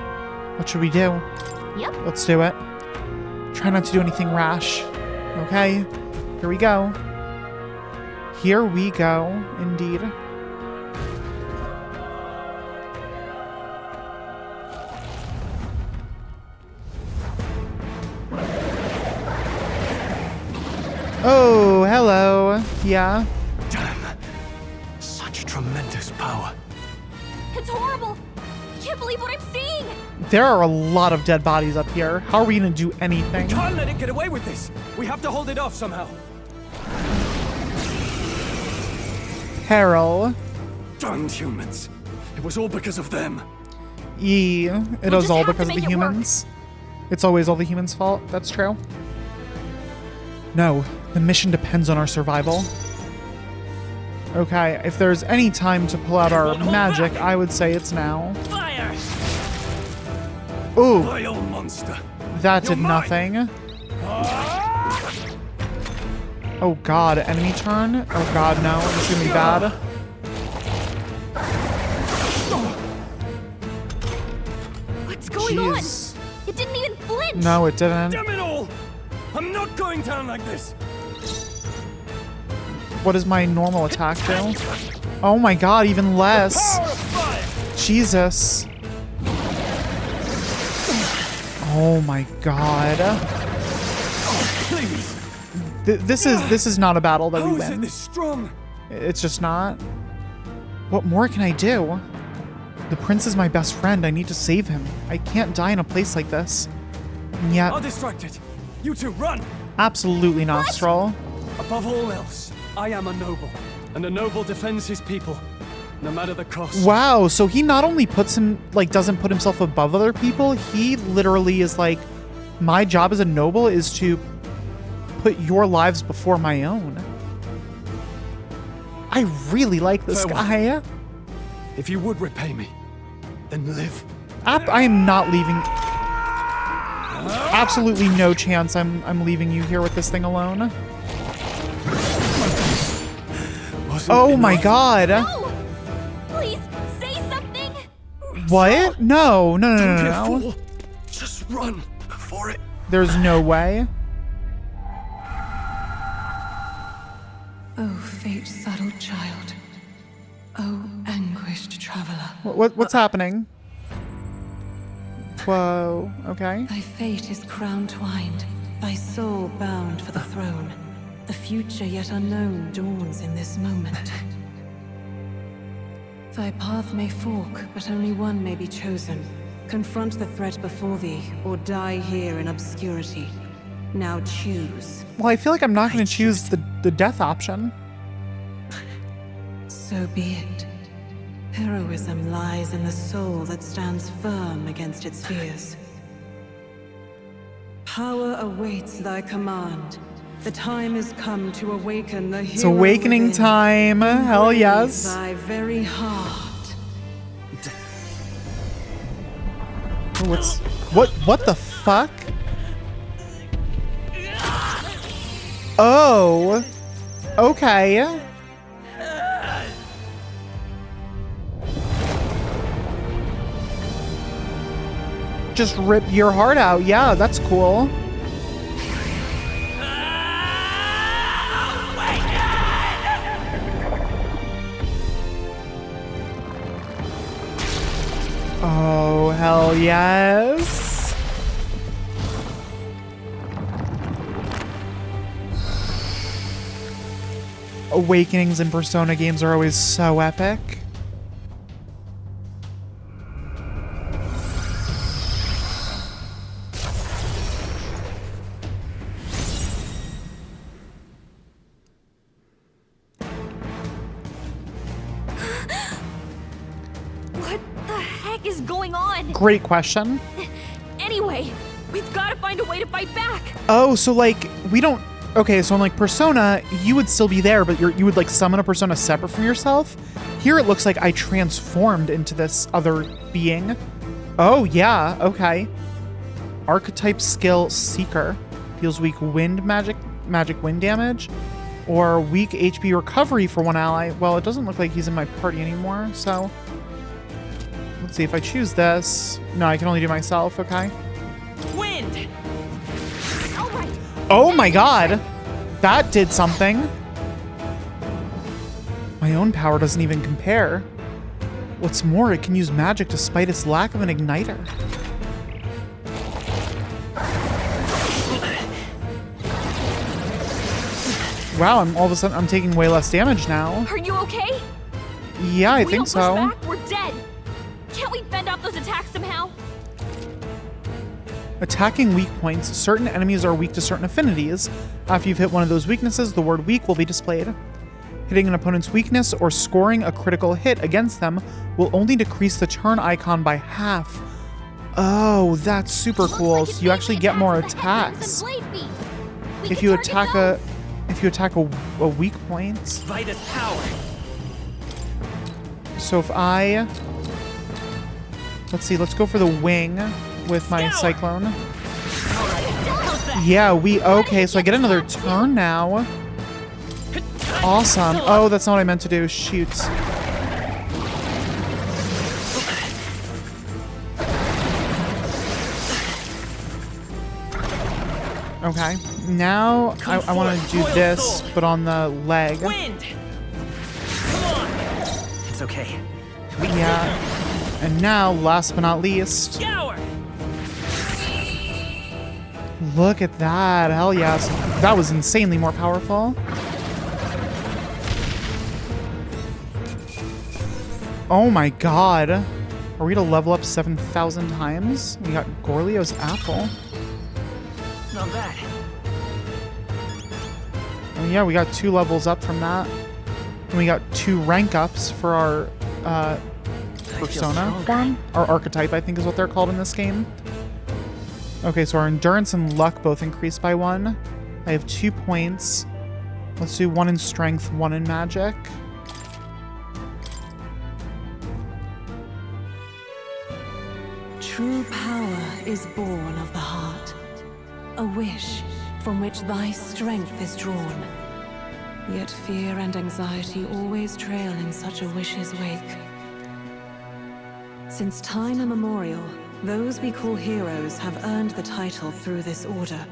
What should we do? Yep. Let's do it. Try not to do anything rash. Okay, here we go. Here we go, indeed. Oh, hello. Yeah. Damn. Such tremendous power. It's horrible. I can't believe what I'm seeing. There are a lot of dead bodies up here. How are we gonna do anything? We can't let it get away with this. We have to hold it off somehow. Harold. Darned humans. It was all because of them. It is all because of the humans. It's always all the humans' fault. That's true. No, the mission depends on our survival. Okay, if there's any time to pull out our magic, I would say it's now. Fire! Ooh. Vile monster. That did nothing. Oh god, enemy turn? Oh god, no. It's gonna be bad. What's going on? It didn't even flinch. No, it didn't. Damn it all! I'm not going down like this. What does my normal attack do? Oh my god, even less. Jesus. Oh my god. Please. This is not a battle that we How is it win. this strong? It's just not. What more can I do? The prince is my best friend. I need to save him. I can't die in a place like this. And yet... I'll distract it. You two, run! Absolutely not, Stroll. Above all else, I am a noble. And a noble defends his people, no matter the cost. Wow, so he not only puts him, like, doesn't put himself above other people, he literally is like, my job as a noble is to put your lives before my own. I really like this guy. If you would repay me, then live. I am not leaving. Absolutely no chance I'm leaving you here with this thing alone. Oh my god. No! Please, say something! What? No. Don't be a fool. Just run before it. There's no way. Oh, fate subtle child. Oh, anguished traveler. What's happening? Whoa, okay. Thy fate is crown-twined, thy soul bound for the throne. The future yet unknown dawns in this moment. Thy path may fork, but only one may be chosen. Confront the threat before thee, or die here in obscurity. Now choose. Well, I feel like I'm not going to choose the death option. So be it. Heroism lies in the soul that stands firm against its fears. Power awaits thy command. The time is come to awaken the hero. It's awakening within. time. Hell yes. Thy very heart. What the fuck? Oh. Okay. Just rip your heart out. Yeah, that's cool. Oh, hell yes. Awakenings in Persona games are always so epic. Great question. Anyway, we've got to find a way to fight back. Oh, so like we don't. Okay, so in like Persona, you would still be there, but you would like summon a persona separate from yourself. Here it looks like I transformed into this other being. Oh yeah, okay. Archetype skill Seeker deals weak wind magic wind damage, or weak HP recovery for one ally. Well, it doesn't look like he's in my party anymore, so. Let's see if I choose this. No, I can only do myself, okay. Wind! All right. Oh my god! That did something. My own power doesn't even compare. What's more, it can use magic despite its lack of an igniter. Wow, all of a sudden I'm taking way less damage now. Are you okay? Yeah, I think so. We don't push back, we're dead. Can't we fend off those attacks somehow? Attacking weak points. Certain enemies are weak to certain affinities. After you've hit one of those weaknesses, the word weak will be displayed. Hitting an opponent's weakness or scoring a critical hit against them will only decrease the turn icon by half. Oh, that's super cool. So you actually get more attacks. If you attack a weak point. Vitus power. So if I let's see, let's go for the wing with my cyclone. Yeah, okay, so I get another turn now. Awesome. Oh, that's not what I meant to do. Shoot. Okay, now I want to do this, but on the leg. Wind. Come on. It's okay. Yeah. And now, last but not least. Scour. Look at that. Hell yes. That was insanely more powerful. Oh my god. Are we to level up 7,000 times? We got Gorlio's apple. Not bad. Oh yeah, we got 2 levels up from that. And we got 2 rank ups for our persona form. Our archetype, I think is what they're called in this game. Okay, so our endurance and luck both increased by 1. I have 2 points. Let's do 1 in strength, 1 in magic. True power is born of the heart, a wish from which thy strength is drawn. Yet fear and anxiety always trail in such a wish's wake. Since time immemorial, those we call heroes have earned the title through this order.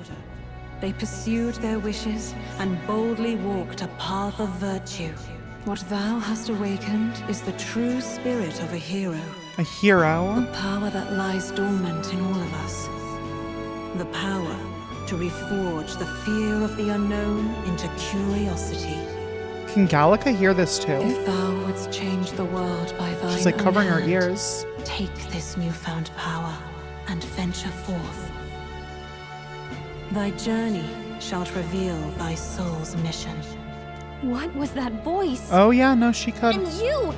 They pursued their wishes and boldly walked a path of virtue. What thou hast awakened is the true spirit of a hero. A hero? The power that lies dormant in all of us. The power to reforge the fear of the unknown into curiosity. Can Gallica hear this too? If thou wouldst change the world by thine She's like own covering her hand, ears. take this newfound power and venture forth. Thy journey shalt reveal thy soul's mission. What was that voice? Oh yeah, no, she could. And you!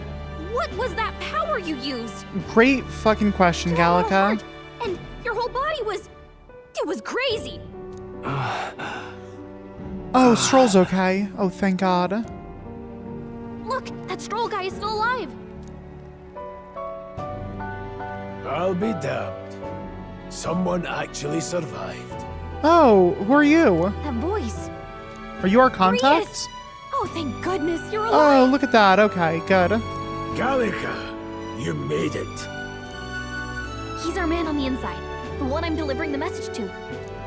What was that power you used? Great fucking question, Gallica. And your whole body was... It was crazy! Oh, Stroll's okay. Oh, thank God. Look, that Stroll guy is still alive! I'll be damned. Someone actually survived. Oh, who are you? That voice. Are you our contact? Grius. Oh, thank goodness, you're alive! Oh, look at that. Okay, good. Gallica, you made it. He's our man on the inside. The one I'm delivering the message to.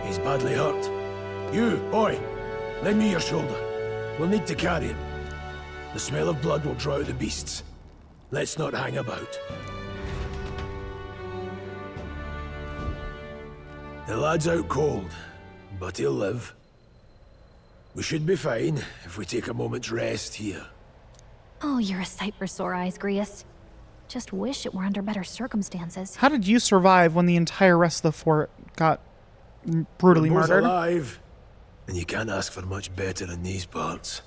He's badly hurt. You, boy, lend me your shoulder. We'll need to carry him. The smell of blood will draw out the beasts. Let's not hang about. The lad's out cold, but he'll live. We should be fine if we take a moment's rest here. Oh, you're a sight for sore eyes, Grius. Just wish it were under better circumstances. How did you survive when the entire rest of the fort got brutally We're both murdered? alive, and you can't ask for much better in these parts.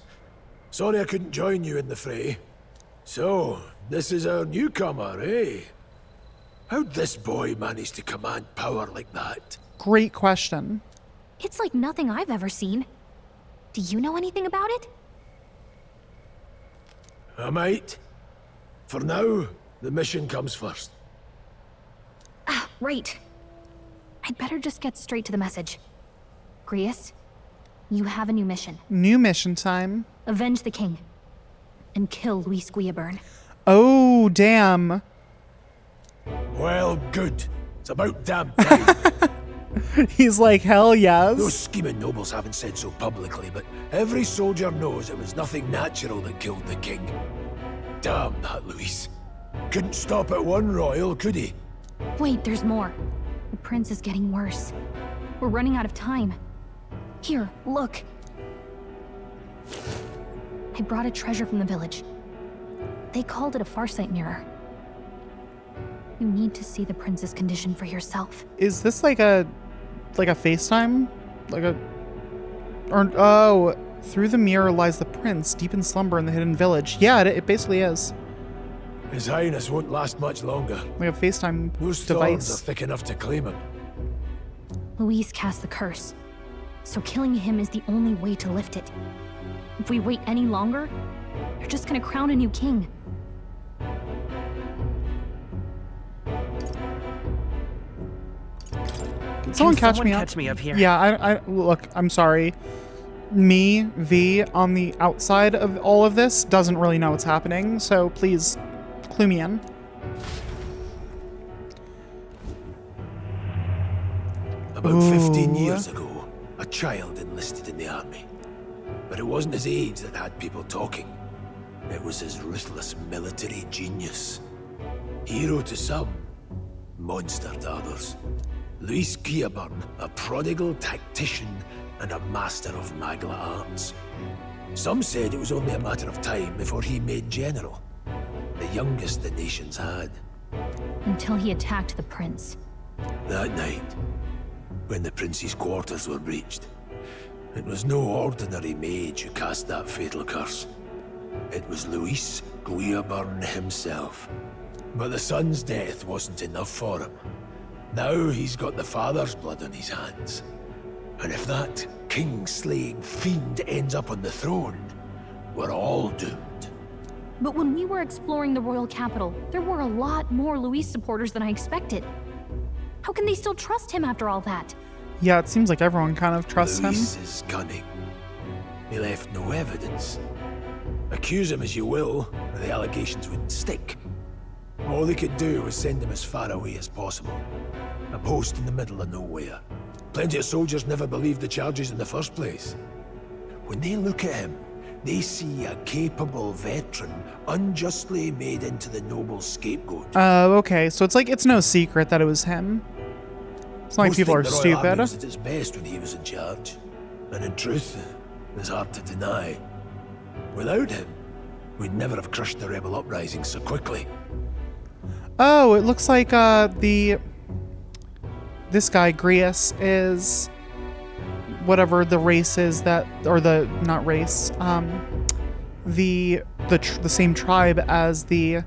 Sorry I couldn't join you in the fray. So, this is our newcomer, eh? How'd this boy manage to command power like that? Great question. It's like nothing I've ever seen. Do you know anything about it? I might. For now, the mission comes first. Ah, right. I'd better just get straight to the message. Grius, you have a new mission. New mission time. Avenge the king. And kill Luis Guillaburn. Oh, damn. Well, good. It's about damn time. He's like, hell yes. Those scheming nobles haven't said so publicly, but every soldier knows it was nothing natural that killed the king. Damn that Luis. Couldn't stop at one royal, could he? Wait, there's more. The prince is getting worse. We're running out of time. Here, look. I brought a treasure from the village. They called it a farsight mirror. You need to see the prince's condition for yourself. Is this like a FaceTime? Oh, through the mirror lies the prince, deep in slumber in the hidden village. Yeah, it basically is. His Highness won't last much longer. Like a FaceTime Those device. thorns are thick enough to claim him. Luis cast the curse, so killing him is the only way to lift it. If we wait any longer, you're just gonna crown a new king. Can someone catch me up? Catch me up here? Yeah, I look, I'm sorry. Me, V, on the outside of all of this, doesn't really know what's happening, so please clue me in. About 15 years ago, a child enlisted in the army. But it wasn't his age that had people talking. It was his ruthless military genius. Hero to some, monster to others. Luis Guillaburn, a prodigal tactician and a master of Magla arts. Some said it was only a matter of time before he made general. But youngest the nation's had. Until he attacked the prince. That night, when the prince's quarters were breached, it was no ordinary mage who cast that fatal curse. It was Luis Guiaburn himself. But the son's death wasn't enough for him. Now he's got the father's blood on his hands. And if that king-slaying fiend ends up on the throne, we're all doomed. But when we were exploring the royal capital, there were a lot more Luis supporters than I expected. How can they still trust him after all that? Yeah, it seems like everyone kind of trusts Luis him. is cunning. He left no evidence. Accuse him as you will, the allegations wouldn't stick. All they could do was send him as far away as possible. A post in the middle of nowhere. Plenty of soldiers never believed the charges in the first place. When they look at him, they see a capable veteran unjustly made into the noble scapegoat. Okay, so it's no secret that it was him. It's not like people are Most think the Royal Army stupid. was at its best when he was in charge. And in truth, it's hard to deny. Without him, we'd never have crushed the rebel uprising so quickly. Oh, it looks like this guy Grius is whatever the race is that, or the not race, the same tribe as the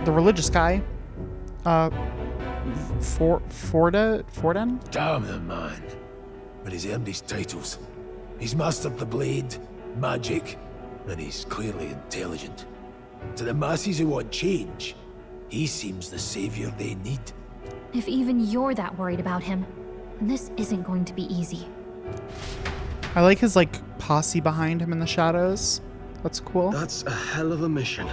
religious guy, Forden. Damn the man! But he's earned his titles. He's mastered the blade, magic, and he's clearly intelligent. To the masses who want change, he seems the savior they need. If even you're that worried about him, this isn't going to be easy. I like his posse behind him in the shadows. That's cool. That's a hell of a mission.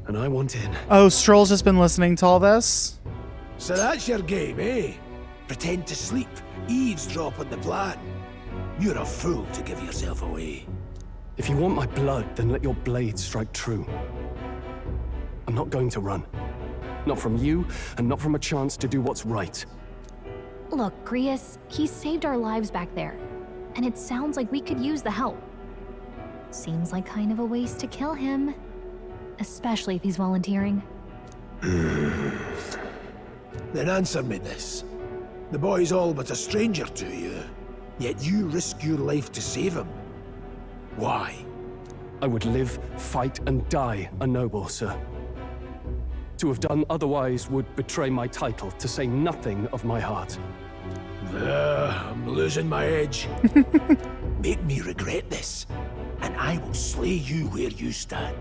And I want in. Oh, Stroll's just been listening to all this. So that's your game, eh? Pretend to sleep, eavesdrop on the plan. You're a fool to give yourself away. If you want my blood, then let your blade strike true. I'm not going to run. Not from you, and not from a chance to do what's right. Look, Grius, he saved our lives back there, and it sounds like we could use the help. Seems like kind of a waste to kill him, especially if he's volunteering. Then answer me this. The boy's all but a stranger to you, yet you risk your life to save him. Why? I would live, fight, and die a noble, sir. To have done otherwise would betray my title, to say nothing of my heart. I'm losing my edge. Make me regret this, and I will slay you where you stand.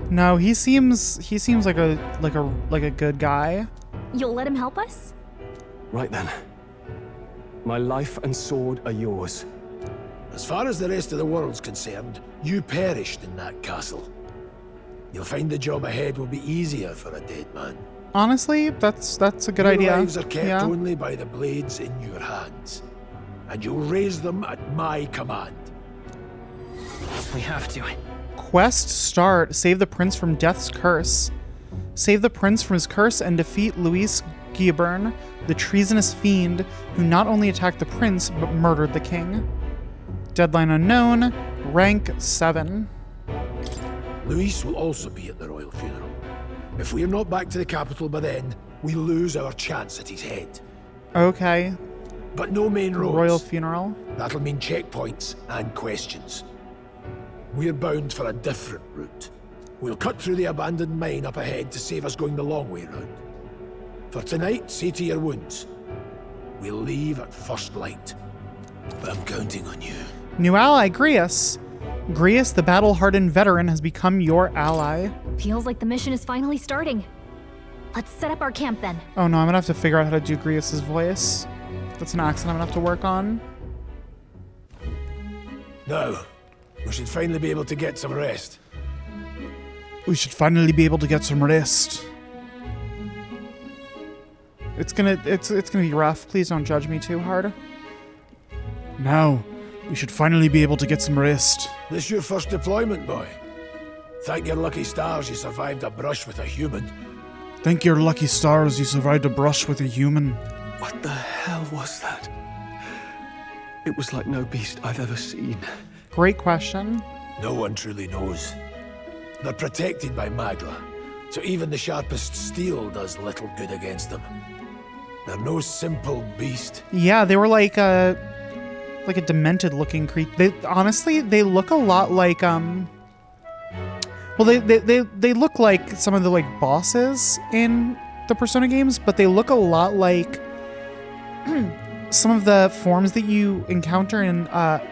No, he seems like a good guy. You'll let him help us? Right then. My life and sword are yours. As far as the rest of the world's concerned, you perished in that castle. You'll find the job ahead will be easier for a dead man. Honestly, that's a good Your idea. lives are kept Yeah. only by the blades in your hands, and you'll raise them at my command. We have to. Quest start. Save the prince from death's curse. Save the prince from his curse and defeat Luis Guiaburn, the treasonous fiend who not only attacked the prince but murdered the king. Deadline unknown. Rank 7. Luis will also be at the royal funeral. If we're not back to the capital by then, we lose our chance at his head. Okay. But no main roads. Royal funeral. That'll mean checkpoints and questions. We're bound for a different route. We'll cut through the abandoned mine up ahead to save us going the long way round. For tonight, see to your wounds. We'll leave at first light. I'm counting on you. New ally, Grius. Grius, the battle-hardened veteran, has become your ally. Feels like the mission is finally starting. Let's set up our camp then. Oh no, I'm gonna have to figure out how to do Grius's voice. That's an accent I'm gonna have to work on. Now, we should finally be able to get some rest. We should finally be able to get some rest. It's gonna be rough. Please don't judge me too hard. Now, we should finally be able to get some rest. This your first deployment, boy. Thank your lucky stars you survived a brush with a human. Thank your lucky stars you survived a brush with a human. What the hell was that? It was like no beast I've ever seen. Great question. No one truly knows. They're protected by Magla, so even the sharpest steel does little good against them. They're no simple beast. Yeah, they were like a demented looking creature. They honestly, they look a lot like well, they look like some of the like bosses in the Persona games, but they look a lot like some of the forms that you encounter in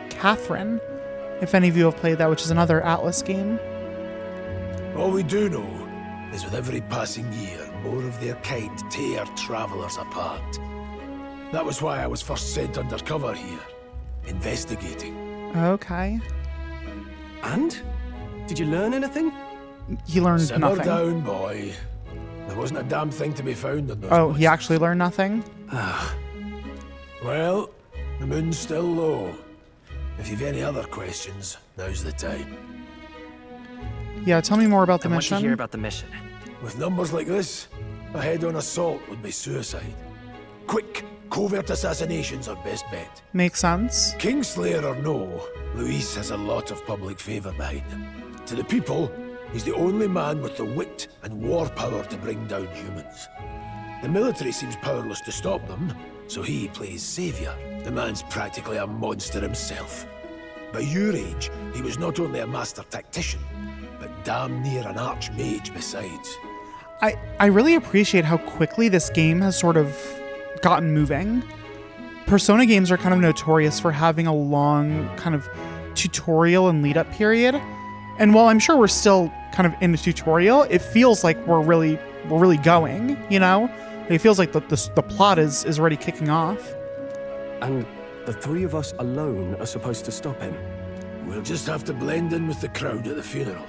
Catherine, if any of you have played that, which is another Atlas game. All we do know is with every passing year, more of their kind tear travelers apart. That was why I was first sent undercover here, investigating. Okay. And? Did you learn anything? He learned Simmer nothing. down, boy. There wasn't a damn thing to be found in those Oh, woods. he actually learned nothing? Well, the moon's still low. If you've any other questions, now's the time. Yeah, tell me more about the I want mission. to hear about the mission. With numbers like this, a head-on assault would be suicide. Quick, covert assassinations are best bet. Makes sense. Kingslayer or no, Luis has a lot of public favour behind him. To the people, he's the only man with the wit and war power to bring down humans. The military seems powerless to stop them, so he plays saviour. The man's practically a monster himself. By your age, he was not only a master tactician, but damn near an archmage besides. I really appreciate how quickly this game has sort of gotten moving. Persona games are kind of notorious for having a long kind of tutorial and lead up period. And while I'm sure we're still kind of in the tutorial, it feels like we're really going, you know? It feels like the plot is already kicking off. And the three of us alone are supposed to stop him. We'll just have to blend in with the crowd at the funeral.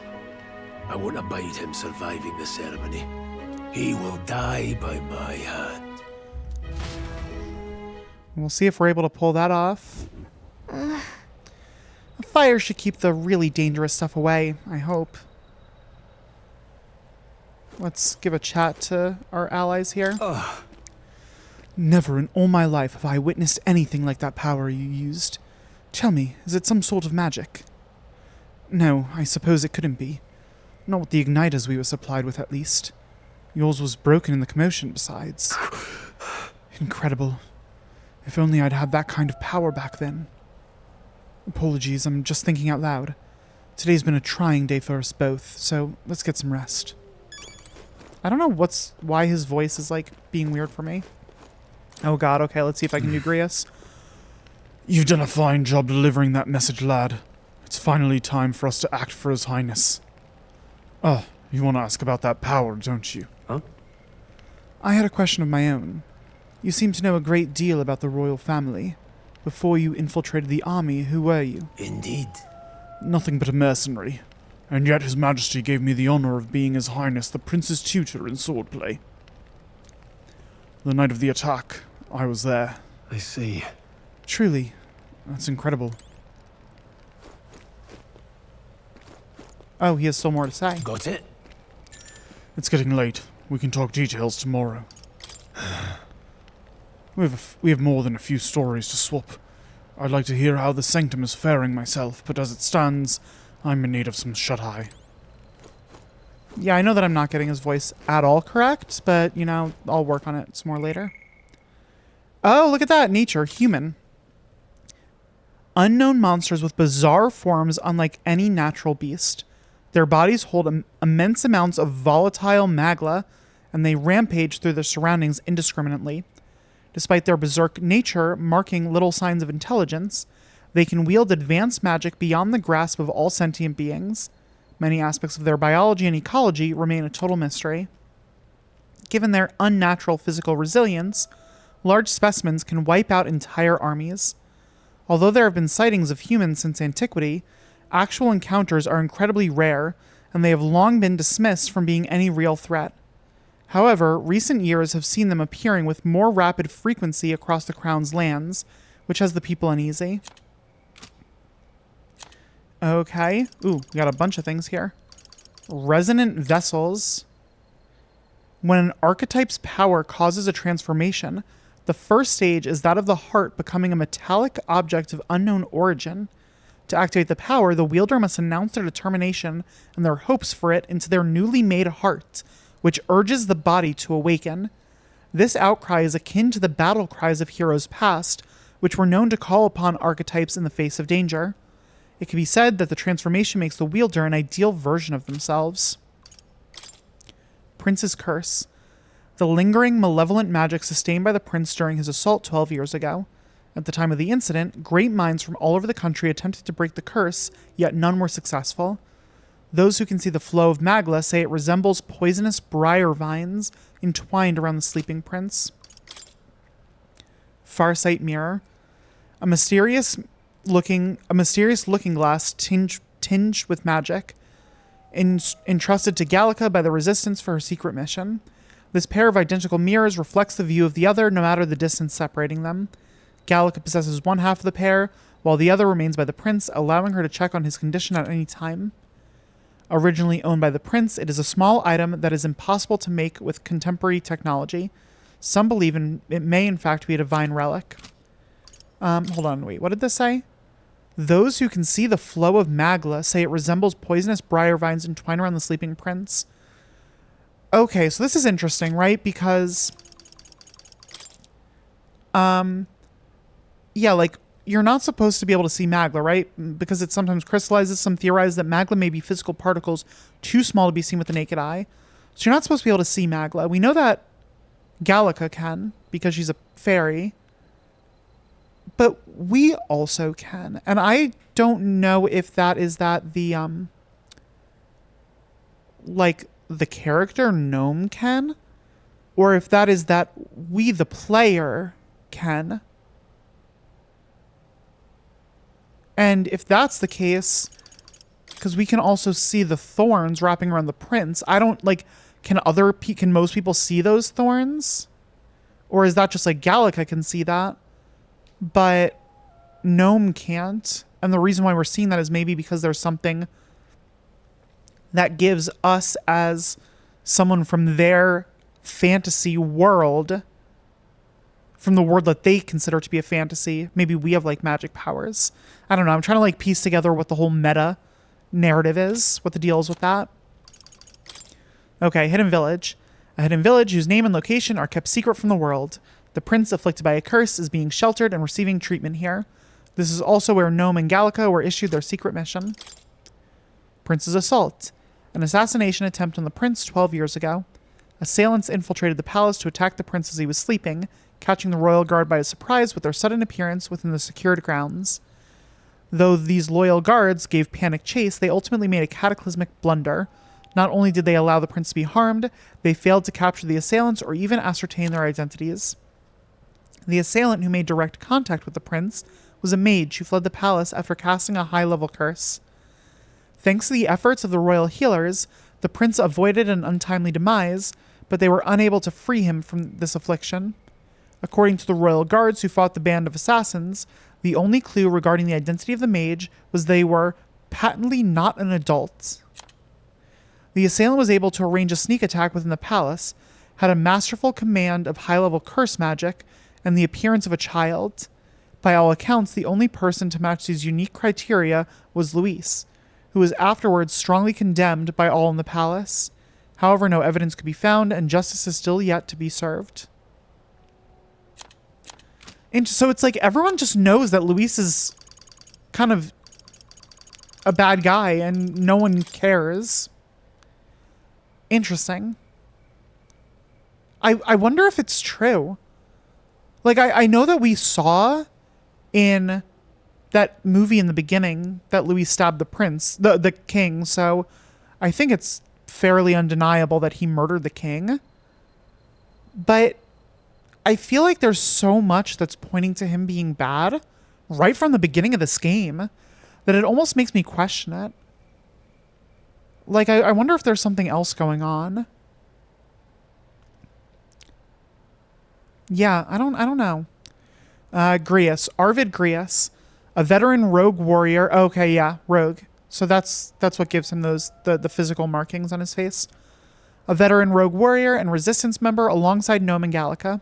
I won't abide him surviving the ceremony. He will die by my hand. We'll see if we're able to pull that off. A fire should keep the really dangerous stuff away, I hope. Let's give a chat to our allies here. Never in all my life have I witnessed anything like that power you used. Tell me, is it some sort of magic? No, I suppose it couldn't be. Not with the igniters we were supplied with, at least. Yours was broken in the commotion, besides. Incredible. If only I'd had that kind of power back then. Apologies, I'm just thinking out loud. Today's been a trying day for us both, so let's get some rest. I don't know why his voice is, like, being weird for me. Oh god, okay, let's see if I can do Grius. You've done a fine job delivering that message, lad. It's finally time for us to act for His Highness. Oh, you want to ask about that power, don't you? Huh? I had a question of my own. You seem to know a great deal about the royal family. Before you infiltrated the army, who were you? Indeed. Nothing but a mercenary. And yet His Majesty gave me the honor of being His Highness the Prince's tutor in swordplay. The night of the attack, I was there. I see. Truly, that's incredible. Oh, he has still more to say. Got it? It's getting late. We can talk details tomorrow. We have more than a few stories to swap. I'd like to hear how the Sanctum is faring myself, but as it stands, I'm in need of some shut-eye. Yeah, I know that I'm not getting his voice at all correct, but, you know, I'll work on it some more later. Oh, look at that. Nature. Human. Unknown monsters with bizarre forms unlike any natural beast. Their bodies hold immense amounts of volatile magla, and they rampage through their surroundings indiscriminately. Despite their berserk nature marking little signs of intelligence, they can wield advanced magic beyond the grasp of all sentient beings. Many aspects of their biology and ecology remain a total mystery. Given their unnatural physical resilience, large specimens can wipe out entire armies. Although there have been sightings of humans since antiquity, actual encounters are incredibly rare, and they have long been dismissed from being any real threat. However, recent years have seen them appearing with more rapid frequency across the Crown's lands, which has the people uneasy. Okay. Ooh, we got a bunch of things here. Resonant vessels. When an archetype's power causes a transformation, the first stage is that of the heart becoming a metallic object of unknown origin. To activate the power, the wielder must announce their determination and their hopes for it into their newly made heart, which urges the body to awaken. This outcry is akin to the battle cries of heroes past, which were known to call upon archetypes in the face of danger. It can be said that the transformation makes the wielder an ideal version of themselves. Prince's Curse. The lingering, malevolent magic sustained by the prince during his assault 12 years ago. At the time of the incident, great minds from all over the country attempted to break the curse, yet none were successful. Those who can see the flow of Magla say it resembles poisonous briar vines entwined around the sleeping prince. Farsight Mirror. A mysterious looking glass tinged with magic, entrusted to Gallica by the Resistance for her secret mission. This pair of identical mirrors reflects the view of the other, no matter the distance separating them. Gallica possesses one half of the pair, while the other remains by the prince, allowing her to check on his condition at any time. Originally owned by the prince, it is a small item that is impossible to make with contemporary technology. Some believe it may in fact be a divine relic. Hold on, wait, what did this say? Those who can see the flow of Magla say it resembles poisonous briar vines entwined around the sleeping prince. Okay, so this is interesting, right? Because, yeah, like, you're not supposed to be able to see Magla, right? Because it sometimes crystallizes. Some theorize that Magla may be physical particles too small to be seen with the naked eye. So you're not supposed to be able to see Magla. We know that Gallica can, because she's a fairy. But we also can. And I don't know if that is that the, like, the character gnome can, or if that is that we, the player, can. And if that's the case, because we can also see the thorns wrapping around the prince, I don't, like, can most people see those thorns? Or is that just like Gallica can see that, but gnome can't? And the reason why we're seeing that is maybe because there's something that gives us, as someone from their fantasy world, from the world that they consider to be a fantasy, maybe we have like magic powers. I don't know. I'm trying to like piece together what the whole meta narrative is, what the deal is with that. Okay, Hidden Village. A hidden village whose name and location are kept secret from the world. The prince afflicted by a curse is being sheltered and receiving treatment here. This is also where Gnome and Gallica were issued their secret mission. Prince's Assault. An assassination attempt on the prince 12 years ago. Assailants infiltrated the palace to attack the prince as he was sleeping, catching the royal guard by surprise with their sudden appearance within the secured grounds. Though these loyal guards gave panic chase, they ultimately made a cataclysmic blunder. Not only did they allow the prince to be harmed, they failed to capture the assailants or even ascertain their identities. The assailant who made direct contact with the prince was a mage who fled the palace after casting a high-level curse. Thanks to the efforts of the royal healers, the prince avoided an untimely demise, but they were unable to free him from this affliction. According to the royal guards who fought the band of assassins, the only clue regarding the identity of the mage was they were patently not an adult. The assailant was able to arrange a sneak attack within the palace, had a masterful command of high-level curse magic, and the appearance of a child. By all accounts, the only person to match these unique criteria was Luis, who was afterwards strongly condemned by all in the palace. However, no evidence could be found, and justice is still yet to be served. And so it's like everyone just knows that Luis is kind of a bad guy, and no one cares. Interesting. I wonder if it's true. Like, I know that we saw in that movie in the beginning that Louis stabbed the prince, the king, so I think it's fairly undeniable that he murdered the king. But I feel like there's so much that's pointing to him being bad right from the beginning of this game that it almost makes me question it. Like, I wonder if there's something else going on. Yeah, I don't know. Grius. Arvid Grius. A veteran rogue warrior. Okay, yeah, rogue. So that's what gives him those the physical markings on his face. A veteran rogue warrior and resistance member alongside Gnome and Gallica.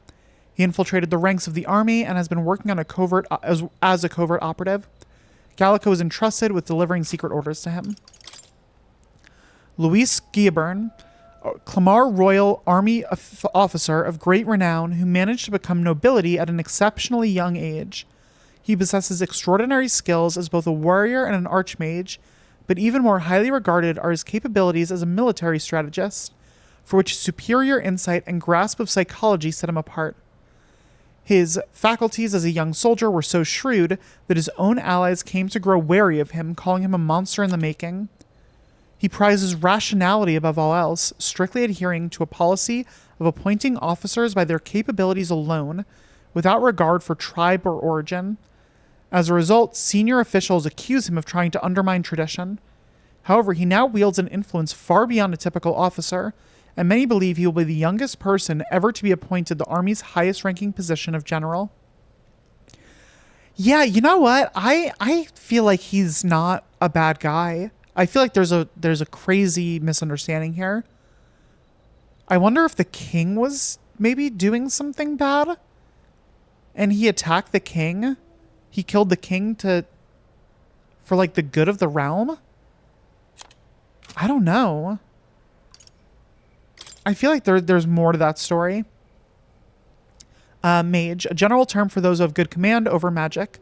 He infiltrated the ranks of the army and has been working on a covert as a covert operative. Gallica was entrusted with delivering secret orders to him. Luis Guillaburn, a Clamar Royal Army officer of great renown who managed to become nobility at an exceptionally young age. He possesses extraordinary skills as both a warrior and an archmage, but even more highly regarded are his capabilities as a military strategist, for which superior insight and grasp of psychology set him apart. His faculties as a young soldier were so shrewd that his own allies came to grow wary of him, calling him a monster in the making. He prizes rationality above all else, strictly adhering to a policy of appointing officers by their capabilities alone, without regard for tribe or origin. As a result, senior officials accuse him of trying to undermine tradition. However, he now wields an influence far beyond a typical officer, and many believe he will be the youngest person ever to be appointed the Army's highest-ranking position of general. Yeah, you know what? I feel like he's not a bad guy. I feel like there's a crazy misunderstanding here. I wonder if the king was maybe doing something bad, and he attacked the king. He killed the king for like the good of the realm. I don't know. I feel like there's more to that story. Mage, a general term for those who have good command over magic.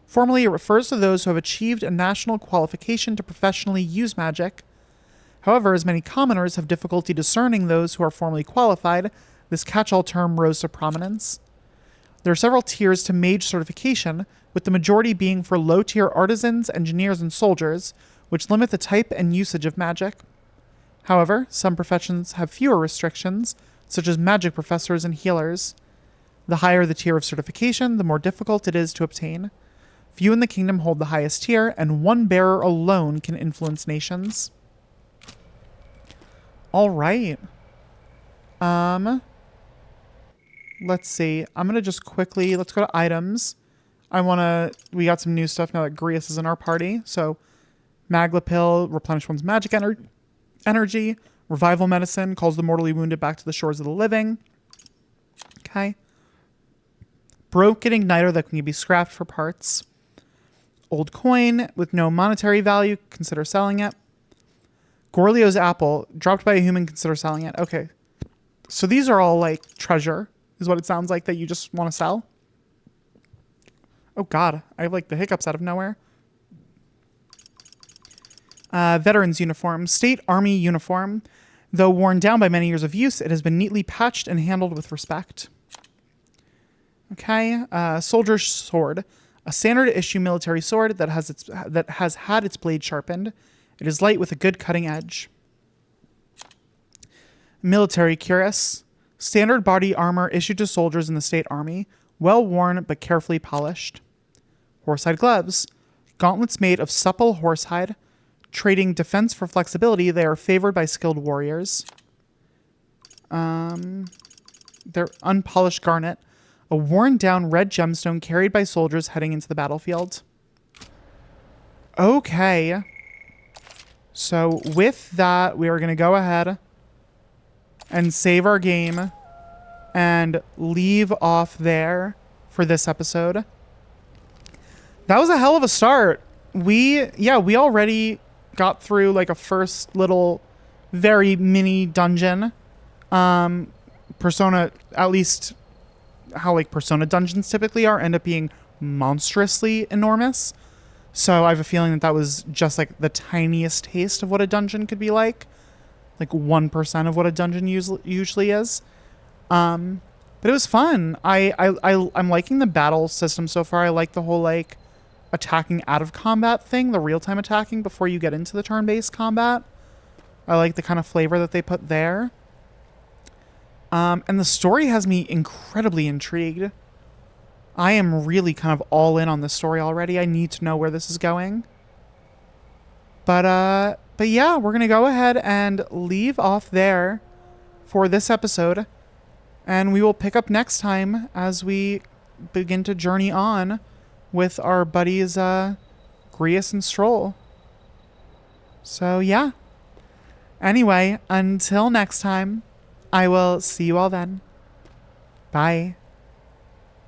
Formally, it refers to those who have achieved a national qualification to professionally use magic. However, as many commoners have difficulty discerning those who are formally qualified, this catch-all term rose to prominence. There are several tiers to mage certification, with the majority being for low-tier artisans, engineers, and soldiers, which limit the type and usage of magic. However, some professions have fewer restrictions, such as magic professors and healers. The higher the tier of certification, the more difficult it is to obtain. Few in the kingdom hold the highest tier, and one bearer alone can influence nations. All right. Let's see. I'm going to just quickly, let's go to items. We got some new stuff now that Grius is in our party. So, Magla Pill, replenish one's magic energy. Revival Medicine, calls the mortally wounded back to the shores of the living. Okay. Broken Igniter that can be scrapped for parts. Old coin with no monetary value, consider selling it. Gorlio's apple, dropped by a human, consider selling it. Okay. So these are all like treasure, is what it sounds like, that you just want to sell. Oh god, I have like the hiccups out of nowhere. Veteran's uniform, state army uniform. Though worn down by many years of use, it has been neatly patched and handled with respect. Okay, soldier's sword. A standard issue military sword that has had its blade sharpened. It is light with a good cutting edge. Military cuirass. Standard body armor issued to soldiers in the state army. Well worn but carefully polished. Horsehide gloves. Gauntlets made of supple horsehide. Trading defense for flexibility, they are favored by skilled warriors. They're unpolished garnet. A worn-down red gemstone carried by soldiers heading into the battlefield. Okay. So with that, we are going to go ahead and save our game and leave off there for this episode. That was a hell of a start. We already got through like a first little very mini dungeon. Persona, at least how like Persona dungeons typically are, end up being monstrously enormous. So I have a feeling that was just like the tiniest taste of what a dungeon could be like 1% of what a dungeon usually is. But it was fun. I'm liking the battle system so far. I like the whole like attacking out of combat thing, the real-time attacking before you get into the turn-based combat. I like the kind of flavor that they put there. And the story has me incredibly intrigued. I am really kind of all in on this story already. I need to know where this is going. But yeah, we're going to go ahead and leave off there for this episode. And we will pick up next time as we begin to journey on with our buddies, Grius and Stroll. So yeah. Anyway, until next time, I will see you all then. Bye.